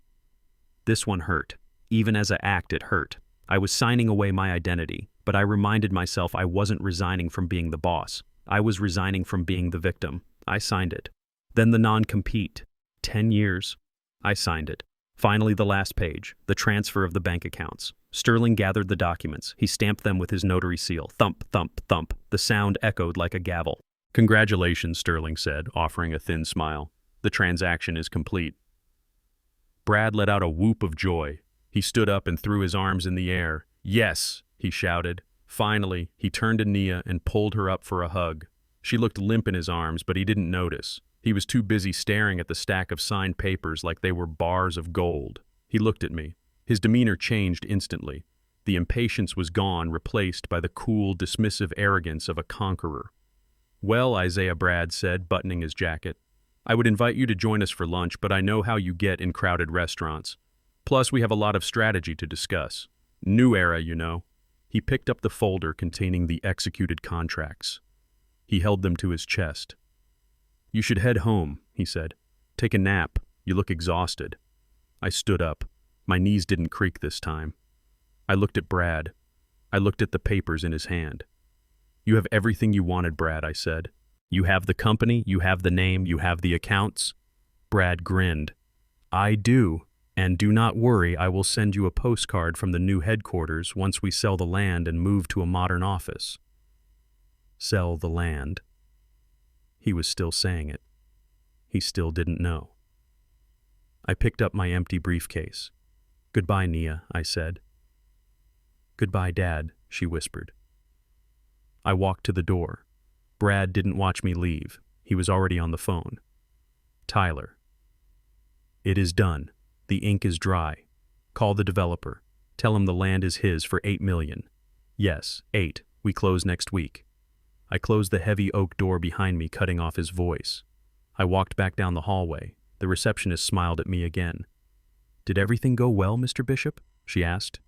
This one hurt. Even as I act, it hurt. I was signing away my identity, but I reminded myself I wasn't resigning from being the boss. I was resigning from being the victim. I signed it. Then the non-compete. 10 years. I signed it. Finally, the last page, the transfer of the bank accounts. Sterling gathered the documents. He stamped them with his notary seal. Thump, thump, thump. The sound echoed like a gavel. "Congratulations," Sterling said, offering a thin smile. "The transaction is complete." Brad let out a whoop of joy. He stood up and threw his arms in the air. "Yes," he shouted. Finally, he turned to Nia and pulled her up for a hug. She looked limp in his arms, but he didn't notice. He was too busy staring at the stack of signed papers like they were bars of gold. He looked at me. His demeanor changed instantly. The impatience was gone, replaced by the cool, dismissive arrogance of a conqueror. "Well," Isaiah Brad said, buttoning his jacket, "I would invite you to join us for lunch, but I know how you get in crowded restaurants. Plus, we have a lot of strategy to discuss. New era, you know." He picked up the folder containing the executed contracts. He held them to his chest. "You should head home," he said. "Take a nap. You look exhausted." I stood up. My knees didn't creak this time. I looked at Brad. I looked at the papers in his hand. "You have everything you wanted, Brad," I said. "You have the company, you have the name, you have the accounts." Brad grinned. "I do. And do not worry, I will send you a postcard from the new headquarters once we sell the land and move to a modern office." Sell the land. He was still saying it. He still didn't know. I picked up my empty briefcase. "Goodbye, Nia," I said. "Goodbye, Dad," she whispered. I walked to the door. Brad didn't watch me leave. He was already on the phone. "Tyler. It is done. The ink is dry. Call the developer. Tell him the land is his for $8 million. Yes, 8. We close next week." I closed the heavy oak door behind me, cutting off his voice. I walked back down the hallway. The receptionist smiled at me again. "Did everything go well, Mr. Bishop?" she asked.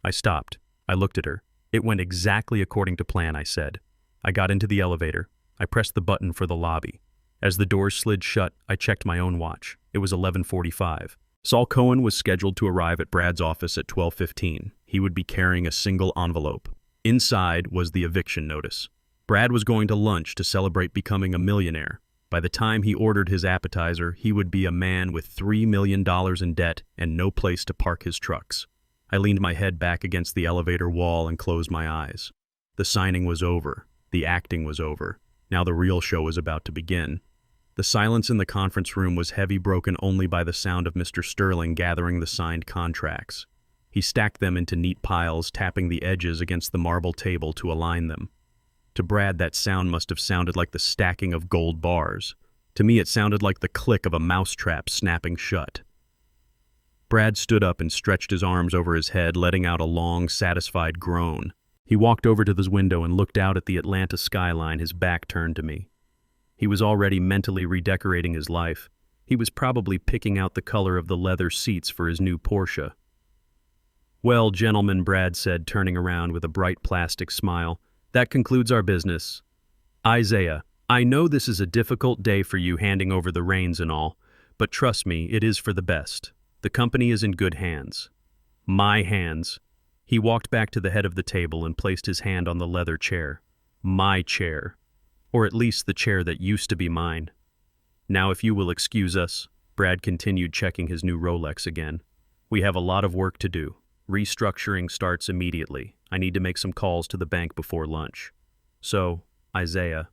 I stopped. I looked at her. "It went exactly according to plan," I said. I got into the elevator. I pressed the button for the lobby. As the doors slid shut, I checked my own watch. It was 11:45. Saul Cohen was scheduled to arrive at Brad's office at 12:15. He would be carrying a single envelope. Inside was the eviction notice. Brad was going to lunch to celebrate becoming a millionaire. By the time he ordered his appetizer, he would be a man with $3 million in debt and no place to park his trucks. I leaned my head back against the elevator wall and closed my eyes. The signing was over. The acting was over. Now the real show was about to begin. The silence in the conference room was heavy, broken only by the sound of Mr. Sterling gathering the signed contracts. He stacked them into neat piles, tapping the edges against the marble table to align them. To Brad, that sound must have sounded like the stacking of gold bars. To me, it sounded like the click of a mousetrap snapping shut. Brad stood up and stretched his arms over his head, letting out a long, satisfied groan. He walked over to the window and looked out at the Atlanta skyline, his back turned to me. He was already mentally redecorating his life. He was probably picking out the color of the leather seats for his new Porsche. "Well, gentlemen," Brad said, turning around with a bright plastic smile, "that concludes our business. Isaiah, I know this is a difficult day for you, handing over the reins and all, but trust me, it is for the best. The company is in good hands. My hands." He walked back to the head of the table and placed his hand on the leather chair. "My chair. Or at least the chair that used to be mine. Now if you will excuse us," Brad continued, checking his new Rolex again. "We have a lot of work to do. Restructuring starts immediately. I need to make some calls to the bank before lunch. So, Isaiah,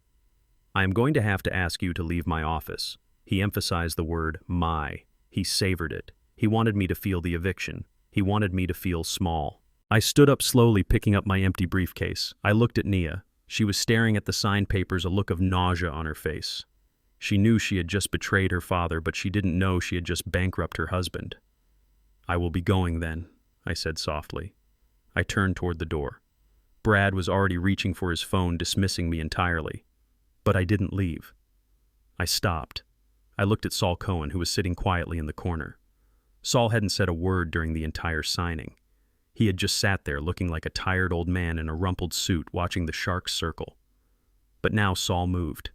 I am going to have to ask you to leave my office." He emphasized the word my. He savored it. He wanted me to feel the eviction. He wanted me to feel small. I stood up slowly, picking up my empty briefcase. I looked at Nia. She was staring at the signed papers, a look of nausea on her face. She knew she had just betrayed her father, but she didn't know she had just bankrupted her husband. "I will be going then," I said softly. I turned toward the door. Brad was already reaching for his phone, dismissing me entirely. But I didn't leave. I stopped. I looked at Saul Cohen, who was sitting quietly in the corner. Saul hadn't said a word during the entire signing. He had just sat there looking like a tired old man in a rumpled suit, watching the sharks circle. But now Saul moved.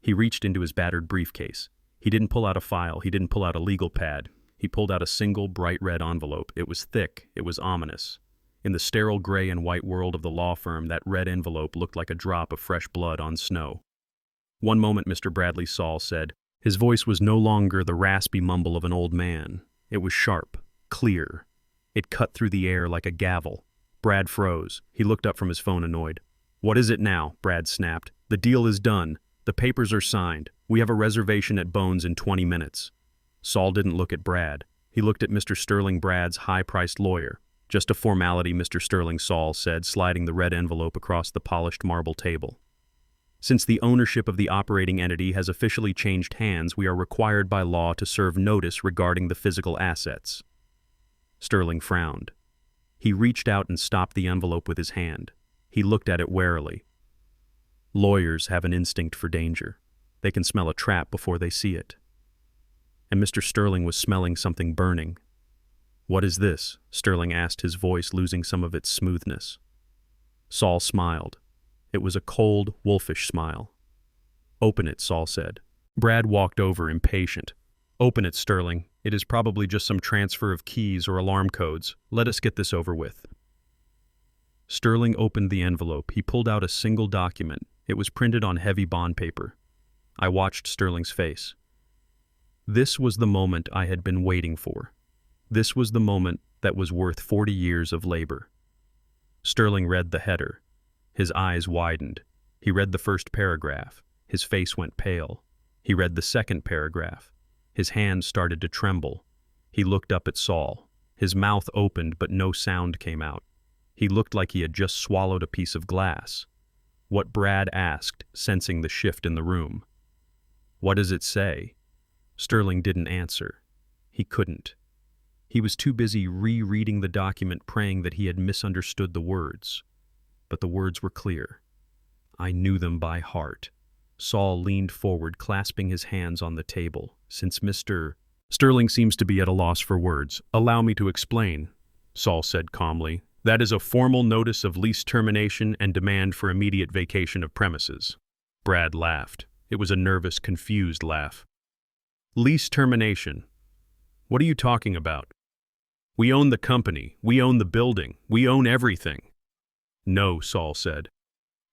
He reached into his battered briefcase. He didn't pull out a file. He didn't pull out a legal pad. He pulled out a single bright red envelope. It was thick. It was ominous. In the sterile gray and white world of the law firm, that red envelope looked like a drop of fresh blood on snow. "One moment, Mr. Bradley," Saul said. His voice was no longer the raspy mumble of an old man. It was sharp, clear. It cut through the air like a gavel. Brad froze. He looked up from his phone, annoyed. "What is it now?" Brad snapped. "The deal is done. The papers are signed. We have a reservation at Bones in 20 minutes. Saul didn't look at Brad. He looked at Mr. Sterling, Brad's high-priced lawyer. "Just a formality, Mr. Sterling," Saul said, sliding the red envelope across the polished marble table. "Since the ownership of the operating entity has officially changed hands, we are required by law to serve notice regarding the physical assets." Sterling frowned. He reached out and stopped the envelope with his hand. He looked at it warily. Lawyers have an instinct for danger. They can smell a trap before they see it. And Mr. Sterling was smelling something burning. "What is this?" Sterling asked, his voice losing some of its smoothness. Saul smiled. It was a cold, wolfish smile. "Open it," Saul said. Brad walked over, impatient. "Open it, Sterling. It is probably just some transfer of keys or alarm codes. Let us get this over with." Sterling opened the envelope. He pulled out a single document. It was printed on heavy bond paper. I watched Sterling's face. This was the moment I had been waiting for. This was the moment that was worth 40 years of labor. Sterling read the header. His eyes widened. He read the first paragraph. His face went pale. He read the second paragraph. His hands started to tremble. He looked up at Saul. His mouth opened, but no sound came out. He looked like he had just swallowed a piece of glass. What Brad asked, sensing the shift in the room. "What does it say?" Sterling didn't answer. He couldn't. He was too busy rereading the document, praying that he had misunderstood the words. But the words were clear. I knew them by heart. Saul leaned forward, clasping his hands on the table. "Since Mr. Sterling seems to be at a loss for words, allow me to explain," Saul said calmly. "That is a formal notice of lease termination and demand for immediate vacation of premises." Brad laughed. It was a nervous, confused laugh. "Lease termination? What are you talking about? We own the company. We own the building. We own everything." "No," Saul said.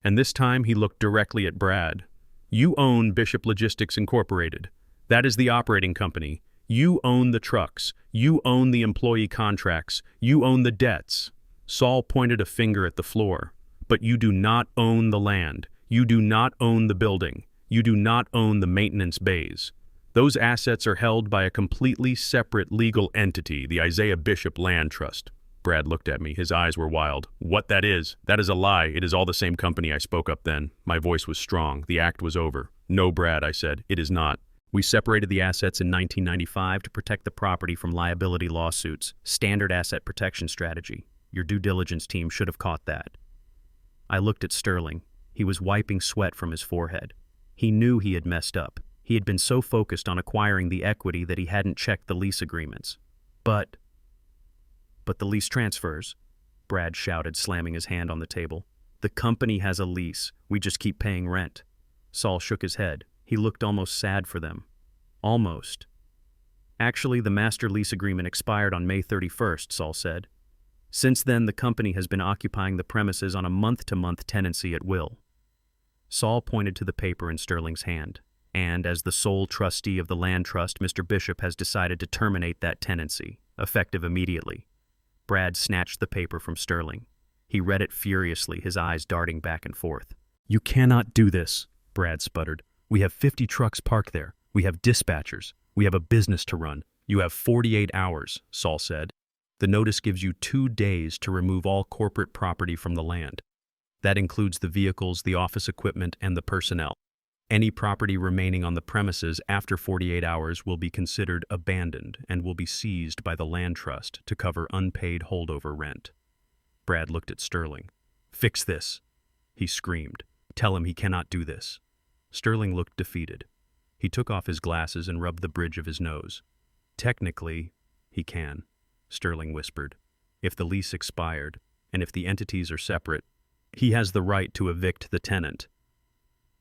And this time he looked directly at Brad. "You own Bishop Logistics Incorporated. That is the operating company. You own the trucks. You own the employee contracts. You own the debts." Saul pointed a finger at the floor. "But you do not own the land. You do not own the building. You do not own the maintenance bays. Those assets are held by a completely separate legal entity, the Isaiah Bishop Land Trust." Brad looked at me. His eyes were wild. "What that is a lie. It is all the same company." I spoke up then. My voice was strong. The act was over. "No, Brad," I said. "It is not. We separated the assets in 1995 to protect the property from liability lawsuits. Standard asset protection strategy. Your due diligence team should have caught that." I looked at Sterling. He was wiping sweat from his forehead. He knew he had messed up. He had been so focused on acquiring the equity that he hadn't checked the lease agreements. But the lease transfers," Brad shouted, slamming his hand on the table. "The company has a lease. We just keep paying rent." Saul shook his head. He looked almost sad for them. "Almost. Actually, the master lease agreement expired on May 31st, Saul said. Since then, the company has been occupying the premises on a month-to-month tenancy at will." Saul pointed to the paper in Sterling's hand. "And as the sole trustee of the land trust, Mr. Bishop has decided to terminate that tenancy, effective immediately." Brad snatched the paper from Sterling. He read it furiously, his eyes darting back and forth. "You cannot do this," Brad sputtered. "We have 50 trucks parked there. We have dispatchers. We have a business to run. You have 48 hours, Saul said. "The notice gives you 2 days to remove all corporate property from the land. That includes the vehicles, the office equipment, and the personnel. Any property remaining on the premises after 48 hours will be considered abandoned and will be seized by the land trust to cover unpaid holdover rent." Brad looked at Sterling. "Fix this," he screamed. "Tell him he cannot do this." Sterling looked defeated. He took off his glasses and rubbed the bridge of his nose. "Technically, he can," Sterling whispered. "If the lease expired, and if the entities are separate, he has the right to evict the tenant."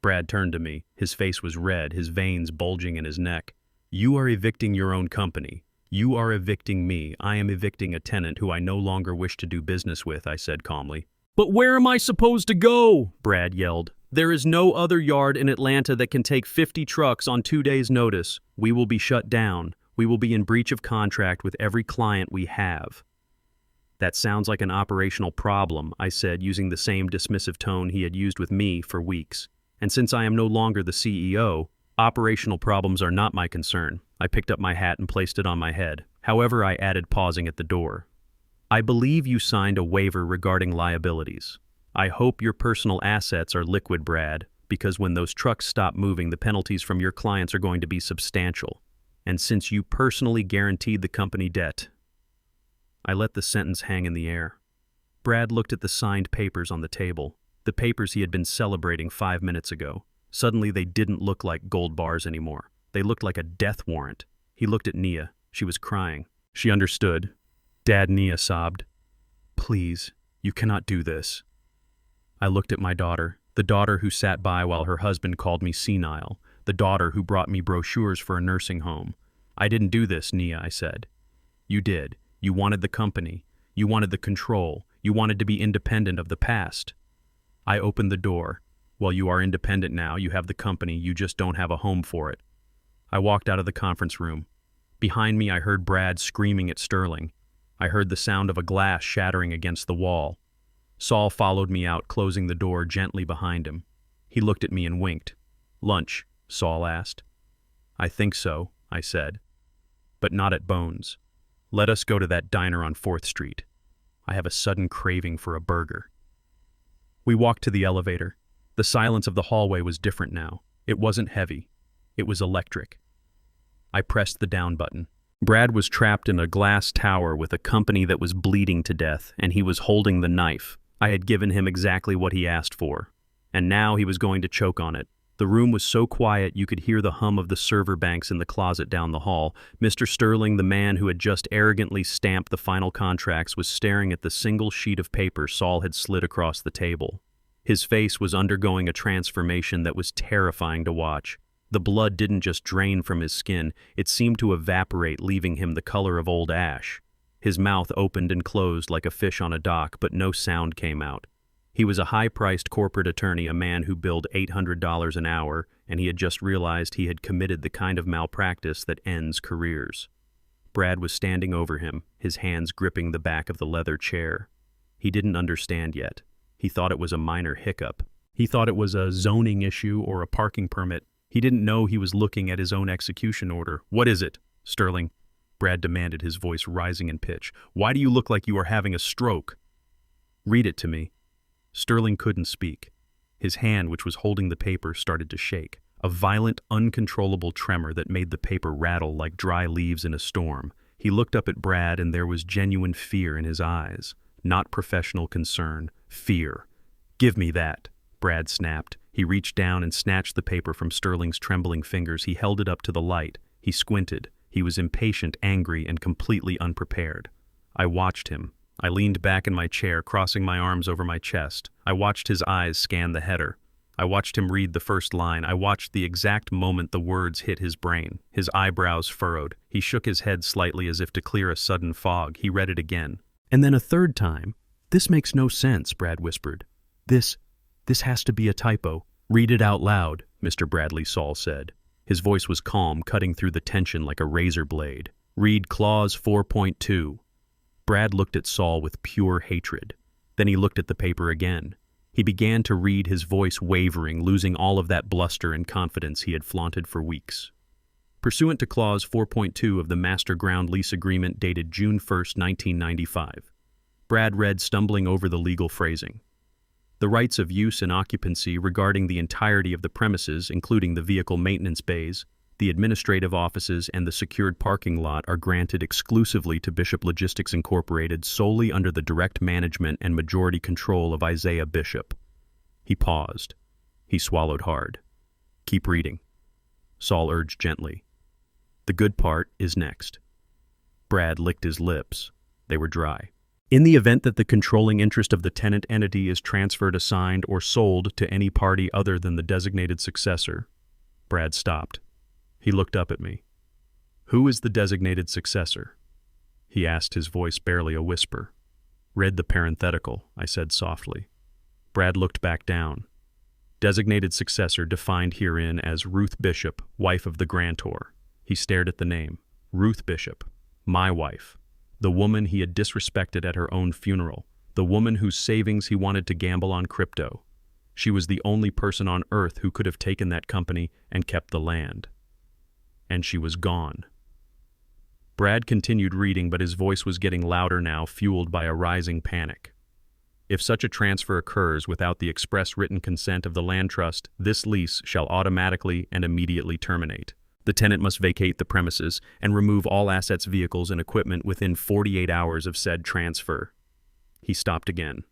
Brad turned to me. His face was red, his veins bulging in his neck. "You are evicting your own company. You are evicting me. I am evicting a tenant who I no longer wish to do business with," I said calmly. "But where am I supposed to go?" Brad yelled. "There is no other yard in Atlanta that can take 50 trucks on 2 days' notice. We will be shut down. We will be in breach of contract with every client we have." "That sounds like an operational problem," I said, using the same dismissive tone he had used with me for weeks. "And since I am no longer the CEO, operational problems are not my concern." I picked up my hat and placed it on my head. However, I added, pausing at the door, "I believe you signed a waiver regarding liabilities. I hope your personal assets are liquid, Brad, because when those trucks stop moving, the penalties from your clients are going to be substantial. And since you personally guaranteed the company debt..." I let the sentence hang in the air. Brad looked at the signed papers on the table, the papers he had been celebrating 5 minutes ago. Suddenly they didn't look like gold bars anymore. They looked like a death warrant. He looked at Nia. She was crying. She understood. "Dad," Nia sobbed. "Please, you cannot do this." I looked at my daughter, the daughter who sat by while her husband called me senile, the daughter who brought me brochures for a nursing home. "I didn't do this, Nia," I said. "You did. You wanted the company. You wanted the control. You wanted to be independent of the past." I opened the door. "Well, you are independent now. You have the company. You just don't have a home for it." I walked out of the conference room. Behind me, I heard Brad screaming at Sterling. I heard the sound of a glass shattering against the wall. Saul followed me out, closing the door gently behind him. He looked at me and winked. "Lunch?" Saul asked. "I think so," I said. "But not at Bones. Let us go to that diner on 4th Street. I have a sudden craving for a burger." We walked to the elevator. The silence of the hallway was different now. It wasn't heavy. It was electric. I pressed the down button. Brad was trapped in a glass tower with a company that was bleeding to death, and he was holding the knife. I had given him exactly what he asked for, and now he was going to choke on it. The room was so quiet you could hear the hum of the server banks in the closet down the hall. Mr. Sterling, the man who had just arrogantly stamped the final contracts, was staring at the single sheet of paper Saul had slid across the table. His face was undergoing a transformation that was terrifying to watch. The blood didn't just drain from his skin, it seemed to evaporate, leaving him the color of old ash. His mouth opened and closed like a fish on a dock, but no sound came out. He was a high-priced corporate attorney, a man who billed $800 an hour, and he had just realized he had committed the kind of malpractice that ends careers. Brad was standing over him, his hands gripping the back of the leather chair. He didn't understand yet. He thought it was a minor hiccup. He thought it was a zoning issue or a parking permit. He didn't know he was looking at his own execution order. "What is it, Sterling?" Brad demanded, his voice rising in pitch. "Why do you look like you are having a stroke?" "Read it to me." Sterling couldn't speak. His hand, which was holding the paper, started to shake, a violent, uncontrollable tremor that made the paper rattle like dry leaves in a storm. He looked up at Brad, and there was genuine fear in his eyes, not professional concern. Fear. "Give me that," Brad snapped. He reached down and snatched the paper from Sterling's trembling fingers. He held it up to the light. He squinted. He was impatient, angry, and completely unprepared. I watched him. I leaned back in my chair, crossing my arms over my chest. I watched his eyes scan the header. I watched him read the first line. I watched the exact moment the words hit his brain. His eyebrows furrowed. He shook his head slightly as if to clear a sudden fog. He read it again. And then a third time. "This makes no sense," Brad whispered. This has to be a typo." "Read it out loud," Mr. Bradley Saul said. His voice was calm, cutting through the tension like a razor blade. "Read clause 4.2. Brad looked at Saul with pure hatred. Then he looked at the paper again. He began to read, his voice wavering, losing all of that bluster and confidence he had flaunted for weeks. "Pursuant to clause 4.2 of the Master Ground Lease Agreement dated June 1st, 1995. Brad read, stumbling over the legal phrasing. "The rights of use and occupancy regarding the entirety of the premises, including the vehicle maintenance bays, the administrative offices, and the secured parking lot, are granted exclusively to Bishop Logistics Incorporated solely under the direct management and majority control of Isaiah Bishop." He paused. He swallowed hard. "Keep reading," Saul urged gently. "The good part is next." Brad licked his lips. They were dry. "In the event that the controlling interest of the tenant entity is transferred, assigned, or sold to any party other than the designated successor." Brad stopped. He looked up at me. "Who is the designated successor?" he asked, his voice barely a whisper. "Read the parenthetical," I said softly. Brad looked back down. "Designated successor defined herein as Ruth Bishop, wife of the grantor." He stared at the name. Ruth Bishop, my wife. The woman he had disrespected at her own funeral, the woman whose savings he wanted to gamble on crypto. She was the only person on earth who could have taken that company and kept the land. And she was gone. Brad continued reading, but his voice was getting louder now, fueled by a rising panic. "If such a transfer occurs without the express written consent of the land trust, this lease shall automatically and immediately terminate. The tenant must vacate the premises and remove all assets, vehicles, and equipment within 48 hours of said transfer. He stopped again.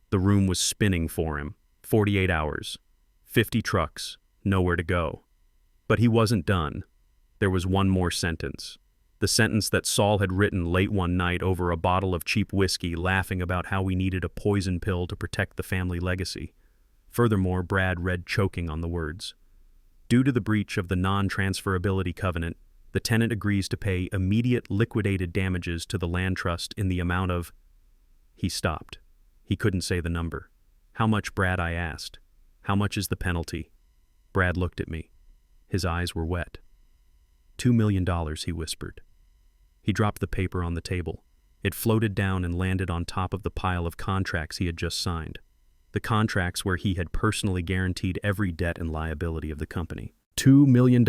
The room was spinning for him. 48 hours. 50 trucks. Nowhere to go. But he wasn't done. There was one more sentence. The sentence that Saul had written late one night over a bottle of cheap whiskey, laughing about how we needed a poison pill to protect the family legacy. Furthermore, Brad read choking on the words. Due to the breach of the non-transferability covenant, the tenant agrees to pay immediate liquidated damages to the land trust in the amount of... He stopped. He couldn't say the number. How much, Brad? I asked. How much is the penalty? Brad looked at me. His eyes were wet. $2 million, he whispered. He dropped the paper on the table. It floated down and landed on top of the pile of contracts he had just signed. The contracts where he had personally guaranteed every debt and liability of the company. $2 million,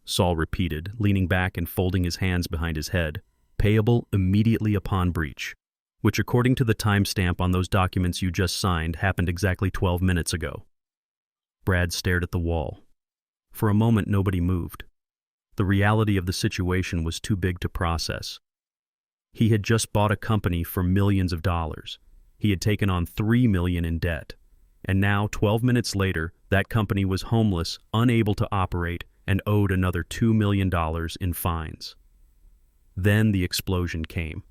Saul repeated, leaning back and folding his hands behind his head. Payable immediately upon breach, which according to the timestamp on those documents you just signed happened exactly 12 minutes ago. Brad stared at the wall. For a moment, nobody moved. The reality of the situation was too big to process. He had just bought a company for millions of dollars. He had taken on $3 million in debt. And now, 12 minutes later, that company was homeless, unable to operate, and owed another $2 million in fines. Then the explosion came.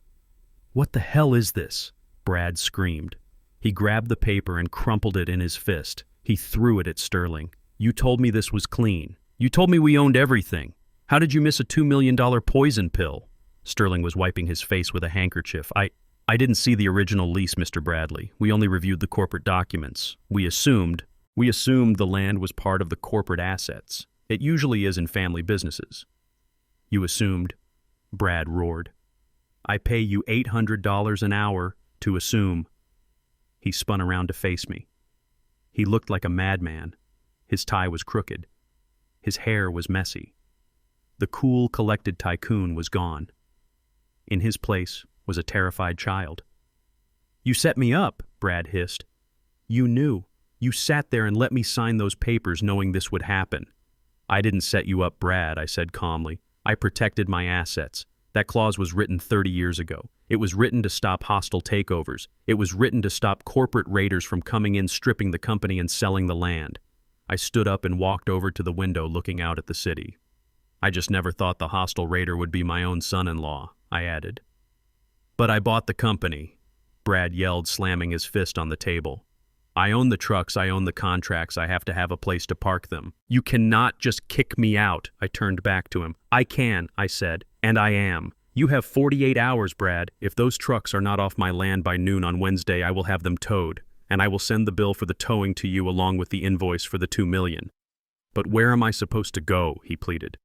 What the hell is this? Brad screamed. He grabbed the paper and crumpled it in his fist. He threw it at Sterling. You told me this was clean. You told me we owned everything. How did you miss a $2 million poison pill? Sterling was wiping his face with a handkerchief. I didn't see the original lease, Mr. Bradley. We only reviewed the corporate documents. We assumed the land was part of the corporate assets. It usually is in family businesses. You assumed? Brad roared. I pay you $800 an hour to assume. He spun around to face me. He looked like a madman. His tie was crooked. His hair was messy. The cool, collected tycoon was gone. In his place was a terrified child. You set me up, Brad hissed. You knew. You sat there and let me sign those papers knowing this would happen. I didn't set you up, Brad, I said calmly. I protected my assets. That clause was written 30 years ago. It was written to stop hostile takeovers. It was written to stop corporate raiders from coming in, stripping the company, and selling the land. I stood up and walked over to the window looking out at the city. I just never thought the hostile raider would be my own son-in-law, I added. But I bought the company, Brad yelled, slamming his fist on the table. I own the trucks, I own the contracts, I have to have a place to park them. You cannot just kick me out, I turned back to him. I can, I said, and I am. You have 48 hours, Brad. If those trucks are not off my land by noon on Wednesday, I will have them towed, and I will send the bill for the towing to you along with the invoice for the $2 million. But where am I supposed to go, he pleaded.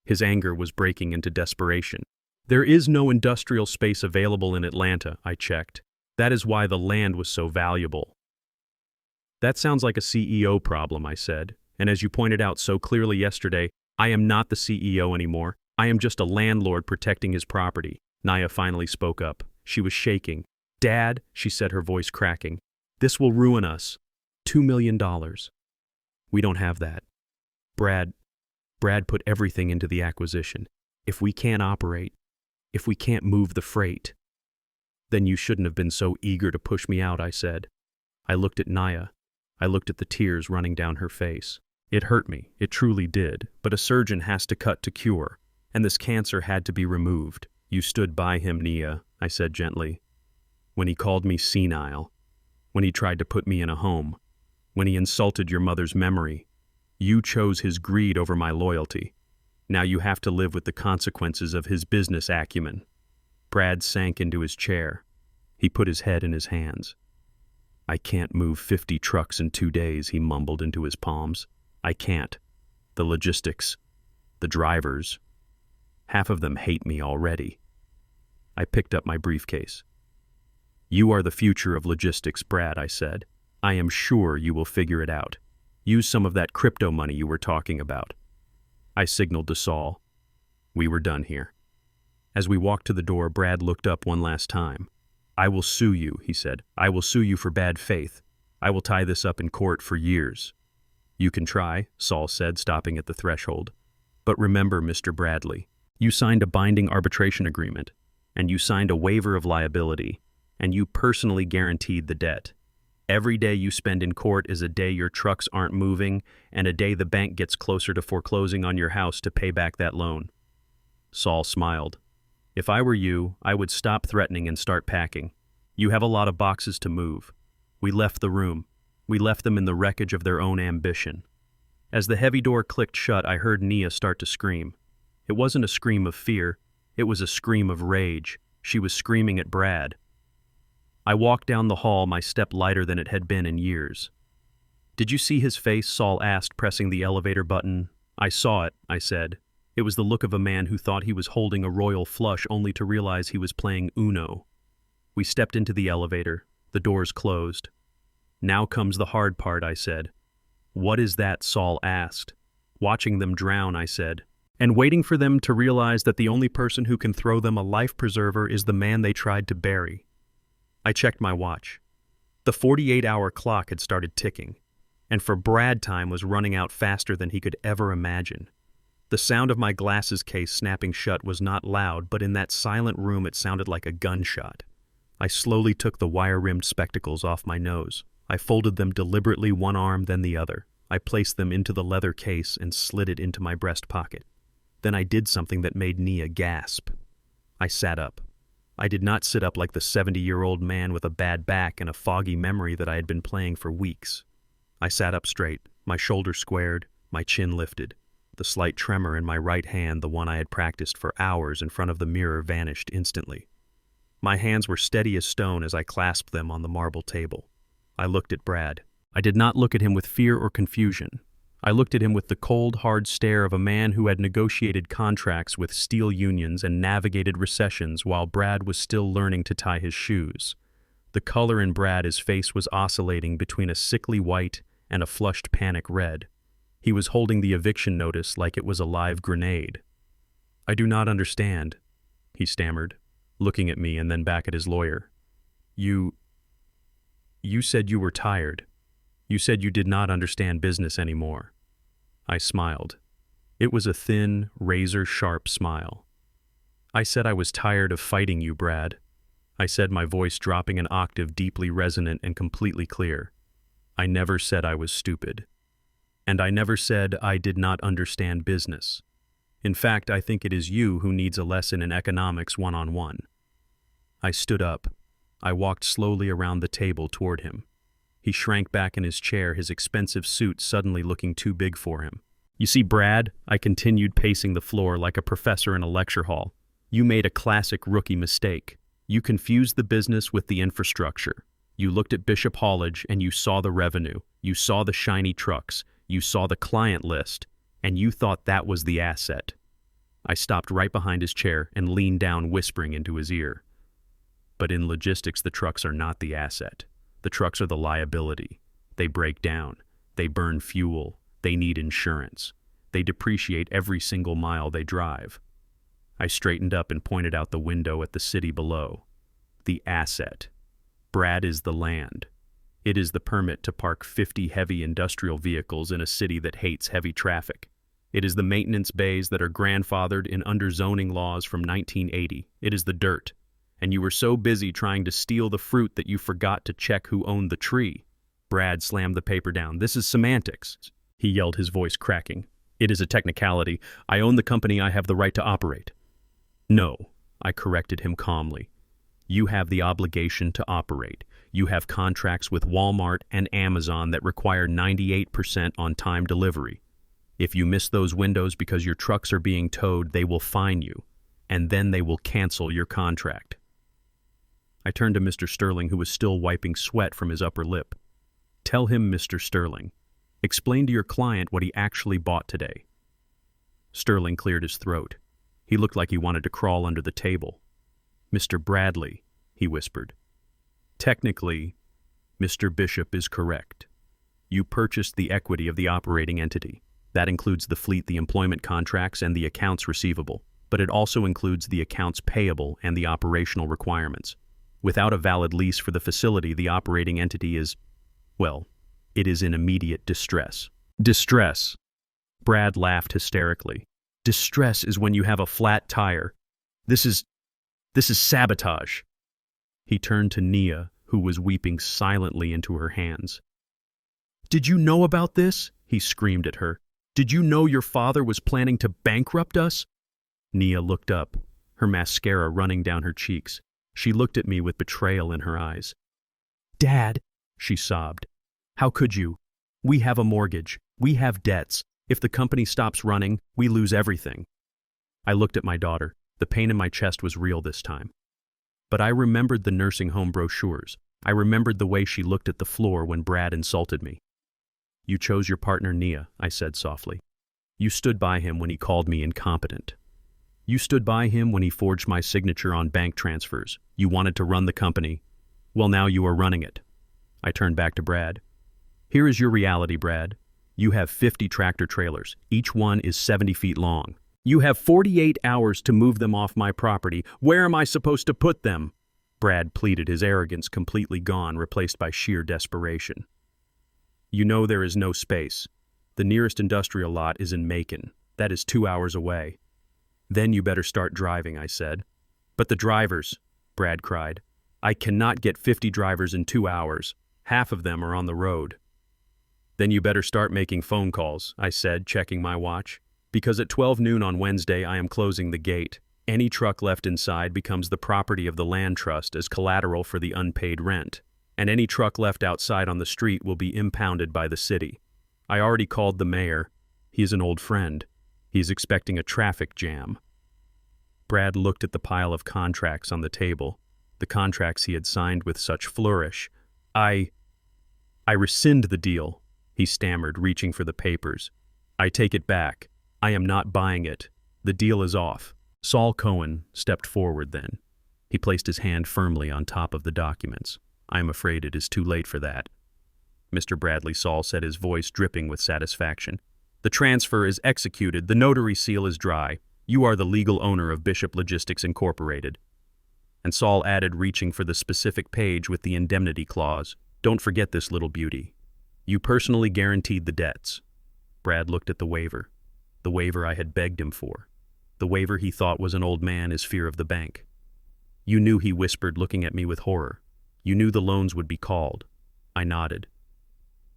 His anger was breaking into desperation. There is no industrial space available in Atlanta, I checked. That is why the land was so valuable. That sounds like a CEO problem, I said, and as you pointed out so clearly yesterday, I am not the CEO anymore. I am just a landlord protecting his property. Naya finally spoke up. She was shaking. Dad, she said, her voice cracking, this will ruin us. $2 million. We don't have that. Brad put everything into the acquisition. If we can't operate, if we can't move the freight, then you shouldn't have been so eager to push me out, I said. I looked at Naya. I looked at the tears running down her face. It hurt me, it truly did, but a surgeon has to cut to cure, and this cancer had to be removed. You stood by him, Nia, I said gently. When he called me senile, when he tried to put me in a home, when he insulted your mother's memory, you chose his greed over my loyalty. Now you have to live with the consequences of his business acumen. Brad sank into his chair. He put his head in his hands. I can't move 50 trucks in 2 days, he mumbled into his palms. I can't. The logistics, the drivers, half of them hate me already. I picked up my briefcase. You are the future of logistics, Brad, I said. I am sure you will figure it out. Use some of that crypto money you were talking about. I signaled to Saul. We were done here. As we walked to the door, Brad looked up one last time. I will sue you, he said. I will sue you for bad faith. I will tie this up in court for years. You can try, Saul said, stopping at the threshold. But remember, Mr. Bradley, you signed a binding arbitration agreement, and you signed a waiver of liability, and you personally guaranteed the debt. Every day you spend in court is a day your trucks aren't moving and a day the bank gets closer to foreclosing on your house to pay back that loan. Saul smiled. If I were you, I would stop threatening and start packing. You have a lot of boxes to move. We left the room. We left them in the wreckage of their own ambition. As the heavy door clicked shut, I heard Nia start to scream. It wasn't a scream of fear. It was a scream of rage. She was screaming at Brad. I walked down the hall, my step lighter than it had been in years. Did you see his face? Saul asked, pressing the elevator button. I saw it, I said. It was the look of a man who thought he was holding a royal flush only to realize he was playing Uno. We stepped into the elevator. The doors closed. Now comes the hard part, I said. What is that? Saul asked. Watching them drown, I said, and waiting for them to realize that the only person who can throw them a life preserver is the man they tried to bury. I checked my watch. The 48-hour clock had started ticking, and for Brad, time was running out faster than he could ever imagine. The sound of my glasses case snapping shut was not loud, but in that silent room it sounded like a gunshot. I slowly took the wire-rimmed spectacles off my nose. I folded them deliberately, one arm, then the other. I placed them into the leather case and slid it into my breast pocket. Then I did something that made Nia gasp. I sat up. I did not sit up like the 70-year-old man with a bad back and a foggy memory that I had been playing for weeks. I sat up straight, my shoulders squared, my chin lifted. The slight tremor in my right hand, the one I had practiced for hours in front of the mirror, vanished instantly. My hands were steady as stone as I clasped them on the marble table. I looked at Brad. I did not look at him with fear or confusion. I looked at him with the cold, hard stare of a man who had negotiated contracts with steel unions and navigated recessions while Brad was still learning to tie his shoes. The color in Brad's face was oscillating between a sickly white and a flushed panic red. He was holding the eviction notice like it was a live grenade. I do not understand, he stammered, looking at me and then back at his lawyer. You said you were tired. You said you did not understand business anymore. I smiled. It was a thin, razor-sharp smile. I said I was tired of fighting you, Brad. I said, my voice dropping an octave, deeply resonant and completely clear. I never said I was stupid. And I never said I did not understand business. In fact, I think it is you who needs a lesson in economics one-on-one. I stood up. I walked slowly around the table toward him. He shrank back in his chair, his expensive suit suddenly looking too big for him. You see, Brad, I continued, pacing the floor like a professor in a lecture hall. You made a classic rookie mistake. You confused the business with the infrastructure. You looked at Bishop Hallage and you saw the revenue. You saw the shiny trucks. You saw the client list. And you thought that was the asset. I stopped right behind his chair and leaned down, whispering into his ear. But in logistics, the trucks are not the asset. The trucks are the liability. They break down. They burn fuel. They need insurance. They depreciate every single mile they drive. I straightened up and pointed out the window at the city below. The asset. Brad is the land. It is the permit to park 50 heavy industrial vehicles in a city that hates heavy traffic. It is the maintenance bays that are grandfathered in under zoning laws from 1980. It is the dirt. And you were so busy trying to steal the fruit that you forgot to check who owned the tree. Brad slammed the paper down. This is semantics, he yelled, his voice cracking. It is a technicality. I own the company. I have the right to operate. No, I corrected him calmly. You have the obligation to operate. You have contracts with Walmart and Amazon that require 98% on-time delivery. If you miss those windows because your trucks are being towed, they will fine you, and then they will cancel your contract. I turned to Mr. Sterling, who was still wiping sweat from his upper lip. Tell him, Mr. Sterling. Explain to your client what he actually bought today. Sterling cleared his throat. He looked like he wanted to crawl under the table. Mr. Bradley, he whispered. Technically, Mr. Bishop is correct. You purchased the equity of the operating entity. That includes the fleet, the employment contracts, and the accounts receivable. But it also includes the accounts payable and the operational requirements. Without a valid lease for the facility, the operating entity is, well, it is in immediate distress. Distress. Brad laughed hysterically. Distress is when you have a flat tire. This is sabotage. He turned to Nia, who was weeping silently into her hands. Did you know about this? He screamed at her. Did you know your father was planning to bankrupt us? Nia looked up, her mascara running down her cheeks. She looked at me with betrayal in her eyes. Dad, she sobbed. How could you? We have a mortgage. We have debts. If the company stops running, we lose everything. I looked at my daughter. The pain in my chest was real this time. But I remembered the nursing home brochures. I remembered the way she looked at the floor when Brad insulted me. You chose your partner Nia, I said softly. You stood by him when he called me incompetent. You stood by him when he forged my signature on bank transfers. You wanted to run the company. Well, now you are running it. I turned back to Brad. Here is your reality, Brad. You have 50 tractor trailers. Each one is 70 feet long. You have 48 hours to move them off my property. Where am I supposed to put them? Brad pleaded, his arrogance completely gone, replaced by sheer desperation. You know there is no space. The nearest industrial lot is in Macon. That is 2 hours away. Then you better start driving, I said. But the drivers, Brad cried. I cannot get 50 drivers in 2 hours. Half of them are on the road. Then you better start making phone calls, I said, checking my watch. Because at 12 noon on Wednesday I am closing the gate. Any truck left inside becomes the property of the land trust as collateral for the unpaid rent. And any truck left outside on the street will be impounded by the city. I already called the mayor. He is an old friend. He is expecting a traffic jam. Brad looked at the pile of contracts on the table, the contracts he had signed with such flourish. I rescind the deal, he stammered, reaching for the papers. I take it back. I am not buying it. The deal is off. Saul Cohen stepped forward then. He placed his hand firmly on top of the documents. I am afraid it is too late for that. Mr. Bradley, Saul said, his voice dripping with satisfaction. The transfer is executed. The notary seal is dry. You are the legal owner of Bishop Logistics Incorporated. And Saul added, reaching for the specific page with the indemnity clause. Don't forget this, little beauty. You personally guaranteed the debts. Brad looked at the waiver I had begged him for. The waiver he thought was an old man, his fear of the bank. You knew, he whispered, looking at me with horror. You knew the loans would be called. I nodded.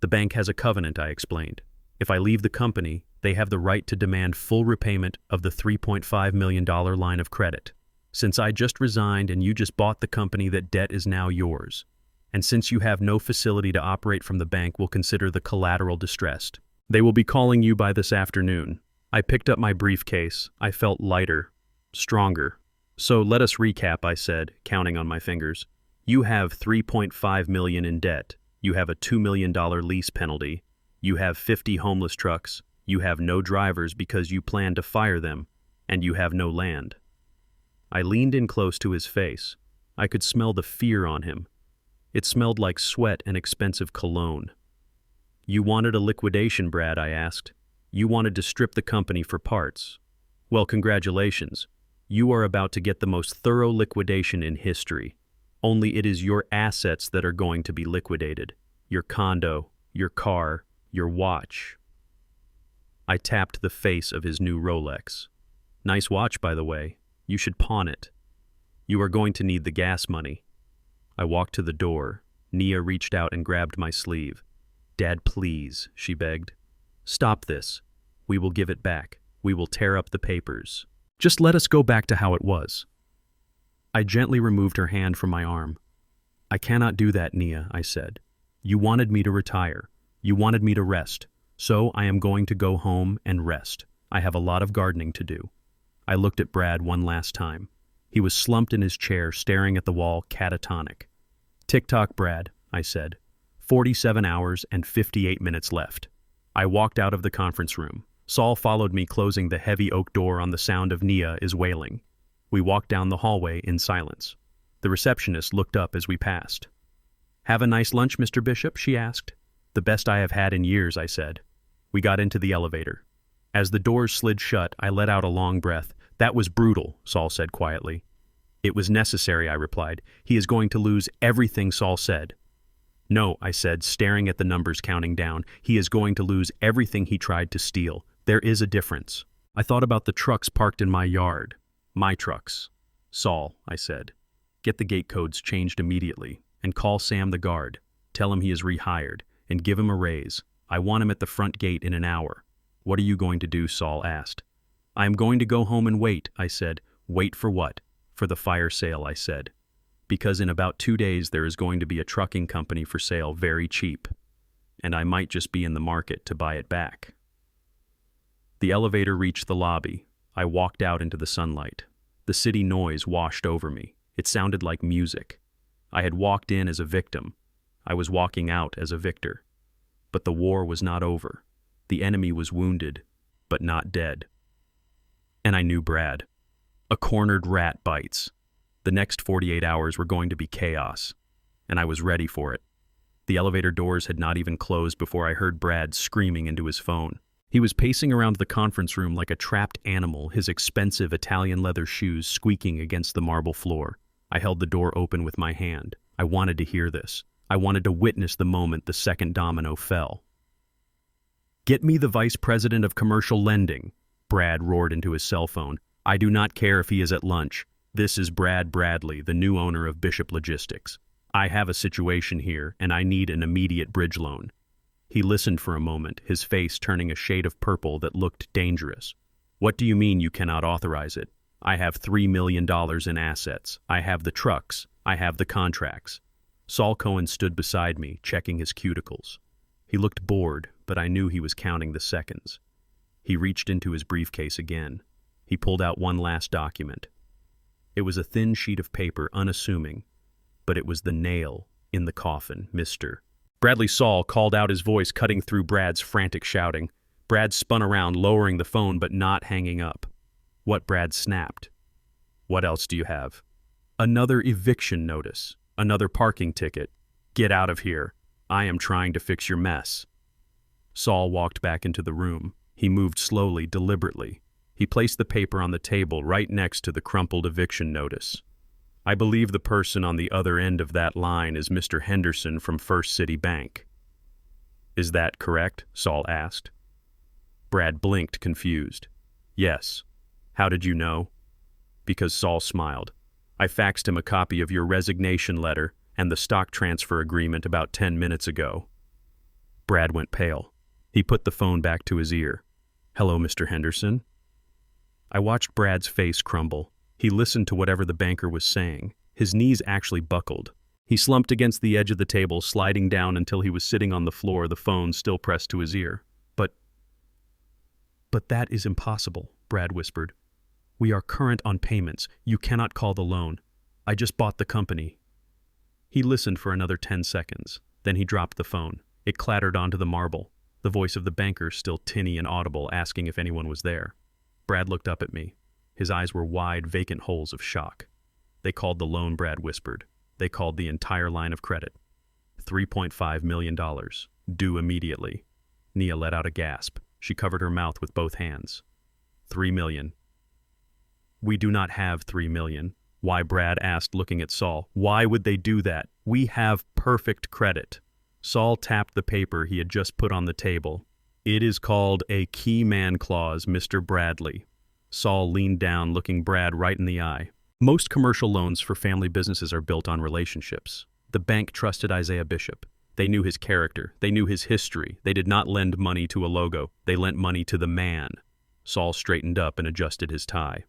The bank has a covenant, I explained. If I leave the company, they have the right to demand full repayment of the $3.5 million line of credit. Since I just resigned and you just bought the company, that debt is now yours. And since you have no facility to operate from, the bank will consider the collateral distressed. They will be calling you by this afternoon. I picked up my briefcase. I felt lighter, stronger. So let us recap, I said, counting on my fingers. You have $3.5 million in debt. You have a $2 million lease penalty. You have 50 homeless trucks. You have no drivers because you plan to fire them. And you have no land. I leaned in close to his face. I could smell the fear on him. It smelled like sweat and expensive cologne. You wanted a liquidation, Brad, I asked. You wanted to strip the company for parts. Well, congratulations. You are about to get the most thorough liquidation in history. Only it is your assets that are going to be liquidated. Your condo, your car, your watch. I tapped the face of his new Rolex. Nice watch, by the way. You should pawn it. You are going to need the gas money. I walked to the door. Nia reached out and grabbed my sleeve. Dad, please, she begged. Stop this. We will give it back. We will tear up the papers. Just let us go back to how it was. I gently removed her hand from my arm. I cannot do that, Nia, I said. You wanted me to retire. You wanted me to rest. So I am going to go home and rest. I have a lot of gardening to do. I looked at Brad one last time. He was slumped in his chair, staring at the wall, catatonic. Tick-tock, Brad, I said. 47 hours and 58 minutes left. I walked out of the conference room. Saul followed me, closing the heavy oak door on the sound of Nia is wailing. We walked down the hallway in silence. The receptionist looked up as we passed. Have a nice lunch, Mr. Bishop, she asked. The best I have had in years, I said. We got into the elevator. As the doors slid shut, I let out a long breath. That was brutal, Saul said quietly. It was necessary, I replied. He is going to lose everything, Saul said. No, I said, staring at the numbers counting down. He is going to lose everything he tried to steal. There is a difference. I thought about the trucks parked in my yard. My trucks. Saul, I said, get the gate codes changed immediately, and call Sam the guard. Tell him he is rehired, and give him a raise. I want him at the front gate in an hour. What are you going to do? Saul asked. I am going to go home and wait, I said. Wait for what? For the fire sale, I said. Because in about 2 days there is going to be a trucking company for sale very cheap, and I might just be in the market to buy it back. The elevator reached the lobby. I walked out into the sunlight. The city noise washed over me. It sounded like music. I had walked in as a victim. I was walking out as a victor. But the war was not over. The enemy was wounded, but not dead. And I knew Brad. A cornered rat bites. The next 48 hours were going to be chaos, and I was ready for it. The elevator doors had not even closed before I heard Brad screaming into his phone. He was pacing around the conference room like a trapped animal, his expensive Italian leather shoes squeaking against the marble floor. I held the door open with my hand. I wanted to hear this. I wanted to witness the moment the second domino fell. Get me the vice president of commercial lending, Brad roared into his cell phone. I do not care if he is at lunch. This is Brad Bradley, the new owner of Bishop Logistics. I have a situation here, and I need an immediate bridge loan. He listened for a moment, his face turning a shade of purple that looked dangerous. What do you mean you cannot authorize it? I have $3 million in assets. I have the trucks. I have the contracts. Saul Cohen stood beside me, checking his cuticles. He looked bored, but I knew he was counting the seconds. He reached into his briefcase again. He pulled out one last document. It was a thin sheet of paper, unassuming, but it was the nail in the coffin, Mr. Bradley. Saul called out, his voice cutting through Brad's frantic shouting. Brad spun around, lowering the phone but not hanging up. What? Brad snapped. What else do you have? Another eviction notice. Another parking ticket. Get out of here. I am trying to fix your mess. Saul walked back into the room. He moved slowly, deliberately. He placed the paper on the table right next to the crumpled eviction notice. I believe the person on the other end of that line is Mr. Henderson from First City Bank. Is that correct? Saul asked. Brad blinked, confused. Yes. How did you know? Because Saul smiled. I faxed him a copy of your resignation letter and the stock transfer agreement about 10 minutes ago. Brad went pale. He put the phone back to his ear. Hello, Mr. Henderson. I watched Brad's face crumble. He listened to whatever the banker was saying. His knees actually buckled. He slumped against the edge of the table, sliding down until he was sitting on the floor, the phone still pressed to his ear. But that is impossible, Brad whispered. We are current on payments. You cannot call the loan. I just bought the company. He listened for another 10 seconds. Then he dropped the phone. It clattered onto the marble, the voice of the banker still tinny and audible, asking if anyone was there. Brad looked up at me. His eyes were wide, vacant holes of shock. They called the loan, Brad whispered. They called the entire line of credit. $3.5 million. Due immediately. Nia let out a gasp. She covered her mouth with both hands. 3 million. We do not have 3 million. Why? Brad asked, looking at Saul. Why would they do that? We have perfect credit. Saul tapped the paper he had just put on the table. It is called a key man clause, Mr. Bradley. Saul leaned down, looking Brad right in the eye. Most commercial loans for family businesses are built on relationships. The bank trusted Isaiah Bishop. They knew his character. They knew his history. They did not lend money to a logo. They lent money to the man. Saul straightened up and adjusted his tie.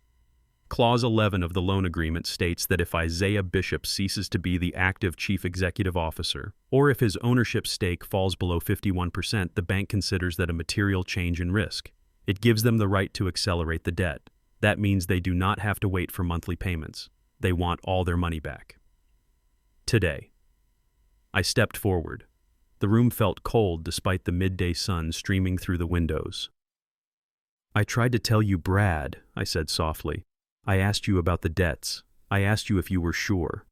Clause 11 of the loan agreement states that if Isaiah Bishop ceases to be the active chief executive officer, or if his ownership stake falls below 51%, the bank considers that a material change in risk. It gives them the right to accelerate the debt. That means they do not have to wait for monthly payments. They want all their money back. Today. I stepped forward. The room felt cold despite the midday sun streaming through the windows. I tried to tell you, Brad, I said softly. I asked you about the debts. I asked you if you were sure.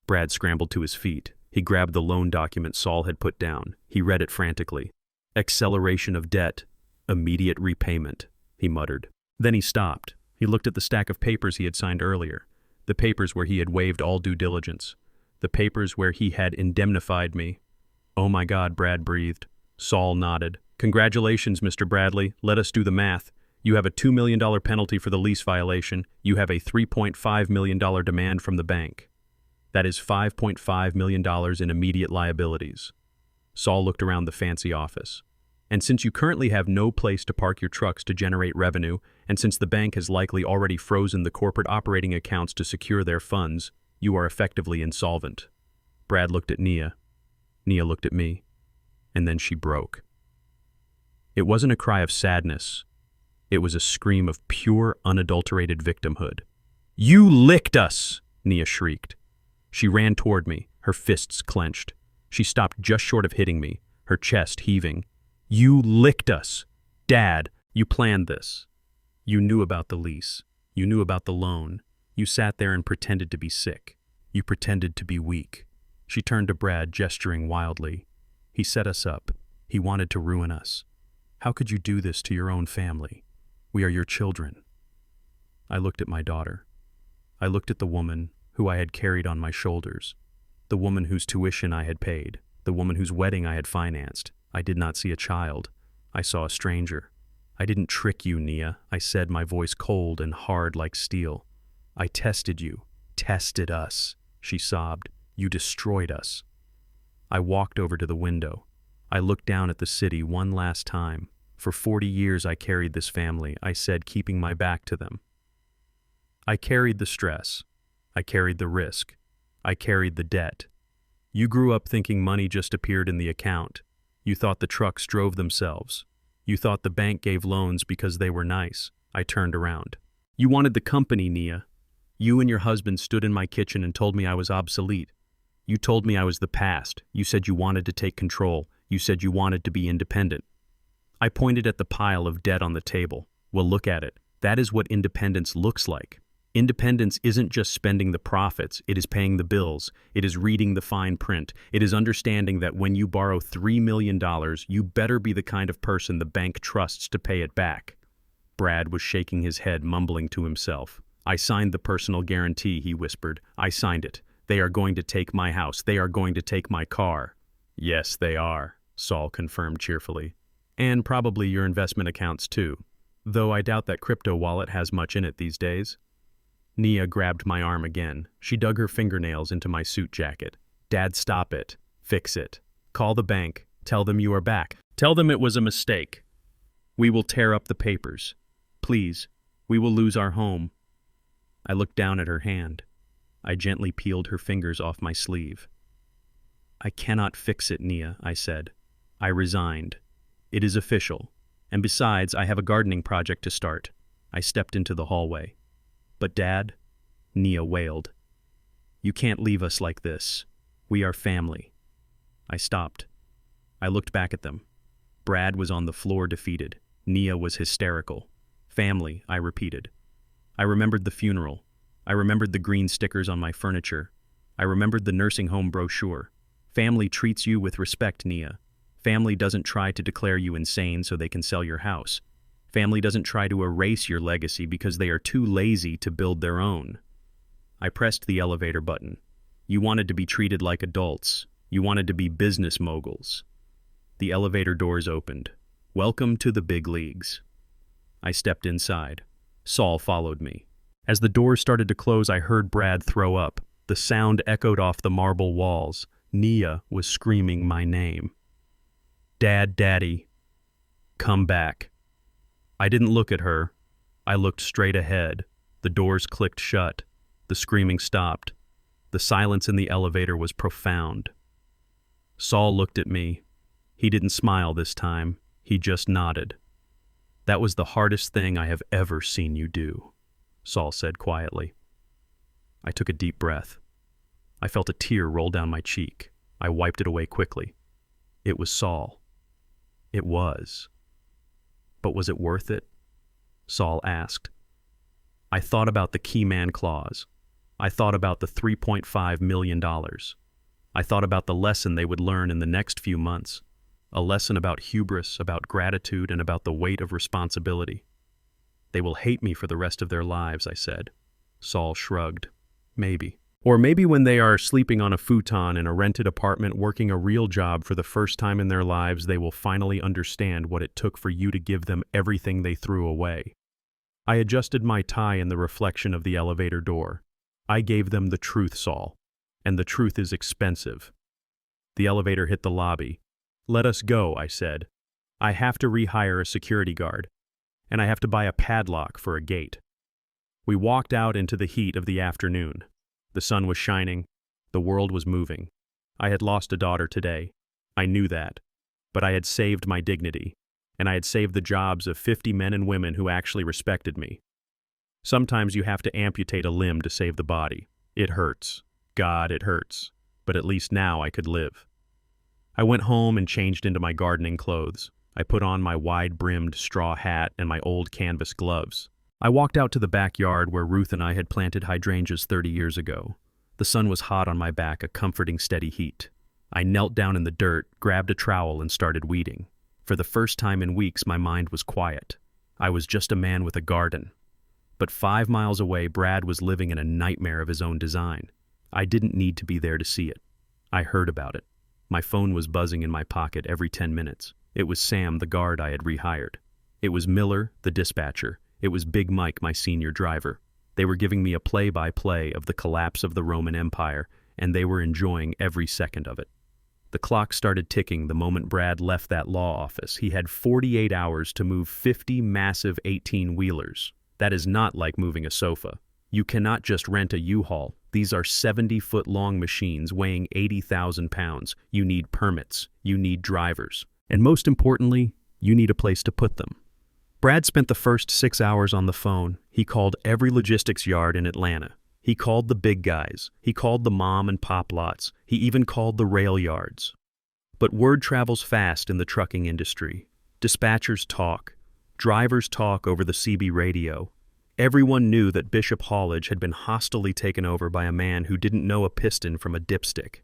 Brad scrambled to his feet. He grabbed the loan document Saul had put down. He read it frantically. Acceleration of debt. Immediate repayment, he muttered. Then he stopped. He looked at the stack of papers he had signed earlier. The papers where he had waived all due diligence. The papers where he had indemnified me. Oh my God, Brad breathed. Saul nodded. Congratulations, Mr. Bradley. Let us do the math. You have a $2 million penalty for the lease violation. You have a $3.5 million demand from the bank. That is $5.5 million in immediate liabilities. Saul looked around the fancy office. And since you currently have no place to park your trucks to generate revenue, and since the bank has likely already frozen the corporate operating accounts to secure their funds, you are effectively insolvent. Brad looked at Nia. Nia looked at me. And then she broke. It wasn't a cry of sadness. It was a scream of pure, unadulterated victimhood. "You licked us!" Nia shrieked. She ran toward me, her fists clenched. She stopped just short of hitting me, her chest heaving. "You licked us! Dad, you planned this. You knew about the lease. You knew about the loan. You sat there and pretended to be sick. You pretended to be weak." She turned to Brad, gesturing wildly. "He set us up. He wanted to ruin us. How could you do this to your own family? We are your children." I looked at my daughter. I looked at the woman who I had carried on my shoulders, the woman whose tuition I had paid, the woman whose wedding I had financed. I did not see a child. I saw a stranger. "I didn't trick you, Nia," I said, my voice cold and hard like steel. "I tested you, tested us," she sobbed. "You destroyed us." I walked over to the window. I looked down at the city one last time. "For 40 years I carried this family," I said, keeping my back to them. "I carried the stress. I carried the risk. I carried the debt. You grew up thinking money just appeared in the account. You thought the trucks drove themselves. You thought the bank gave loans because they were nice." I turned around. "You wanted the company, Nia. You and your husband stood in my kitchen and told me I was obsolete. You told me I was the past. You said you wanted to take control. You said you wanted to be independent." I pointed at the pile of debt on the table. "Well, look at it. That is what independence looks like. Independence isn't just spending the profits, it is paying the bills, it is reading the fine print, it is understanding that when you borrow $3 million, you better be the kind of person the bank trusts to pay it back." Brad was shaking his head, mumbling to himself. "I signed the personal guarantee," he whispered. "I signed it. They are going to take my house. They are going to take my car." "Yes, they are," Saul confirmed cheerfully. "And probably your investment accounts too. Though I doubt that crypto wallet has much in it these days." Nia grabbed my arm again. She dug her fingernails into my suit jacket. "Dad, stop it. Fix it. Call the bank. Tell them you are back. Tell them it was a mistake. We will tear up the papers. Please, we will lose our home." I looked down at her hand. I gently peeled her fingers off my sleeve. "I cannot fix it, Nia," I said. "I resigned. It is official. And besides, I have a gardening project to start." I stepped into the hallway. "But Dad," Nia wailed, "you can't leave us like this. We are family." I stopped. I looked back at them. Brad was on the floor, defeated. Nia was hysterical. "Family," I repeated. I remembered the funeral. I remembered the green stickers on my furniture. I remembered the nursing home brochure. Family treats you with respect, Nia. Family doesn't try to declare you insane so they can sell your house. Family doesn't try to erase your legacy because they are too lazy to build their own. I pressed the elevator button. You wanted to be treated like adults. You wanted to be business moguls. The elevator doors opened. "Welcome to the big leagues." I stepped inside. Saul followed me. As the doors started to close, I heard Brad throw up. The sound echoed off the marble walls. Nia was screaming my name. "Dad, Daddy, come back." I didn't look at her. I looked straight ahead. The doors clicked shut. The screaming stopped. The silence in the elevator was profound. Saul looked at me. He didn't smile this time. He just nodded. "That was the hardest thing I have ever seen you do," Saul said quietly. I took a deep breath. I felt a tear roll down my cheek. I wiped it away quickly. It was Saul. It was. But was it worth it? Saul asked. I thought about the key man clause. I thought about the $3.5 million. I thought about the lesson they would learn in the next few months. A lesson about hubris, about gratitude, and about the weight of responsibility. "They will hate me for the rest of their lives," I said. Saul shrugged. "Maybe. Or maybe when they are sleeping on a futon in a rented apartment working a real job for the first time in their lives, they will finally understand what it took for you to give them everything they threw away. I adjusted my tie in the reflection of the elevator door. I gave them the truth, Saul. And the truth is expensive. The elevator hit the lobby. "Let us go," I said. "I have to rehire a security guard. And I have to buy a padlock for a gate." We walked out into the heat of the afternoon. The sun was shining. The world was moving. I had lost a daughter today. I knew that. But I had saved my dignity. And I had saved the jobs of 50 men and women who actually respected me. Sometimes you have to amputate a limb to save the body. It hurts. God, it hurts. But at least now I could live. I went home and changed into my gardening clothes. I put on my wide-brimmed straw hat and my old canvas gloves. I walked out to the backyard where Ruth and I had planted hydrangeas 30 years ago. The sun was hot on my back, a comforting steady heat. I knelt down in the dirt, grabbed a trowel, and started weeding. For the first time in weeks, my mind was quiet. I was just a man with a garden. But 5 miles away, Brad was living in a nightmare of his own design. I didn't need to be there to see it. I heard about it. My phone was buzzing in my pocket every 10 minutes. It was Sam, the guard I had rehired. It was Miller, the dispatcher. It was Big Mike, my senior driver. They were giving me a play-by-play of the collapse of the Roman Empire, and they were enjoying every second of it. The clock started ticking the moment Brad left that law office. He had 48 hours to move 50 massive 18-wheelers. That is not like moving a sofa. You cannot just rent a U-Haul. These are 70-foot-long machines weighing 80,000 pounds. You need permits. You need drivers. And most importantly, you need a place to put them. Brad spent the first 6 hours on the phone. He called every logistics yard in Atlanta. He called the big guys. He called the mom and pop lots. He even called the rail yards. But word travels fast in the trucking industry. Dispatchers talk. Drivers talk over the CB radio. Everyone knew that Bishop Haulage had been hostilely taken over by a man who didn't know a piston from a dipstick.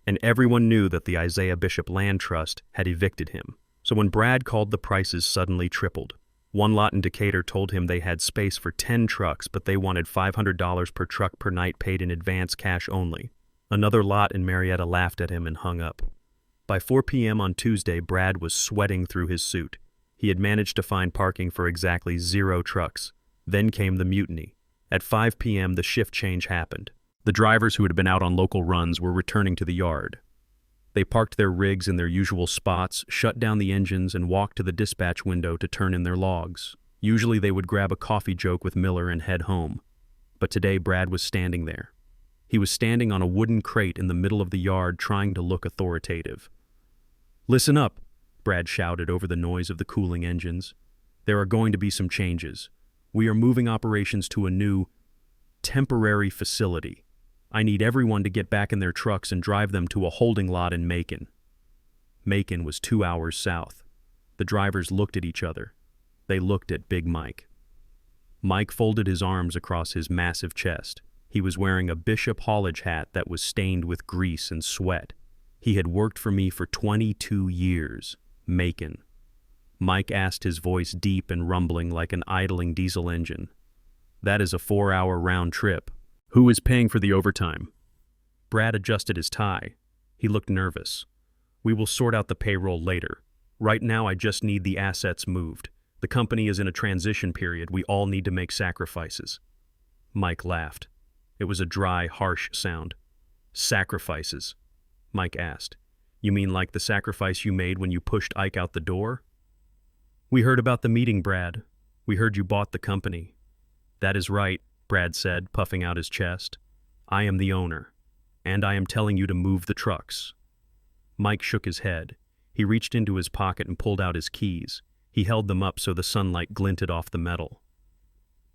And everyone knew that the Isaiah Bishop Land Trust had evicted him. So when Brad called, the prices suddenly tripled. One lot in Decatur told him they had space for 10 trucks, but they wanted $500 per truck per night paid in advance cash only. Another lot in Marietta laughed at him and hung up. By 4 p.m. on Tuesday, Brad was sweating through his suit. He had managed to find parking for exactly 0 trucks. Then came the mutiny. At 5 p.m., the shift change happened. The drivers who had been out on local runs were returning to the yard. They parked their rigs in their usual spots, shut down the engines, and walked to the dispatch window to turn in their logs. Usually they would grab a coffee joke with Miller and head home. But today Brad was standing there. He was standing on a wooden crate in the middle of the yard, trying to look authoritative. "Listen up," Brad shouted over the noise of the cooling engines. "There are going to be some changes. We are moving operations to a new, temporary facility. I need everyone to get back in their trucks and drive them to a holding lot in Macon." Macon was 2 hours south. The drivers looked at each other. They looked at Big Mike. Mike folded his arms across his massive chest. He was wearing a Bishop Haulage hat that was stained with grease and sweat. He had worked for me for 22 years. Macon. Mike asked, his voice deep and rumbling like an idling diesel engine. "That is a 4-hour round trip. Who is paying for the overtime?" Brad adjusted his tie. He looked nervous. "We will sort out the payroll later. Right now I just need the assets moved. The company is in a transition period. We all need to make sacrifices." Mike laughed. It was a dry, harsh sound. "Sacrifices?" Mike asked. "You mean like the sacrifice you made when you pushed Ike out the door?" "We heard about the meeting, Brad. We heard you bought the company." "That is right," Brad said, puffing out his chest. "I am the owner, and I am telling you to move the trucks." Mike shook his head. He reached into his pocket and pulled out his keys. He held them up so the sunlight glinted off the metal.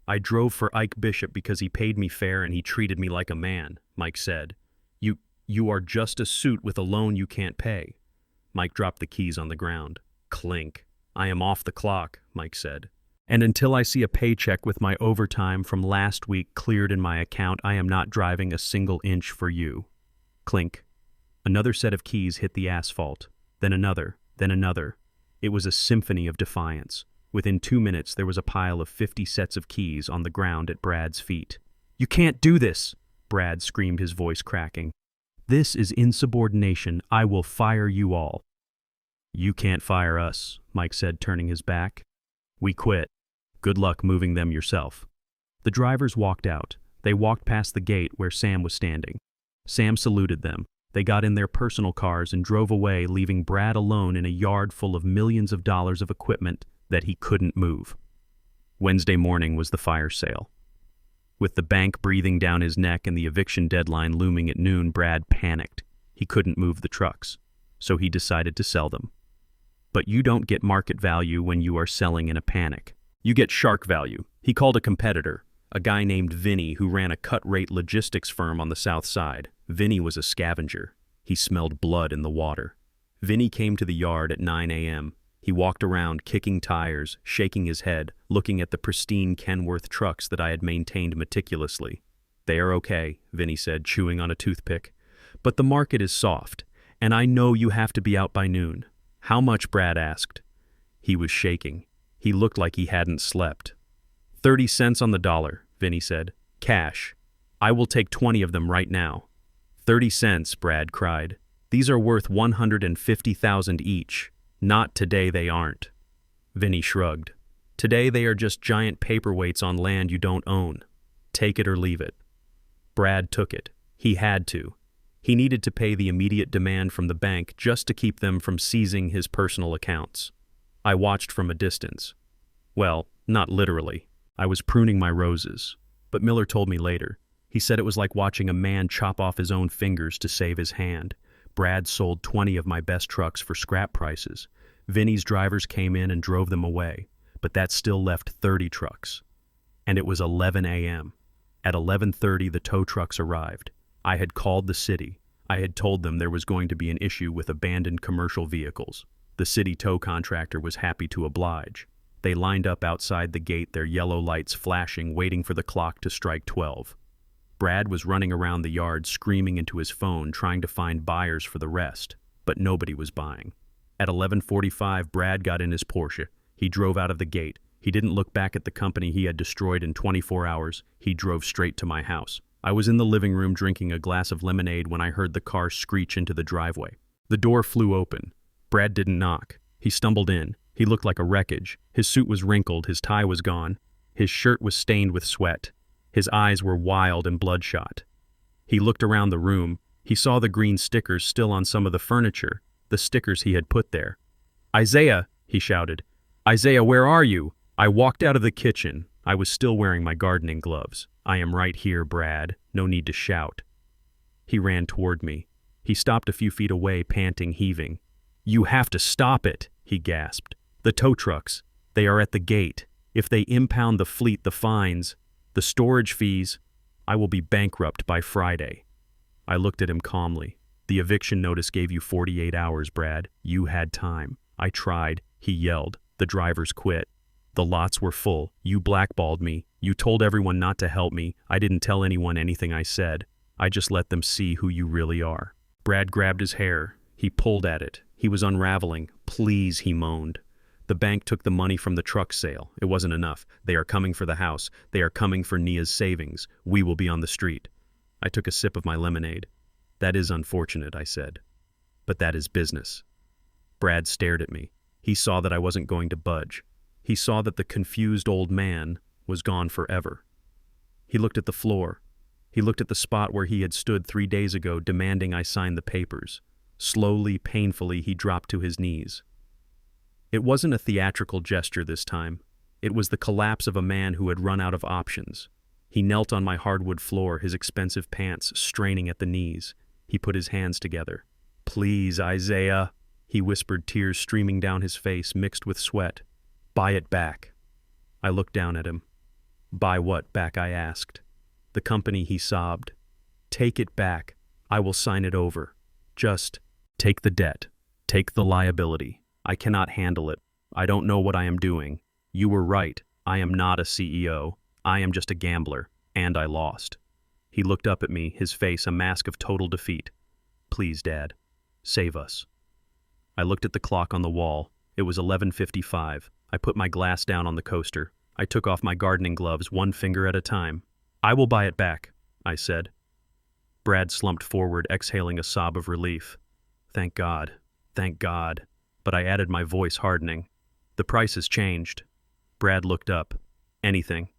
"I drove for Ike Bishop because he paid me fair and he treated me like a man," Mike said. You are just a suit with a loan you can't pay." Mike dropped the keys on the ground. Clink. "I am off the clock," Mike said. "And until I see a paycheck with my overtime from last week cleared in my account, I am not driving a single inch for you." Clink. Another set of keys hit the asphalt. Then another. Then another. It was a symphony of defiance. Within 2 minutes, there was a pile of 50 sets of keys on the ground at Brad's feet. "You can't do this!" Brad screamed, his voice cracking. "This is insubordination. I will fire you all." "You can't fire us," Mike said, turning his back. "We quit. Good luck moving them yourself." The drivers walked out. They walked past the gate where Sam was standing. Sam saluted them. They got in their personal cars and drove away, leaving Brad alone in a yard full of millions of dollars of equipment that he couldn't move. Wednesday morning was the fire sale. With the bank breathing down his neck and the eviction deadline looming at noon, Brad panicked. He couldn't move the trucks, so he decided to sell them. But you don't get market value when you are selling in a panic. You get shark value. He called a competitor, a guy named Vinny who ran a cut-rate logistics firm on the south side. Vinny was a scavenger. He smelled blood in the water. Vinny came to the yard at 9 a.m. He walked around, kicking tires, shaking his head, looking at the pristine Kenworth trucks that I had maintained meticulously. "They are okay," Vinny said, chewing on a toothpick. "But the market is soft, and I know you have to be out by noon." "How much?" Brad asked. He was shaking. He looked like he hadn't slept. 30 cents on the dollar, Vinny said. "Cash. I will take 20 of them right now." 30 cents, Brad cried. "These are worth 150,000 each. Not today, they aren't." Vinny shrugged. "Today they are just giant paperweights on land you don't own. Take it or leave it." Brad took it. He had to. He needed to pay the immediate demand from the bank just to keep them from seizing his personal accounts. I watched from a distance. Well, not literally. I was pruning my roses. But Miller told me later. He said it was like watching a man chop off his own fingers to save his hand. Brad sold 20 of my best trucks for scrap prices. Vinny's drivers came in and drove them away, but that still left 30 trucks. And it was 11 a.m. At 11:30, the tow trucks arrived. I had called the city. I had told them there was going to be an issue with abandoned commercial vehicles. The city tow contractor was happy to oblige. They lined up outside the gate, their yellow lights flashing, waiting for the clock to strike 12. Brad was running around the yard screaming into his phone, trying to find buyers for the rest, but nobody was buying. At 11:45, Brad got in his Porsche. He drove out of the gate. He didn't look back at the company he had destroyed in 24 hours. He drove straight to my house. I was in the living room drinking a glass of lemonade when I heard the car screech into the driveway. The door flew open. Brad didn't knock. He stumbled in. He looked like a wreckage. His suit was wrinkled. His tie was gone. His shirt was stained with sweat. His eyes were wild and bloodshot. He looked around the room. He saw the green stickers still on some of the furniture, the stickers he had put there. "Isaiah!" he shouted. "Isaiah, where are you?" I walked out of the kitchen. I was still wearing my gardening gloves. "I am right here, Brad. No need to shout." He ran toward me. He stopped a few feet away, panting, heaving. "You have to stop it," he gasped. "The tow trucks, they are at the gate. If they impound the fleet, the fines, the storage fees, I will be bankrupt by Friday." I looked at him calmly. "The eviction notice gave you 48 hours, Brad. You had time." I tried. He yelled. "The drivers quit. The lots were full. You blackballed me. You told everyone not to help me. I didn't tell anyone anything I said. I just let them see who you really are." Brad grabbed his hair. He pulled at it. He was unraveling. "Please," he moaned. "The bank took the money from the truck sale. It wasn't enough. They are coming for the house. They are coming for Nia's savings. We will be on the street." I took a sip of my lemonade. "That is unfortunate," I said. "But that is business." Brad stared at me. He saw that I wasn't going to budge. He saw that the confused old man was gone forever. He looked at the floor. He looked at the spot where he had stood 3 days ago demanding I sign the papers. Slowly, painfully, he dropped to his knees. It wasn't a theatrical gesture this time. It was the collapse of a man who had run out of options. He knelt on my hardwood floor, his expensive pants straining at the knees. He put his hands together. "Please, Isaiah," he whispered, tears streaming down his face, mixed with sweat. "Buy it back." I looked down at him. "Buy what back?" I asked. "The company," he sobbed. "Take it back. I will sign it over. Just take the debt. Take the liability. I cannot handle it. I don't know what I am doing. You were right. I am not a CEO. I am just a gambler. And I lost." He looked up at me, his face a mask of total defeat. "Please, Dad. Save us." I looked at the clock on the wall. It was 11:55. I put my glass down on the coaster. I took off my gardening gloves, one finger at a time. "I will buy it back," I said. Brad slumped forward, exhaling a sob of relief. Thank God. Thank God. But I added, my voice hardening. The price has changed. Brad looked up. Anything.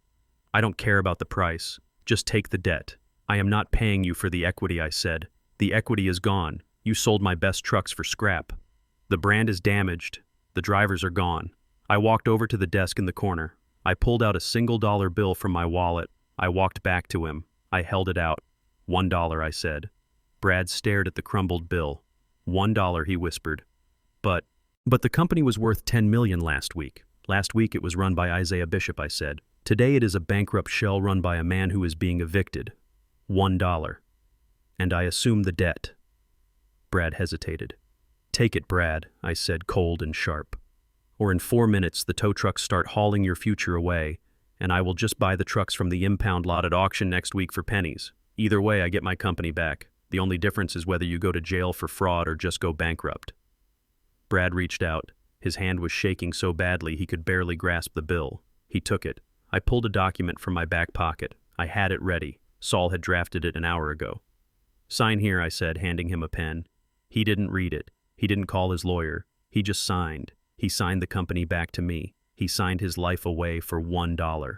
I don't care about the price. Just take the debt. I am not paying you for the equity, I said. The equity is gone. You sold my best trucks for scrap. The brand is damaged. The drivers are gone. I walked over to the desk in the corner. I pulled out a $1 bill from my wallet. I walked back to him. I held it out. $1, I said. Brad stared at the crumbled bill. $1, he whispered. But the company was worth $10 million last week. Last week it was run by Isaiah Bishop, I said. Today it is a bankrupt shell run by a man who is being evicted. $1. And I assume the debt. Brad hesitated. Take it, Brad, I said, cold and sharp. Or in 4 minutes the tow trucks start hauling your future away, and I will just buy the trucks from the impound lot at auction next week for pennies. Either way, I get my company back. The only difference is whether you go to jail for fraud or just go bankrupt. Brad reached out. His hand was shaking so badly he could barely grasp the bill. He took it. I pulled a document from my back pocket. I had it ready. Saul had drafted it an hour ago. Sign here, I said, handing him a pen. He didn't read it. He didn't call his lawyer. He just signed. He signed the company back to me. He signed his life away for $1.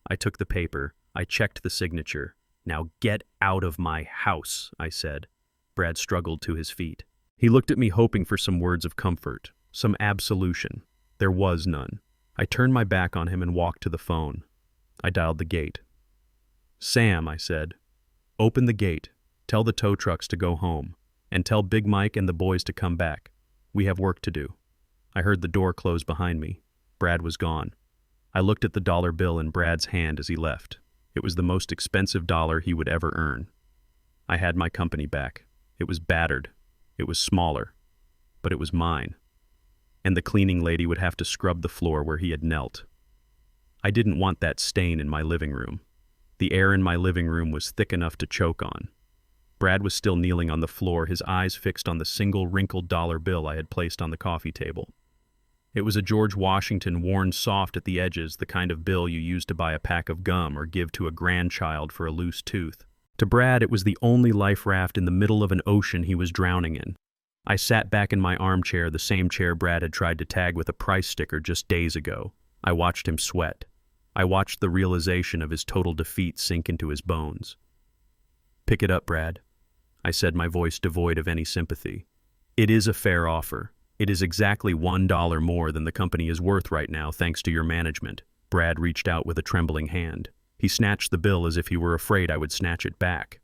I took the paper. I checked the signature. Now get out of my house, I said. Brad struggled to his feet. He looked at me hoping for some words of comfort, some absolution. There was none. I turned my back on him and walked to the phone. I dialed the gate. Sam, I said, open the gate. Tell the tow trucks to go home. And tell Big Mike and the boys to come back. We have work to do. I heard the door close behind me. Brad was gone. I looked at the dollar bill in Brad's hand as he left. It was the most expensive dollar he would ever earn. I had my company back. It was battered. It was smaller. But it was mine. And the cleaning lady would have to scrub the floor where he had knelt. I didn't want that stain in my living room. The air in my living room was thick enough to choke on. Brad was still kneeling on the floor, his eyes fixed on the single wrinkled dollar bill I had placed on the coffee table. It was a George Washington worn soft at the edges, the kind of bill you use to buy a pack of gum or give to a grandchild for a loose tooth. To Brad, it was the only life raft in the middle of an ocean he was drowning in. I sat back in my armchair, the same chair Brad had tried to tag with a price sticker just days ago. I watched him sweat. I watched the realization of his total defeat sink into his bones. Pick it up, Brad, I said, my voice devoid of any sympathy. It is a fair offer. It is exactly $1 more than the company is worth right now, thanks to your management. Brad reached out with a trembling hand. He snatched the bill as if he were afraid I would snatch it back.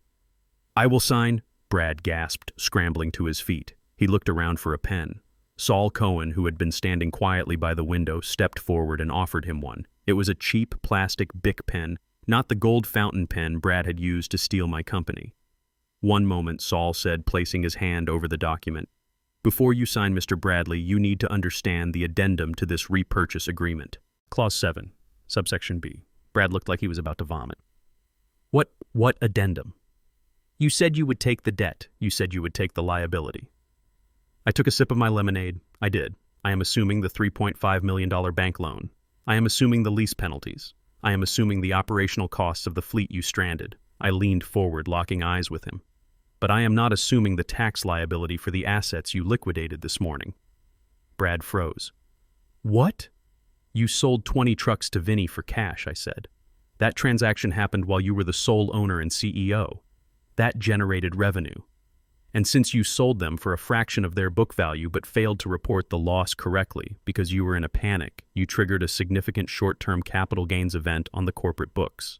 I will sign, Brad gasped, scrambling to his feet. He looked around for a pen. Saul Cohen, who had been standing quietly by the window, stepped forward and offered him one. It was a cheap plastic Bic pen, not the gold fountain pen Brad had used to steal my company. One moment, Saul said, placing his hand over the document. Before you sign, Mr. Bradley, you need to understand the addendum to this repurchase agreement. Clause 7, subsection B. Brad looked like he was about to vomit. What addendum? You said you would take the debt. You said you would take the liability. I took a sip of my lemonade. I did. I am assuming the $3.5 million bank loan. I am assuming the lease penalties. I am assuming the operational costs of the fleet you stranded. I leaned forward, locking eyes with him. But I am not assuming the tax liability for the assets you liquidated this morning. Brad froze. What? You sold 20 trucks to Vinny for cash, I said. That transaction happened while you were the sole owner and CEO. That generated revenue. And since you sold them for a fraction of their book value but failed to report the loss correctly because you were in a panic, you triggered a significant short-term capital gains event on the corporate books.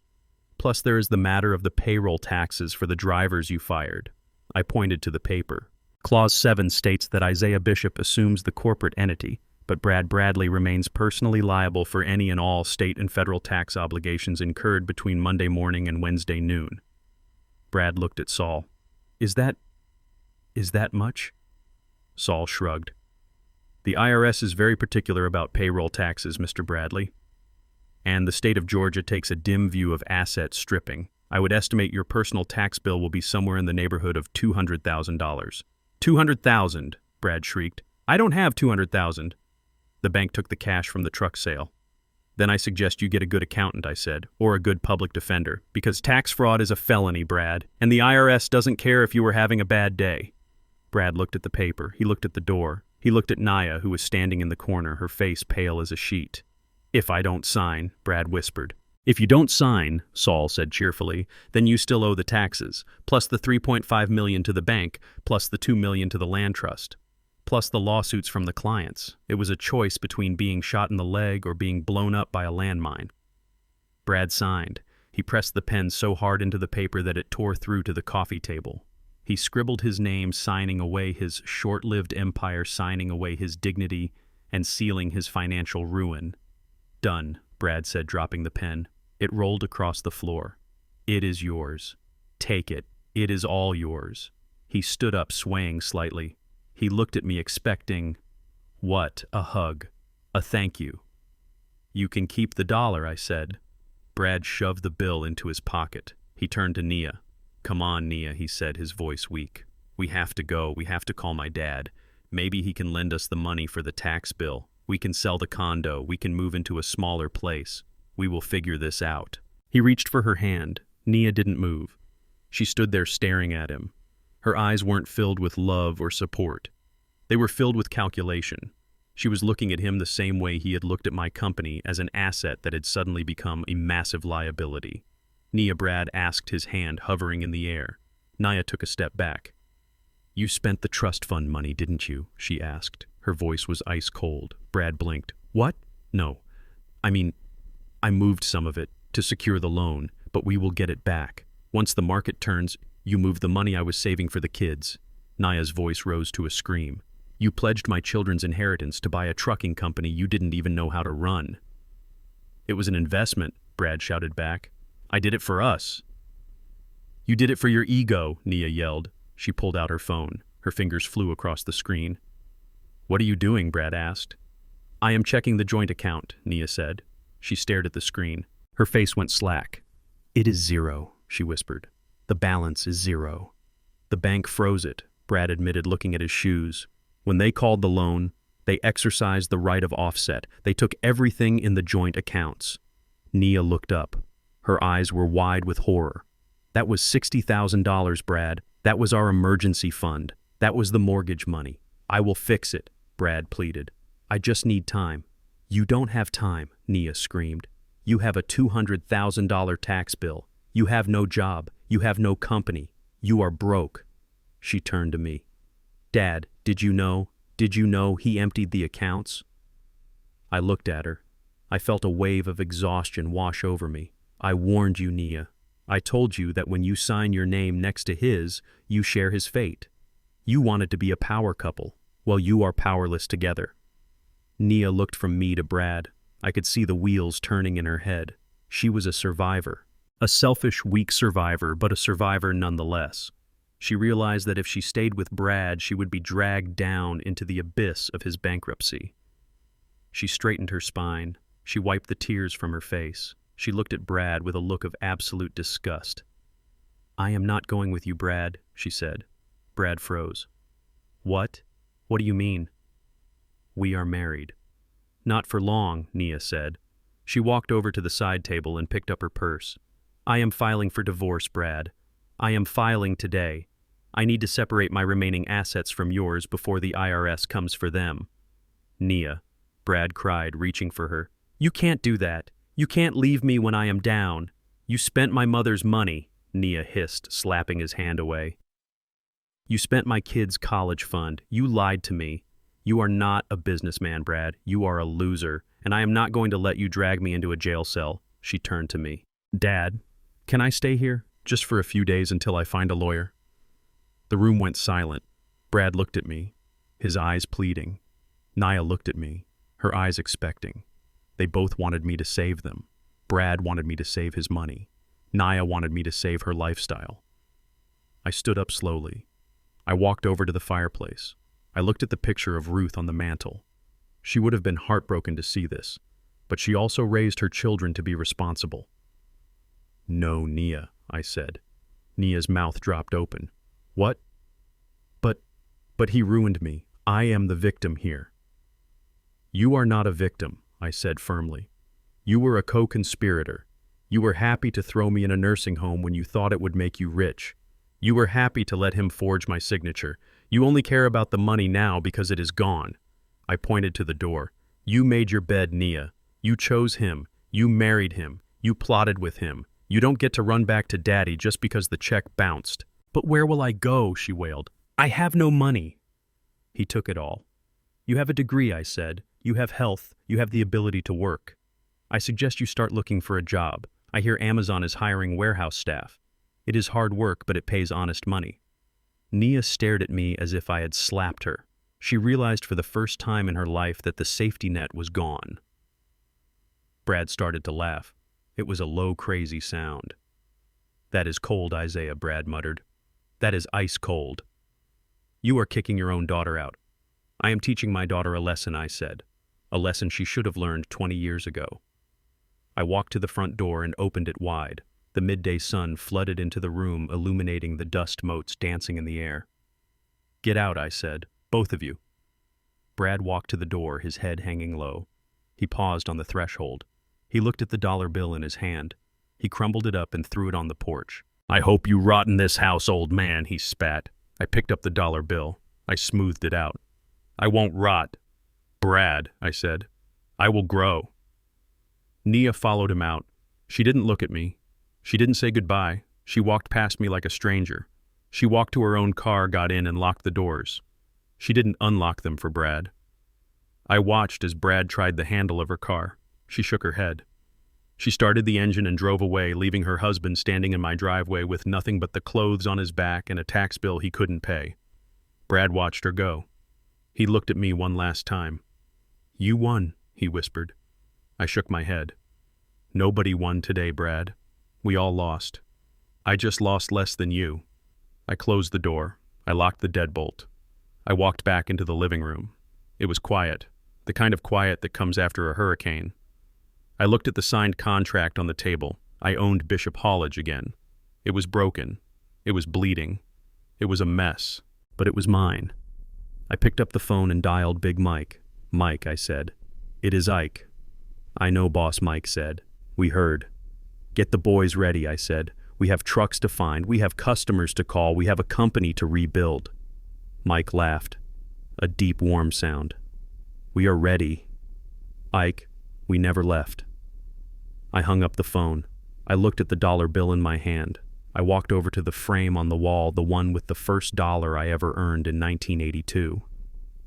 Plus, there is the matter of the payroll taxes for the drivers you fired. I pointed to the paper. Clause 7 states that Isaiah Bishop assumes the corporate entity, but Brad Bradley remains personally liable for any and all state and federal tax obligations incurred between Monday morning and Wednesday noon. Brad looked at Saul. Is that much? Saul shrugged. The IRS is very particular about payroll taxes, Mr. Bradley. And the state of Georgia takes a dim view of asset stripping. I would estimate your personal tax bill will be somewhere in the neighborhood of $200,000. $200,000, Brad shrieked. I don't have $200,000. The bank took the cash from the truck sale. Then I suggest you get a good accountant, I said, or a good public defender, because tax fraud is a felony, Brad, and the IRS doesn't care if you were having a bad day. Brad looked at the paper. He looked at the door. He looked at Naya, who was standing in the corner, her face pale as a sheet. If I don't sign, Brad whispered. If you don't sign, Saul said cheerfully, then you still owe the taxes, plus the $3.5 million to the bank, plus the $2 million to the land trust, plus the lawsuits from the clients. It was a choice between being shot in the leg or being blown up by a landmine. Brad signed. He pressed the pen so hard into the paper that it tore through to the coffee table. He scribbled his name, signing away his short-lived empire, signing away his dignity, and sealing his financial ruin. Done, Brad said, dropping the pen. It rolled across the floor. It is yours. Take it. It is all yours. He stood up, swaying slightly. He looked at me, expecting, what, a hug, a thank you. You can keep the dollar, I said. Brad shoved the bill into his pocket. He turned to Nia. Come on, Nia, he said, his voice weak. We have to go. We have to call my dad. Maybe he can lend us the money for the tax bill. We can sell the condo. We can move into a smaller place. We will figure this out. He reached for her hand. Nia didn't move. She stood there staring at him. Her eyes weren't filled with love or support. They were filled with calculation. She was looking at him the same way he had looked at my company, as an asset that had suddenly become a massive liability. Nia, Brad asked, his hand hovering in the air. Nia took a step back. You spent the trust fund money, didn't you? She asked. Her voice was ice cold. Brad blinked. What? No. I mean, I moved some of it to secure the loan, but we will get it back. Once the market turns, you move the money I was saving for the kids. Nia's voice rose to a scream. You pledged my children's inheritance to buy a trucking company you didn't even know how to run. It was an investment, Brad shouted back. I did it for us. You did it for your ego, Nia yelled. She pulled out her phone. Her fingers flew across the screen. What are you doing? Brad asked. I am checking the joint account, Nia said. She stared at the screen. Her face went slack. It is zero, she whispered. The balance is zero. The bank froze it, Brad admitted, looking at his shoes. When they called the loan, they exercised the right of offset. They took everything in the joint accounts. Nia looked up. Her eyes were wide with horror. That was $60,000, Brad. That was our emergency fund. That was the mortgage money. I will fix it, Brad pleaded. I just need time. You don't have time, Nia screamed. You have a $200,000 tax bill. You have no job. You have no company. You are broke. She turned to me. Dad, did you know? Did you know he emptied the accounts? I looked at her. I felt a wave of exhaustion wash over me. I warned you, Nia. I told you that when you sign your name next to his, you share his fate. You wanted to be a power couple. Well, you are powerless together. Nia looked from me to Brad. I could see the wheels turning in her head. She was a survivor. A selfish, weak survivor, but a survivor nonetheless. She realized that if she stayed with Brad, she would be dragged down into the abyss of his bankruptcy. She straightened her spine. She wiped the tears from her face. She looked at Brad with a look of absolute disgust. I am not going with you, Brad, she said. Brad froze. What? What do you mean? We are married. Not for long, Nia said. She walked over to the side table and picked up her purse. I am filing for divorce, Brad. I am filing today. I need to separate my remaining assets from yours before the IRS comes for them. Nia, Brad cried, reaching for her. You can't do that. You can't leave me when I am down. You spent my mother's money, Nia hissed, slapping his hand away. You spent my kids' college fund. You lied to me. You are not a businessman, Brad. You are a loser, and I am not going to let you drag me into a jail cell. She turned to me. Dad, can I stay here, just for a few days until I find a lawyer? The room went silent. Brad looked at me, his eyes pleading. Nia looked at me, her eyes expecting. They both wanted me to save them. Brad wanted me to save his money. Nia wanted me to save her lifestyle. I stood up slowly. I walked over to the fireplace. I looked at the picture of Ruth on the mantel. She would have been heartbroken to see this, but she also raised her children to be responsible. No, Nia, I said. Nia's mouth dropped open. What? But he ruined me. I am the victim here. You are not a victim, I said firmly. You were a co-conspirator. You were happy to throw me in a nursing home when you thought it would make you rich. You were happy to let him forge my signature. You only care about the money now because it is gone. I pointed to the door. You made your bed, Nia. You chose him. You married him. You plotted with him. You don't get to run back to Daddy just because the check bounced. But where will I go? She wailed. I have no money. He took it all. You have a degree, I said. You have health. You have the ability to work. I suggest you start looking for a job. I hear Amazon is hiring warehouse staff. It is hard work, but it pays honest money. Nia stared at me as if I had slapped her. She realized for the first time in her life that the safety net was gone. Brad started to laugh. It was a low, crazy sound. That is cold, Isaiah, Brad muttered. That is ice cold. You are kicking your own daughter out. I am teaching my daughter a lesson, I said. A lesson she should have learned 20 years ago. I walked to the front door and opened it wide. The midday sun flooded into the room, illuminating the dust motes dancing in the air. Get out, I said. Both of you. Brad walked to the door, his head hanging low. He paused on the threshold. He looked at the dollar bill in his hand. He crumbled it up and threw it on the porch. I hope you rot in this house, old man, he spat. I picked up the dollar bill. I smoothed it out. I won't rot. Brad, I said. I will grow. Nia followed him out. She didn't look at me. She didn't say goodbye. She walked past me like a stranger. She walked to her own car, got in, and locked the doors. She didn't unlock them for Brad. I watched as Brad tried the handle of her car. She shook her head. She started the engine and drove away, leaving her husband standing in my driveway with nothing but the clothes on his back and a tax bill he couldn't pay. Brad watched her go. He looked at me one last time. You won, he whispered. I shook my head. Nobody won today, Brad. We all lost. I just lost less than you. I closed the door. I locked the deadbolt. I walked back into the living room. It was quiet, the kind of quiet that comes after a hurricane. I looked at the signed contract on the table. I owned Bishop Hallage again. It was broken. It was bleeding. It was a mess, but it was mine. I picked up the phone and dialed Big Mike. Mike, I said. It is Ike. I know, Boss, Mike said. We heard. Get the boys ready, I said. We have trucks to find. We have customers to call. We have a company to rebuild. Mike laughed. A deep, warm sound. We are ready. Ike, we never left. I hung up the phone. I looked at the dollar bill in my hand. I walked over to the frame on the wall, the one with the first dollar I ever earned in 1982.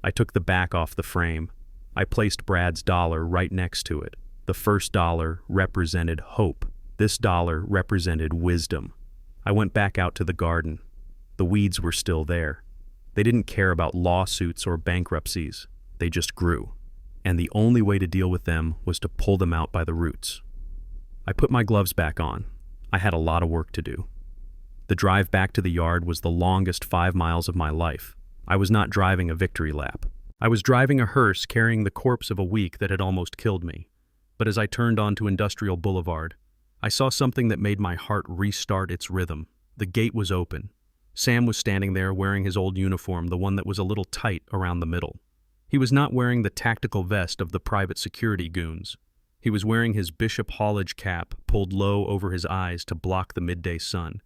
I took the back off the frame. I placed Brad's dollar right next to it. The first dollar represented hope. This dollar represented wisdom. I went back out to the garden. The weeds were still there. They didn't care about lawsuits or bankruptcies. They just grew. And the only way to deal with them was to pull them out by the roots. I put my gloves back on. I had a lot of work to do. The drive back to the yard was the longest 5 miles of my life. I was not driving a victory lap. I was driving a hearse carrying the corpse of a week that had almost killed me. But as I turned onto Industrial Boulevard, I saw something that made my heart restart its rhythm. The gate was open. Sam was standing there wearing his old uniform, the one that was a little tight around the middle. He was not wearing the tactical vest of the private security goons. He was wearing his Bishop Hallage cap pulled low over his eyes to block the midday sun.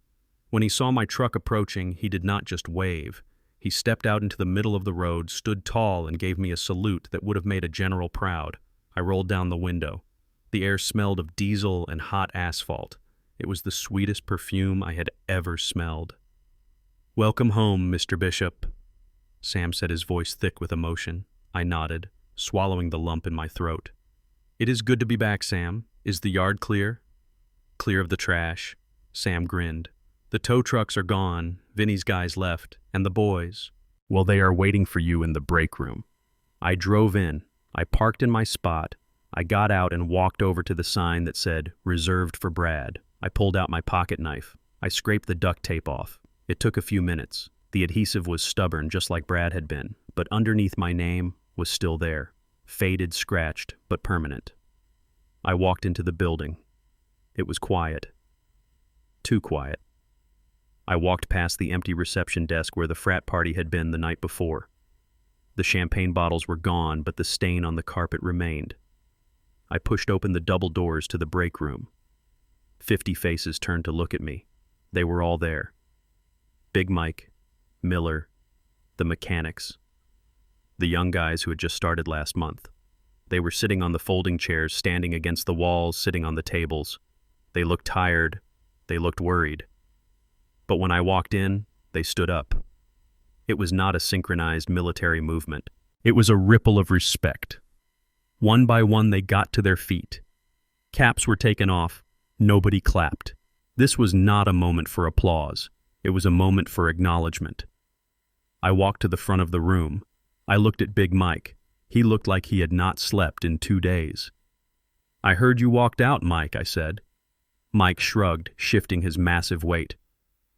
When he saw my truck approaching, he did not just wave. He stepped out into the middle of the road, stood tall, and gave me a salute that would have made a general proud. I rolled down the window. The air smelled of diesel and hot asphalt. It was the sweetest perfume I had ever smelled. Welcome home, Mr. Bishop. Sam said, his voice thick with emotion. I nodded, swallowing the lump in my throat. It is good to be back, Sam. Is the yard clear? Clear of the trash. Sam grinned. The tow trucks are gone, Vinny's guys left, and the boys. Well, they are waiting for you in the break room. I drove in. I parked in my spot. I got out and walked over to the sign that said, "Reserved for Brad." I pulled out my pocket knife. I scraped the duct tape off. It took a few minutes. The adhesive was stubborn, just like Brad had been, but underneath my name was still there. Faded, scratched, but permanent. I walked into the building. It was quiet. Too quiet. I walked past the empty reception desk where the frat party had been the night before. The champagne bottles were gone, but the stain on the carpet remained. I pushed open the double doors to the break room. 50 faces turned to look at me. They were all there. Big Mike, Miller, the mechanics, the young guys who had just started last month. They were sitting on the folding chairs, standing against the walls, sitting on the tables. They looked tired. They looked worried. But when I walked in, they stood up. It was not a synchronized military movement. It was a ripple of respect. One by one, they got to their feet. Caps were taken off. Nobody clapped. This was not a moment for applause. It was a moment for acknowledgement. I walked to the front of the room. I looked at Big Mike. He looked like he had not slept in 2 days. "I heard you walked out, Mike," I said. Mike shrugged, shifting his massive weight.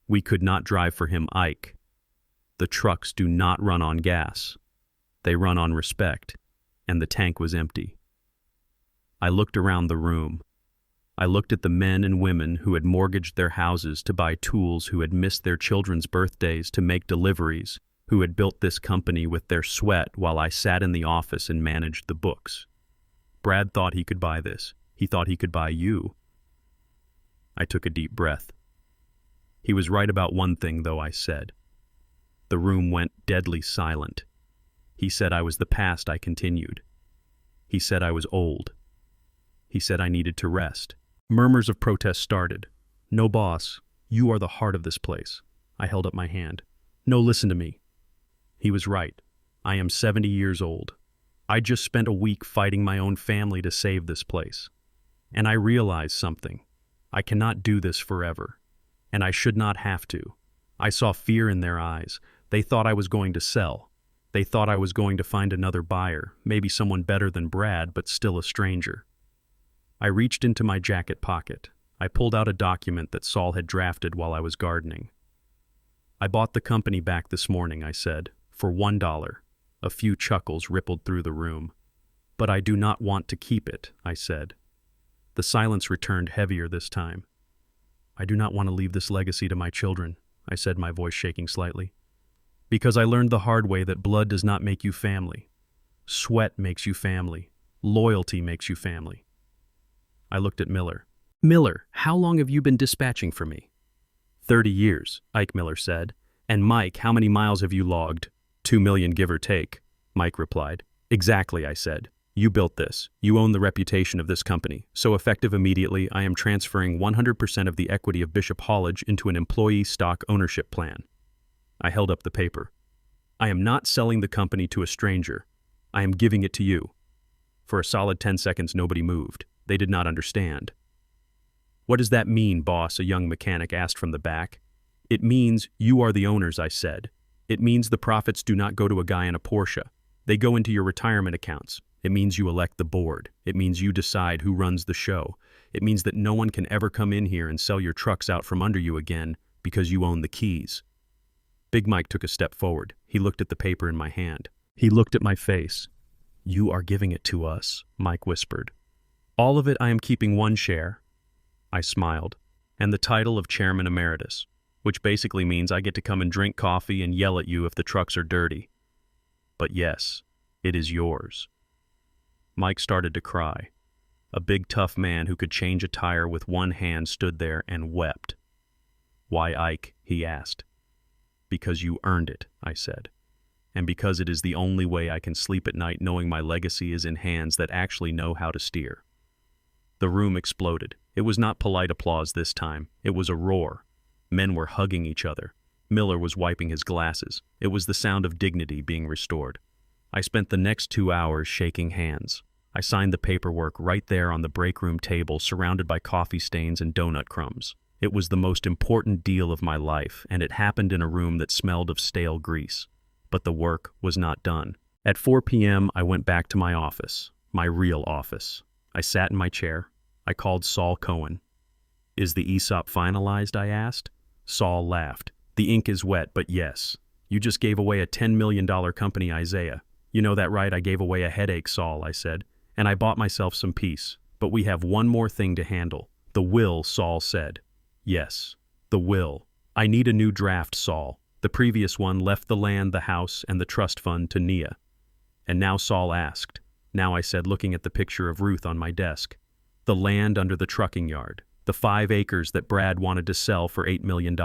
"We could not drive for him, Ike. The trucks do not run on gas. They run on respect," and the tank was empty. I looked around the room. I looked at the men and women who had mortgaged their houses to buy tools, who had missed their children's birthdays to make deliveries, who had built this company with their sweat while I sat in the office and managed the books. Brad thought he could buy this. He thought he could buy you. I took a deep breath. He was right about one thing, though, I said. The room went deadly silent. He said I was the past, I continued. He said I was old. He said I needed to rest. Murmurs of protest started. "No, boss, you are the heart of this place." I held up my hand. "No, listen to me." He was right. I am 70 years old. I just spent a week fighting my own family to save this place. And I realized something. I cannot do this forever. And I should not have to. I saw fear in their eyes. They thought I was going to sell. They thought I was going to find another buyer, maybe someone better than Brad, but still a stranger. I reached into my jacket pocket. I pulled out a document that Saul had drafted while I was gardening. "I bought the company back this morning," I said, "for $1. A few chuckles rippled through the room. "But I do not want to keep it," I said. The silence returned heavier this time. "I do not want to leave this legacy to my children," I said, my voice shaking slightly. "Because I learned the hard way that blood does not make you family. Sweat makes you family. Loyalty makes you family." I looked at Miller. "Miller, how long have you been dispatching for me?" 30 years, Ike Miller said. "And Mike, how many miles have you logged?" 2 million, give or take, Mike replied. "Exactly," I said. "You built this. You own the reputation of this company. So effective immediately, I am transferring 100% of the equity of Bishop Hollage into an employee stock ownership plan." I held up the paper. "I am not selling the company to a stranger. I am giving it to you." For a solid 10 seconds, nobody moved. They did not understand. "What does that mean, boss?" a young mechanic asked from the back. "It means you are the owners," I said. "It means the profits do not go to a guy in a Porsche. They go into your retirement accounts. It means you elect the board. It means you decide who runs the show. It means that no one can ever come in here and sell your trucks out from under you again because you own the keys." Big Mike took a step forward. He looked at the paper in my hand. He looked at my face. "You are giving it to us," Mike whispered. "All of it. I am keeping 1 share. I smiled. "And the title of Chairman Emeritus, which basically means I get to come and drink coffee and yell at you if the trucks are dirty. But yes, it is yours." Mike started to cry. A big, tough man who could change a tire with one hand stood there and wept. "Why, Ike?" he asked. "Because you earned it," I said. "And because it is the only way I can sleep at night knowing my legacy is in hands that actually know how to steer." The room exploded. It was not polite applause this time. It was a roar. Men were hugging each other. Miller was wiping his glasses. It was the sound of dignity being restored. I spent the next 2 hours shaking hands. I signed the paperwork right there on the break room table, surrounded by coffee stains and donut crumbs. It was the most important deal of my life, and it happened in a room that smelled of stale grease. But the work was not done. At 4 p.m., I went back to my office, my real office. I sat in my chair. I called Saul Cohen. "Is the ESOP finalized?" I asked. Saul laughed. "The ink is wet, but yes. You just gave away a $10 million company, Isaiah." "You know that, right? I gave away a headache, Saul," I said. "And I bought myself some peace. But we have one more thing to handle." "The will," Saul said. "Yes, the will. I need a new draft, Saul. The previous one left the land, the house, and the trust fund to Nia." And now Saul asked, Now I said, looking at the picture of Ruth on my desk. The land under the trucking yard. The 5 acres that Brad wanted to sell for $8 million.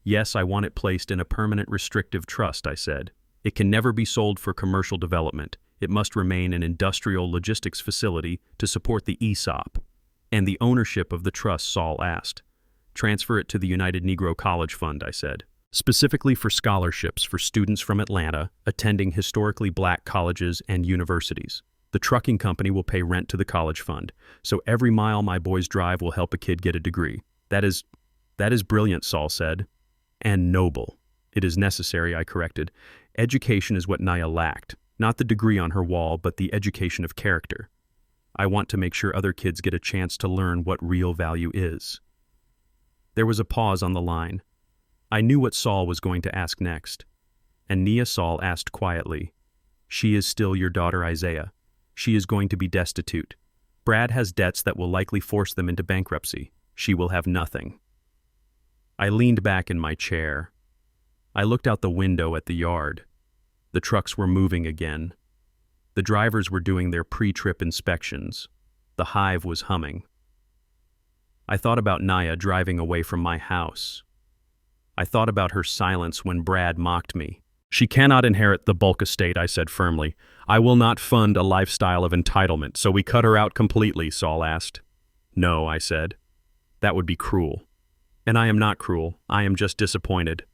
Yes, I want it placed in a permanent restrictive trust, I said. It can never be sold for commercial development. It must remain an industrial logistics facility to support the ESOP. And the ownership of the trust, Saul asked. Transfer it to the United Negro College Fund, I said. Specifically for scholarships for students from Atlanta attending historically black colleges and universities. The trucking company will pay rent to the college fund, so every mile my boys drive will help a kid get a degree. That is brilliant, Saul said. And noble. It is necessary, I corrected. Education is what Naya lacked. Not the degree on her wall, but the education of character. I want to make sure other kids get a chance to learn what real value is. There was a pause on the line. I knew what Saul was going to ask next. And Nia Saul asked quietly, "She is still your daughter Isaiah. She is going to be destitute. Brad has debts that will likely force them into bankruptcy. She will have nothing." I leaned back in my chair. I looked out the window at the yard. The trucks were moving again. The drivers were doing their pre-trip inspections. The hive was humming. I thought about Naya driving away from my house. I thought about her silence when Brad mocked me. "She cannot inherit the bulk estate," I said firmly. "I will not fund a lifestyle of entitlement, so we cut her out completely," Saul asked. "No," I said. "That would be cruel." "And I am not cruel. I am just disappointed."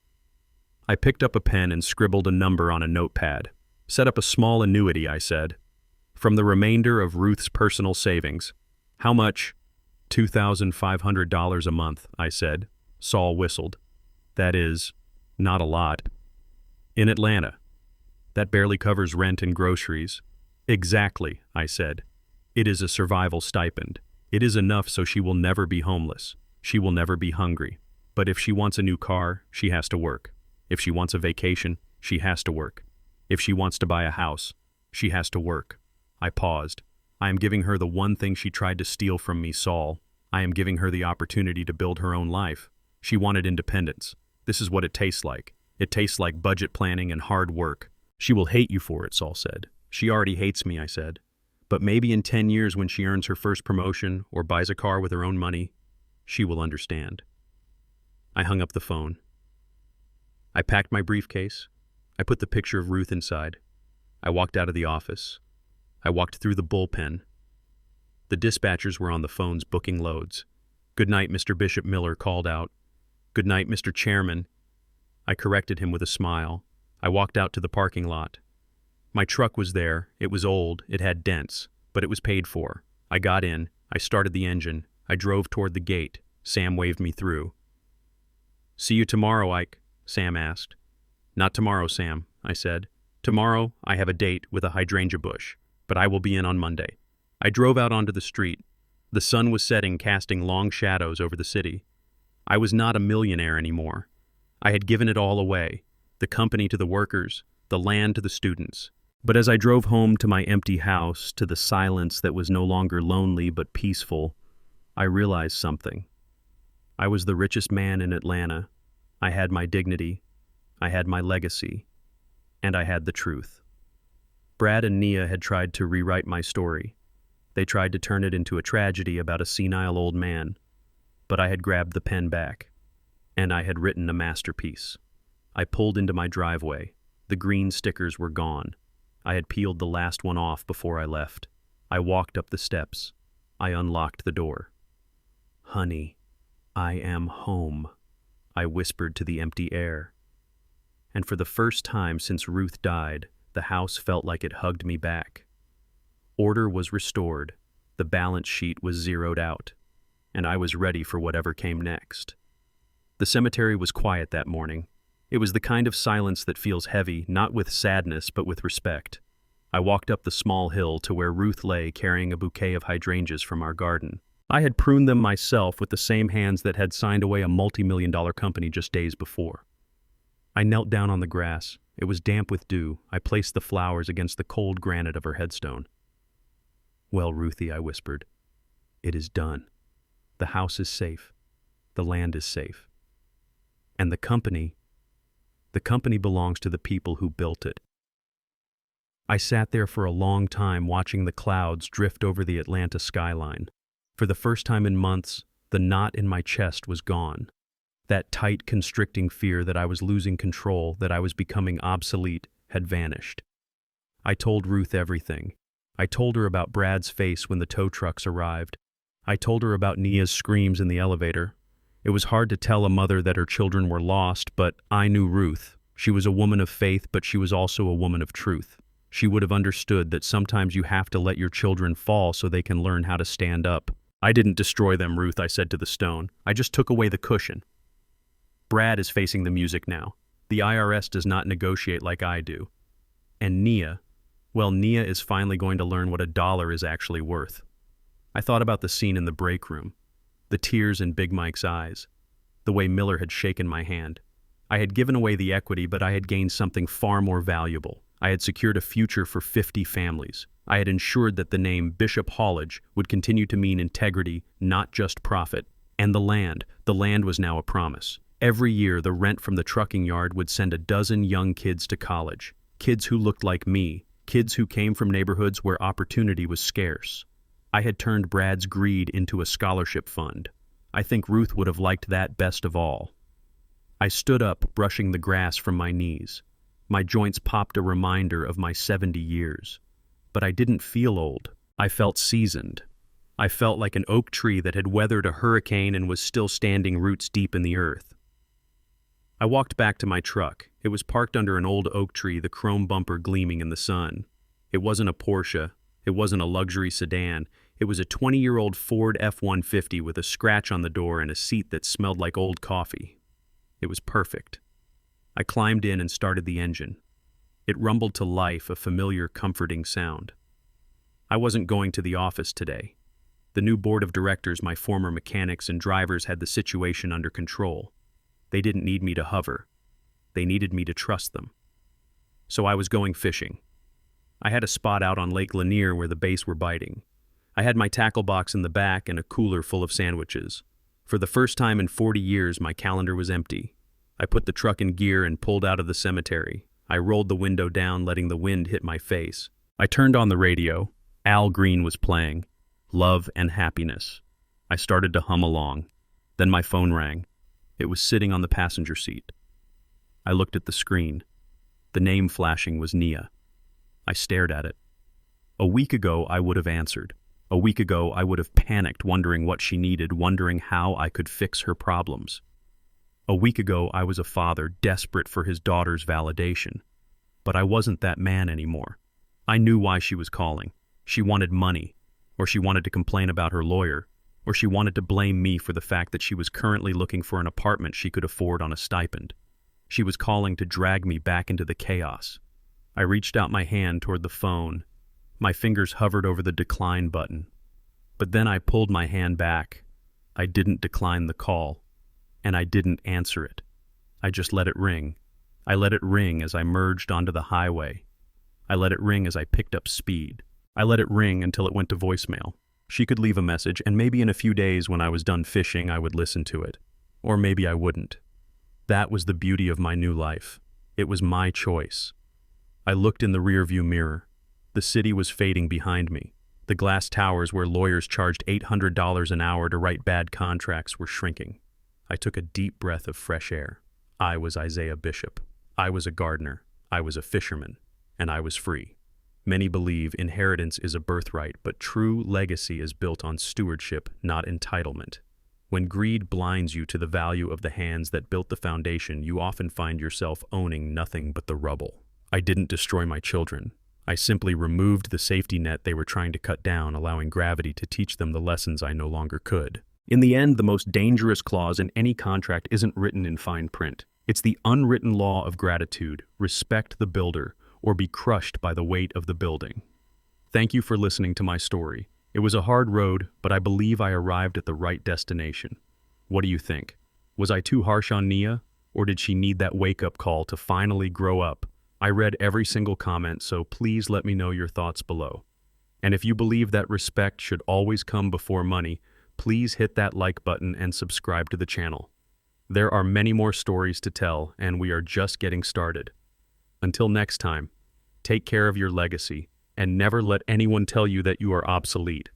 I picked up a pen and scribbled a number on a notepad. "Set up a small annuity," I said. "From the remainder of Ruth's personal savings." "How much?" $2,500 a month, I said. Saul whistled. "That is, not a lot." "In Atlanta. That barely covers rent and groceries." "Exactly," I said. "It is a survival stipend. It is enough so she will never be homeless. She will never be hungry. But if she wants a new car, she has to work. If she wants a vacation, she has to work. If she wants to buy a house, she has to work." I paused. "I am giving her the one thing she tried to steal from me, Saul. I am giving her the opportunity to build her own life. She wanted independence. This is what it tastes like. It tastes like budget planning and hard work." "She will hate you for it," Saul said. "She already hates me," I said. "But maybe in 10 years when she earns her first promotion or buys a car with her own money, she will understand." I hung up the phone. I packed my briefcase. I put the picture of Ruth inside. I walked out of the office. I walked through the bullpen. The dispatchers were on the phones booking loads. "Good night, Mr. Bishop," Miller called out. "Good night, Mr. Chairman." I corrected him with a smile. I walked out to the parking lot. My truck was there. It was old. It had dents, but it was paid for. I got in. I started the engine. I drove toward the gate. Sam waved me through. "See you tomorrow, Ike," Sam asked. "Not tomorrow, Sam," I said. "Tomorrow I have a date with a hydrangea bush, but I will be in on Monday." I drove out onto the street. The sun was setting, casting long shadows over the city. I was not a millionaire anymore. I had given it all away, the company to the workers, the land to the students. But as I drove home to my empty house, to the silence that was no longer lonely but peaceful, I realized something. I was the richest man in Atlanta. I had my dignity. I had my legacy. And I had the truth. Brad and Nia had tried to rewrite my story. They tried to turn it into a tragedy about a senile old man. But I had grabbed the pen back. And I had written a masterpiece. I pulled into my driveway. The green stickers were gone. I had peeled the last one off before I left. I walked up the steps. I unlocked the door. "Honey, I am home," I whispered to the empty air. And for the first time since Ruth died, the house felt like it hugged me back. Order was restored. The balance sheet was zeroed out. And I was ready for whatever came next. The cemetery was quiet that morning. It was the kind of silence that feels heavy, not with sadness, but with respect. I walked up the small hill to where Ruth lay carrying a bouquet of hydrangeas from our garden. I had pruned them myself with the same hands that had signed away a multi-million-dollar company just days before. I knelt down on the grass. It was damp with dew. I placed the flowers against the cold granite of her headstone. "Well, Ruthie," I whispered, "it is done. The house is safe. The land is safe. And the company belongs to the people who built it." I sat there for a long time watching the clouds drift over the Atlanta skyline. For the first time in months, the knot in my chest was gone. That tight, constricting fear that I was losing control, that I was becoming obsolete, had vanished. I told Ruth everything. I told her about Brad's face when the tow trucks arrived. I told her about Nia's screams in the elevator. It was hard to tell a mother that her children were lost, but I knew Ruth. She was a woman of faith, but she was also a woman of truth. She would have understood that sometimes you have to let your children fall so they can learn how to stand up. I didn't destroy them, Ruth, I said to the stone. I just took away the cushion. Brad is facing the music now. The IRS does not negotiate like I do. And Nia, well, Nia is finally going to learn what $1 is actually worth. I thought about the scene in the break room, the tears in Big Mike's eyes, the way Miller had shaken my hand. I had given away the equity, but I had gained something far more valuable. I had secured a future for 50 families. I had ensured that the name Bishop Haulage would continue to mean integrity, not just profit. And the land was now a promise. Every year, the rent from the trucking yard would send a dozen young kids to college. Kids who looked like me, kids who came from neighborhoods where opportunity was scarce. I had turned Brad's greed into a scholarship fund. I think Ruth would have liked that best of all. I stood up, brushing the grass from my knees. My joints popped a reminder of my 70 years. But I didn't feel old. I felt seasoned. I felt like an oak tree that had weathered a hurricane and was still standing roots deep in the earth. I walked back to my truck. It was parked under an old oak tree, the chrome bumper gleaming in the sun. It wasn't a Porsche. It wasn't a luxury sedan. It was a 20-year-old Ford F-150 with a scratch on the door and a seat that smelled like old coffee. It was perfect. I climbed in and started the engine. It rumbled to life, a familiar, comforting sound. I wasn't going to the office today. The new board of directors, my former mechanics and drivers, had the situation under control. They didn't need me to hover. They needed me to trust them. So I was going fishing. I had a spot out on Lake Lanier where the bass were biting. I had my tackle box in the back and a cooler full of sandwiches. For the first time in 40 years, my calendar was empty. I put the truck in gear and pulled out of the cemetery. I rolled the window down, letting the wind hit my face. I turned on the radio. Al Green was playing. Love and Happiness. I started to hum along. Then my phone rang. It was sitting on the passenger seat. I looked at the screen. The name flashing was Nia. I stared at it. A week ago, I would have answered. A week ago, I would have panicked, wondering what she needed, wondering how I could fix her problems. A week ago, I was a father, desperate for his daughter's validation. But I wasn't that man anymore. I knew why she was calling. She wanted money, or she wanted to complain about her lawyer, or she wanted to blame me for the fact that she was currently looking for an apartment she could afford on a stipend. She was calling to drag me back into the chaos. I reached out my hand toward the phone. My fingers hovered over the decline button. But then I pulled my hand back. I didn't decline the call, and I didn't answer it. I just let it ring. I let it ring as I merged onto the highway. I let it ring as I picked up speed. I let it ring until it went to voicemail. She could leave a message, and maybe in a few days when I was done fishing, I would listen to it. Or maybe I wouldn't. That was the beauty of my new life. It was my choice. I looked in the rearview mirror. The city was fading behind me. The glass towers where lawyers charged $800 an hour to write bad contracts were shrinking. I took a deep breath of fresh air. I was Isaiah Bishop. I was a gardener. I was a fisherman. And I was free. Many believe inheritance is a birthright, but true legacy is built on stewardship, not entitlement. When greed blinds you to the value of the hands that built the foundation, you often find yourself owning nothing but the rubble. I didn't destroy my children. I simply removed the safety net they were trying to cut down, allowing gravity to teach them the lessons I no longer could. In the end, the most dangerous clause in any contract isn't written in fine print. It's the unwritten law of gratitude: respect the builder, or be crushed by the weight of the building. Thank you for listening to my story. It was a hard road, but I believe I arrived at the right destination. What do you think? Was I too harsh on Nia, or did she need that wake-up call to finally grow up? I read every single comment, so please let me know your thoughts below. And if you believe that respect should always come before money, please hit that like button and subscribe to the channel. There are many more stories to tell, and we are just getting started. Until next time. Take care of your legacy, and never let anyone tell you that you are obsolete.